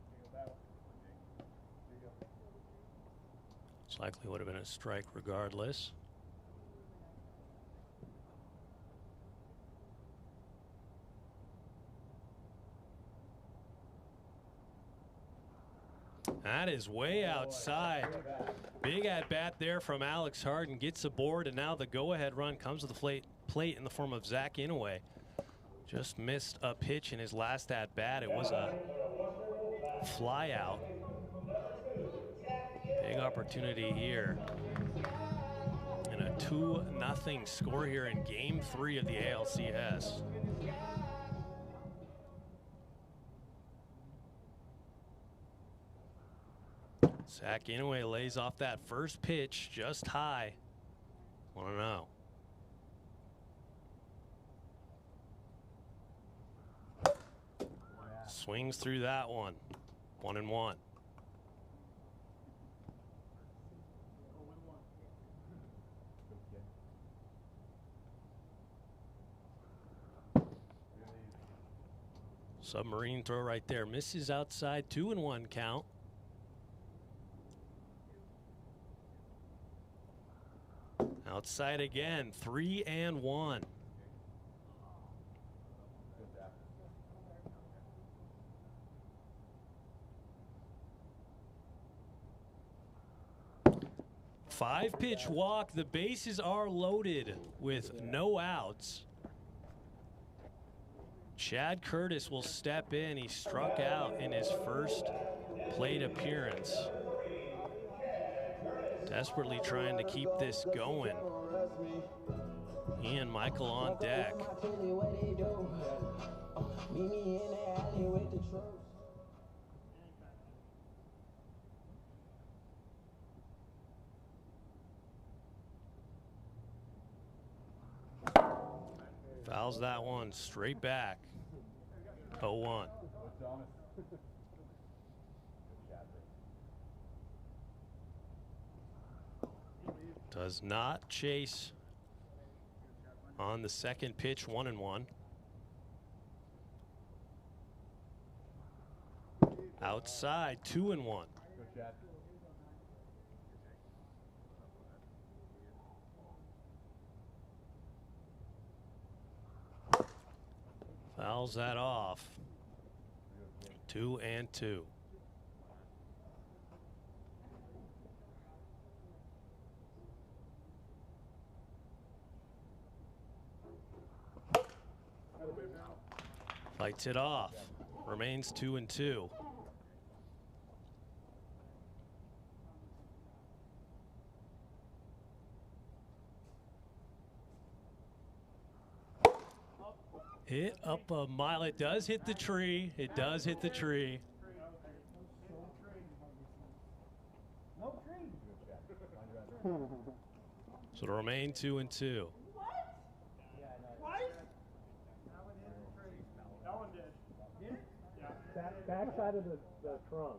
Most likely would have been a strike regardless. That is way outside. Big at bat there from Alex Harden. Gets aboard, and now the go-ahead run comes to the plate in the form of Zach Inouye. Just missed a pitch in his last at bat. It was a fly out. Big opportunity here. And a 2-0 score here in Game 3 of the ALCS. Zach Inouye lays off that first pitch just high. 1-0. Swings through that one. 1-1. Submarine throw right there. Misses outside. 2-1 count. Outside again. 3-1. Five-pitch walk. The bases are loaded with no outs. Chad Curtis will step in. He struck out in his first plate appearance. Desperately trying to keep this going. Ian Michael on deck. Fouls that one straight back. 0-1. Does not chase on the second pitch. 1-1. Outside. 2-1. Fouls that off. 2-2. Fights it off. Remains 2-2. Hit up a mile. It does hit the tree. It does hit the tree. So to remain 2-2. Backside of the trunk.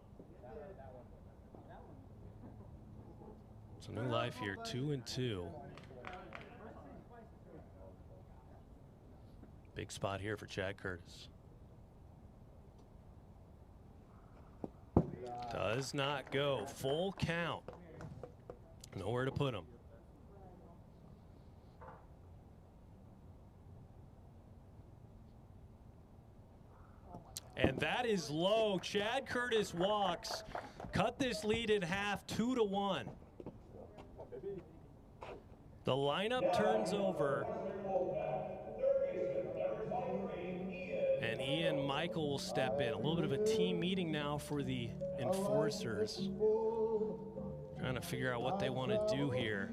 It's a new life here. 2-2. Big spot here for Chad Curtis. Does not go. Full count. Nowhere to put him. And that is low. Chad Curtis walks. Cut this lead in half, 2-1. The lineup turns over. And Ian Michael will step in. A little bit of a team meeting now for the enforcers. Trying to figure out what they want to do here.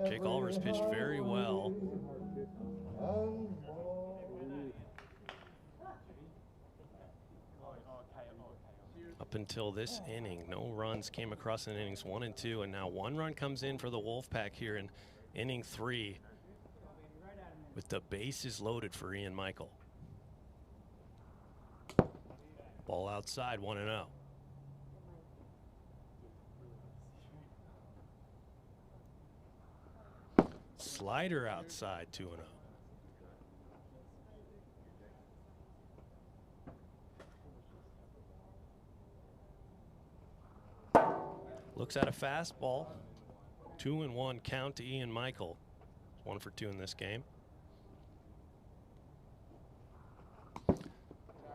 Jake Oliver's pitched very well. Up until this inning, no runs came across in innings 1 and 2, and now 1 run comes in for the Wolfpack here in inning 3. With the bases loaded for Ian Michael. Ball outside, 1-0. Slider outside, 2-0. Looks at a fastball. 2-1 count to Ian Michael. 1 for 2 in this game.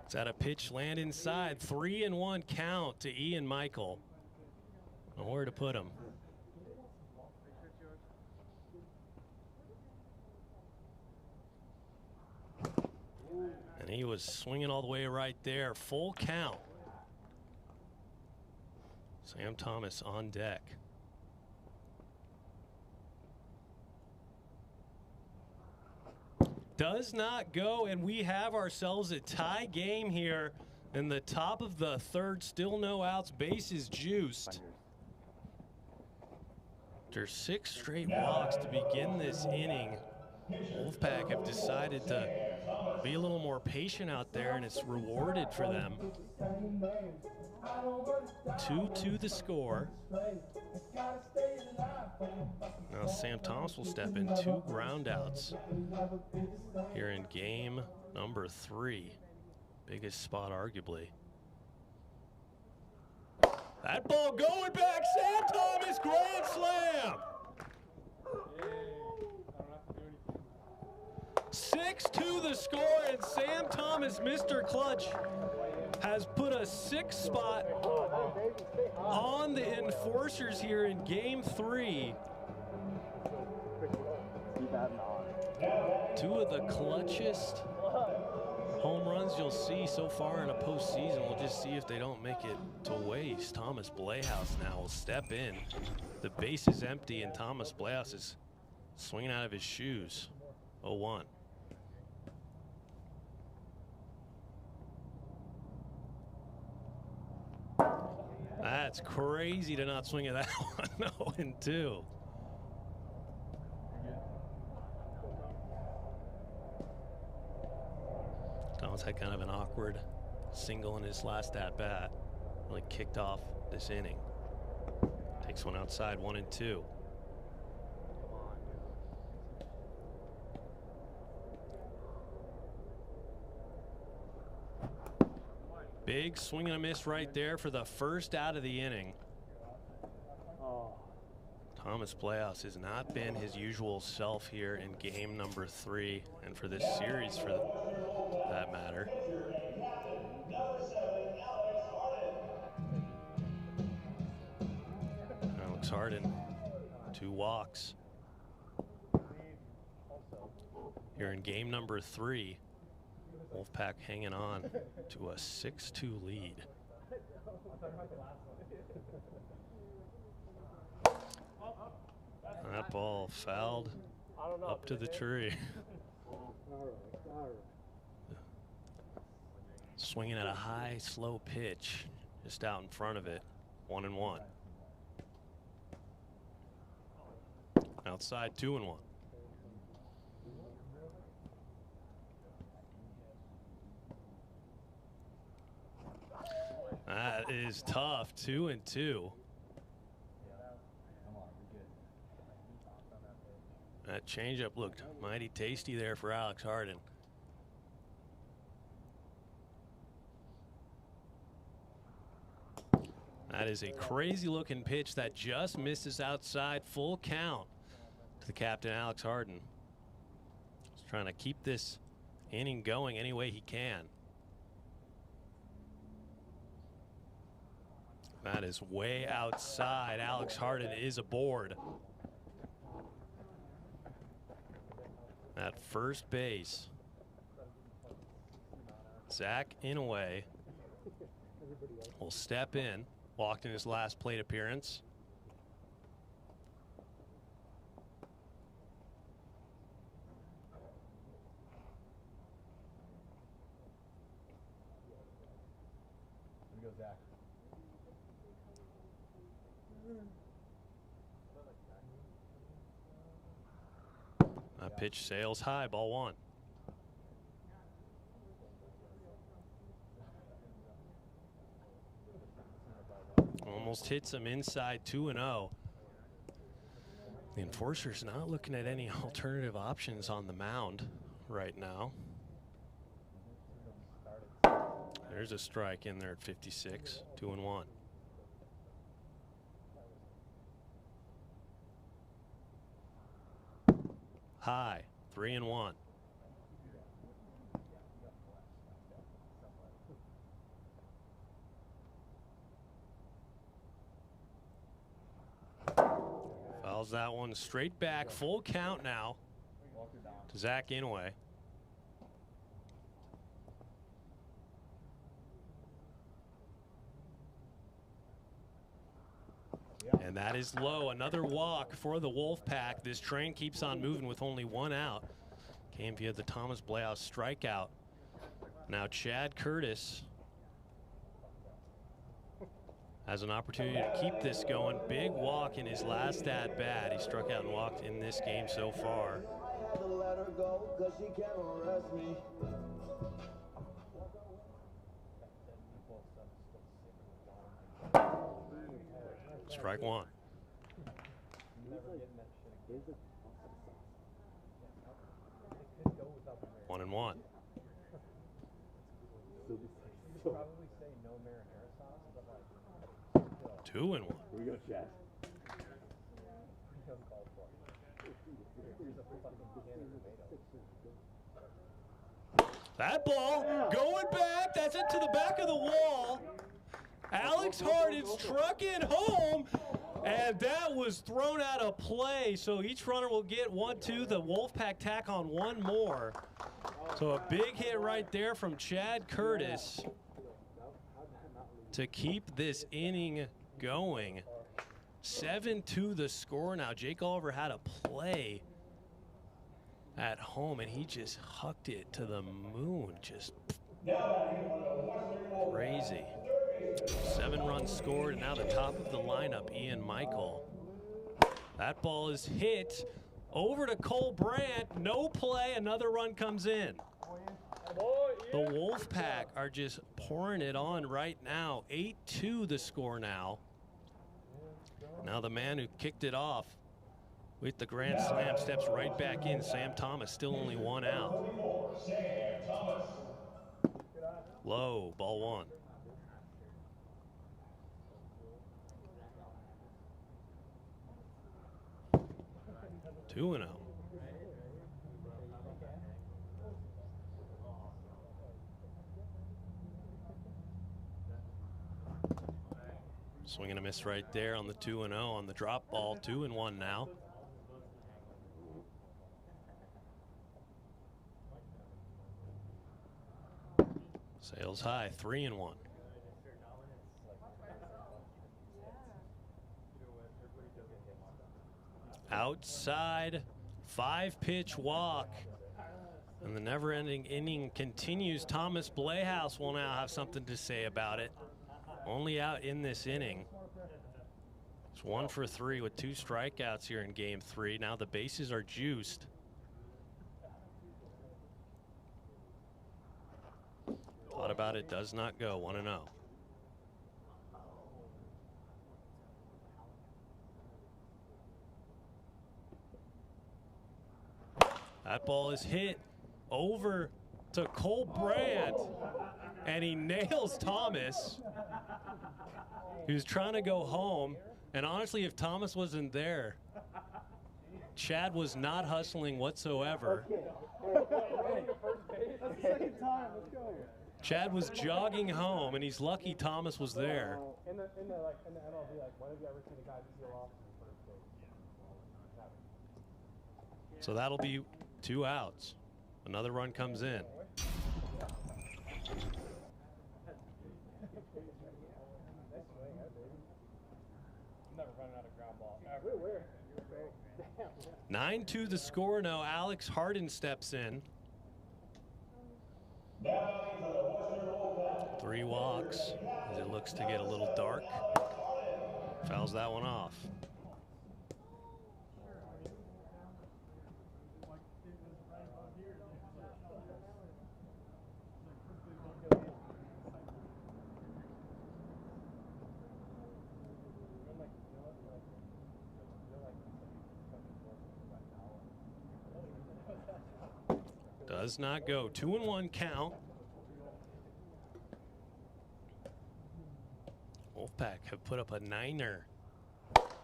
It's at a pitch, land inside. 3-1 count to Ian Michael. Nowhere to put him. And he was swinging all the way right there. Full count. Sam Thomas on deck. Does not go, and we have ourselves a tie game here in the top of the third. Still no outs, bases juiced. After 6 straight walks to begin this inning, Wolfpack have decided to be a little more patient out there, and it's rewarded for them. 2-2 the score. Now Sam Thomas will step in. 2 groundouts here in game number 3. Biggest spot, arguably. That ball going back. Sam Thomas, grand slam. 6-2 the score, and Sam Thomas, Mr. Clutch, has put a 6 spot on the Enforcers here in game 3. 2 of the clutchest home runs you'll see so far in a postseason. We'll just see if they don't make it to waste. Thomas Blehaus now will step in. The base is empty, and Thomas Blehaus is swinging out of his shoes. 0-1. That's crazy to not swing at that one. 0-2. Thomas had kind of an awkward single in his last at-bat. Really kicked off this inning. Takes one outside, 1-2. Big swing and a miss right there for the first out of the inning. Thomas Blehaus has not been his usual self here in game number 3, and for this series for that matter. Alex Harden, 2 walks. Here in game number 3. Wolfpack hanging on to a 6-2 lead. That ball fouled up to the tree. Swinging at a high, slow pitch just out in front of it. 1-1. Outside, 2-1. That is tough. 2-2. That changeup looked mighty tasty there for Alex Harden. That is a crazy looking pitch that just misses outside. Full count to the captain, Alex Harden. He's trying to keep this inning going any way he can. That is way outside. Alex Harden is aboard. At first base, Zach Inouye will step in. Walked in his last plate appearance. Here we go, Zach. That pitch sails high, ball 1. Almost hits him inside, 2-0. The Enforcer's not looking at any alternative options on the mound right now. There's a strike in there at 56, 2-1. High, 3-1. Fouls that one straight back. Full count now to Zach Inouye. And that is low. Another walk for the Wolfpack. This train keeps on moving with only 1 out. Came via the Thomas Blehaus strikeout. Now Chad Curtis has an opportunity to keep this going. Big walk in his last at bat. He struck out and walked in this game so far. go, cause she can't arrest me. Strike one. 1-1. Probably say no marinara sauce, but like 2-1. Here we go, Chad. Uncalled for. Here's a fucking can of tomatoes. That ball going back. That's it to the back of the wall. Alex Harden struck it home, and that was thrown out of play. So each runner will get 1-2. The Wolfpack tack on one more. So a big hit right there from Chad Curtis to keep this inning going. 7-2 the score now. Jake Oliver had a play at home, and he just hucked it to the moon. Just crazy. 7 runs scored, and now the top of the lineup, Ian Michael. That ball is hit over to Cole Brandt. No play. Another run comes in. The Wolfpack are just pouring it on right now. 8-2 the score now. Now the man who kicked it off with the grand slam steps right back in. Sam Thomas, still only 1 out. Low, ball 1. Two and 0. Swing and a miss right there on the 2-0 on the drop ball. 2-1 now. Sails high. 3-1. Outside, 5-pitch walk. And the never-ending inning continues. Thomas Blehaus will now have something to say about it. Only out in this inning. It's 1 for 3 with 2 strikeouts here in game 3. Now the bases are juiced. Thought about it, does not go. 1-0. That ball is hit over to Cole Brandt, and he nails Thomas, who's trying to go home. And honestly, if Thomas wasn't there, Chad was not hustling whatsoever. Chad was jogging home, and he's lucky Thomas was there. In the MLB, like, when have you ever seen a guy peel off from first base? So that'll be 2 outs. Another run comes in. Never running out of ground ball ever. 9-2 the score now. Alex Harden steps in. 3 walks as it looks to get a little dark. Fouls that one off. Does not go. 2-1 count. Wolfpack have put up a 9er.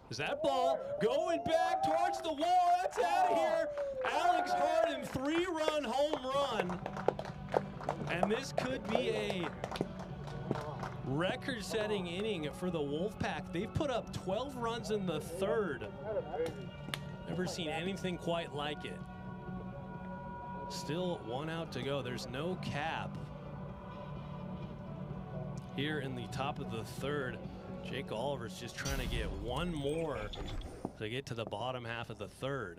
Is that ball going back towards the wall? That's out of here. Alex Harden, 3-run home run. And this could be a record-setting inning for the Wolfpack. They've put up 12 runs in the 3rd. Never seen anything quite like it. Still 1 out to go. There's no cap here in the top of the 3rd. Jake Oliver's just trying to get 1 more to get to the bottom half of the 3rd.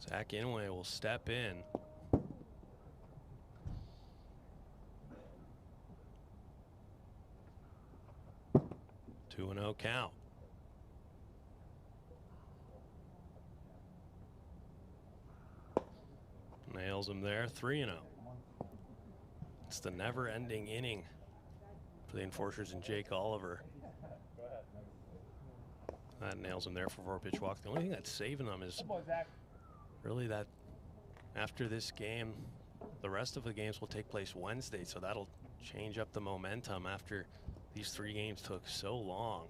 Zach Inouye will step in. 2-0 count. Nails him there, 3-0. It's the never-ending inning for the Enforcers and Jake Oliver. That nails him there for 4-pitch walk. The only thing that's saving them is really that after this game, the rest of the games will take place Wednesday, so that'll change up the momentum after these 3 games took so long.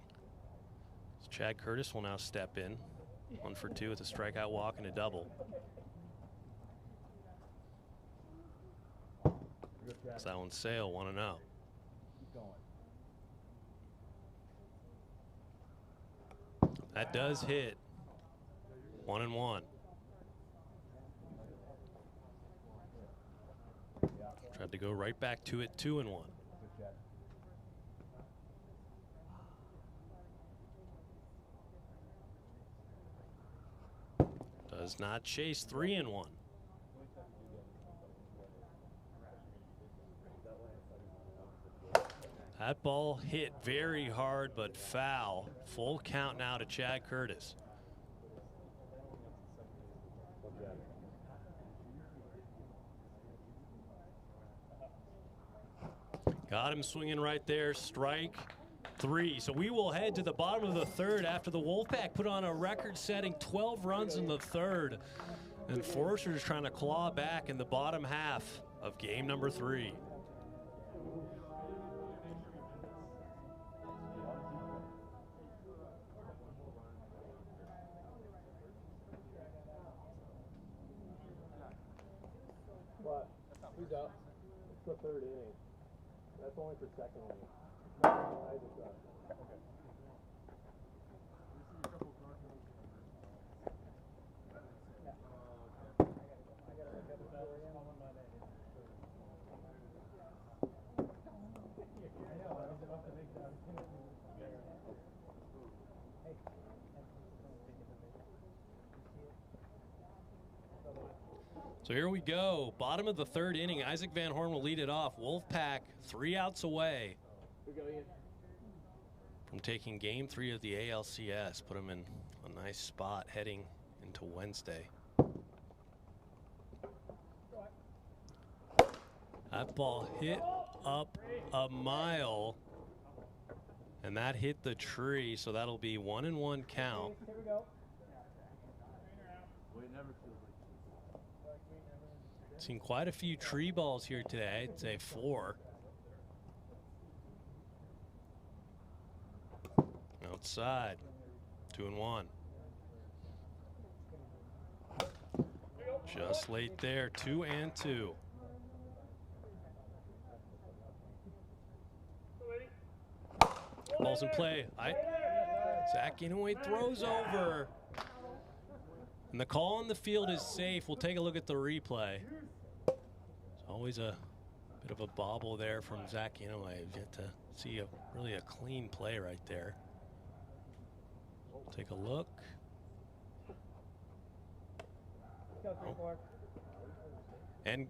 So Chad Curtis will now step in, 1 for 2 with a strikeout walk and a double. So that one's Sale, 1-0. That does hit. 1-1. Tried to go right back to it, 2-1. Does not chase, 3-1. That ball hit very hard, but foul. Full count now to Chad Curtis. Got him swinging right there, strike 3. So we will head to the bottom of the 3rd after the Wolfpack put on a record-setting 12 runs in the 3rd. And Enforcers trying to claw back in the bottom half of game number 3. What? Who's up? It's the 3rd inning. That's only for 2nd inning. I just got So here we go, bottom of the 3rd inning. Isaac Van Horn will lead it off. Wolfpack 3 outs away from taking game 3 of the ALCS. Put them in a nice spot heading into Wednesday. That ball hit up a mile, and that hit the tree, so that'll be 1-1 count. Here we go. Seen quite a few tree balls here today. I'd say 4. Outside, 2-1. Just late there, 2-2. Ball's in play. Zach Inouye throws over. And the call on the field is safe. We'll take a look at the replay. It's always a bit of a bobble there from Zach Inouye. You get to see really a clean play right there. Take a look. Oh. And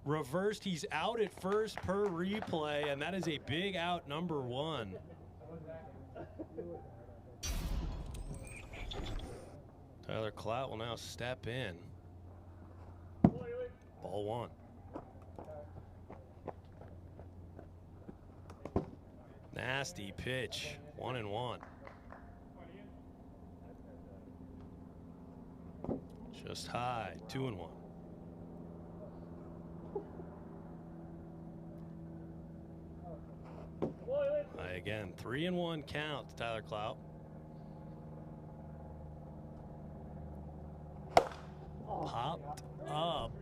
reversed, he's out at first per replay, and that is a big out, number 1. Tyler Clout will now step in. Ball 1. Nasty pitch, 1-1. Just high, 2-1. Again, 3-1 count to Tyler Clout. Popped up.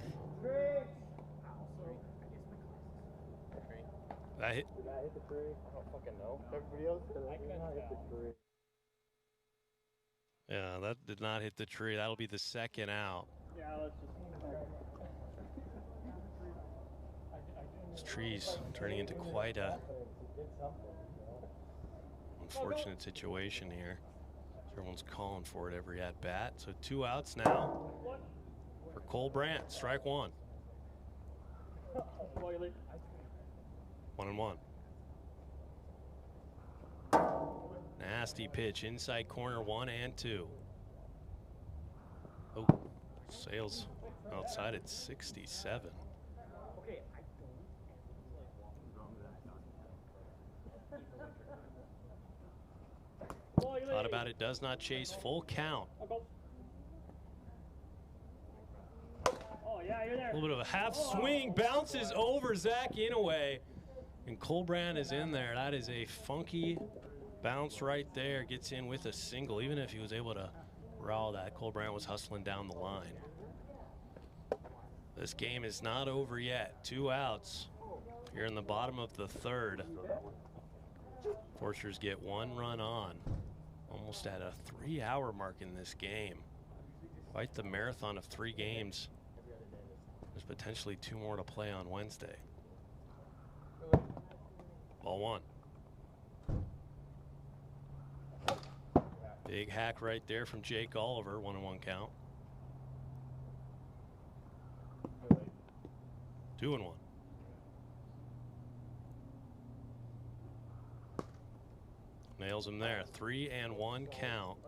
That hit. Did that hit the tree? I don't fucking know. Everybody else did not hit the tree. Yeah, that did not hit the tree. That'll be the 2nd out. Yeah, let's just. This tree's turning into quite a unfortunate situation here. Everyone's calling for it every at bat. So 2 outs now for Cole Brandt. Strike 1. 1-1. nasty pitch. Inside corner 1 and 2. Oh, sails outside at 67. Thought about it, does not chase, full count. A little bit of a half swing, bounces over Zach Inouye, and Colbrand is in there. That is a funky bounce right there. Gets in with a single. Even if he was able to row that, Colbrand was hustling down the line. This game is not over yet. 2 outs here in the bottom of the 3rd. Forsters get 1 run on. Almost at a 3-hour mark in this game. Quite the marathon of 3 games. There's potentially 2 more to play on Wednesday. Ball 1. Big hack right there from Jake Oliver. 1-1 count. 2-1. Nails him there. 3-1 count.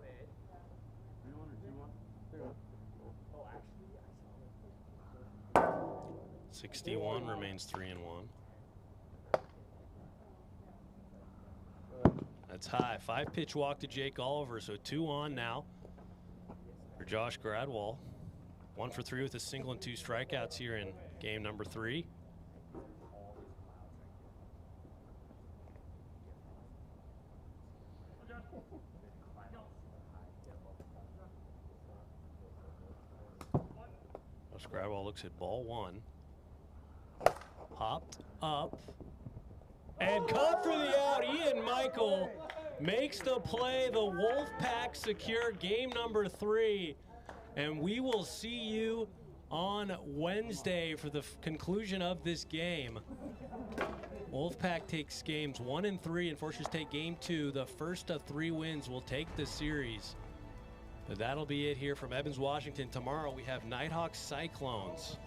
61 remains 3-1. That's high. 5-pitch walk to Jake Oliver, so 2 on now for Josh Gradwell. 1 for 3 with a single and 2 strikeouts here in game number 3. Josh Gradwell looks at ball 1. Popped up and caught for the out. Ian Michael makes the play. The Wolfpack secure game number 3. And we will see you on Wednesday for the conclusion of this game. Wolfpack takes games 1 and 3, and Forsters take game 2. The first of 3 wins will take the series. But that'll be it here from Evans, Washington. Tomorrow we have Nighthawks Cyclones.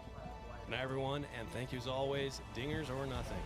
Good night, everyone, and thank you as always. Dingers or nothing.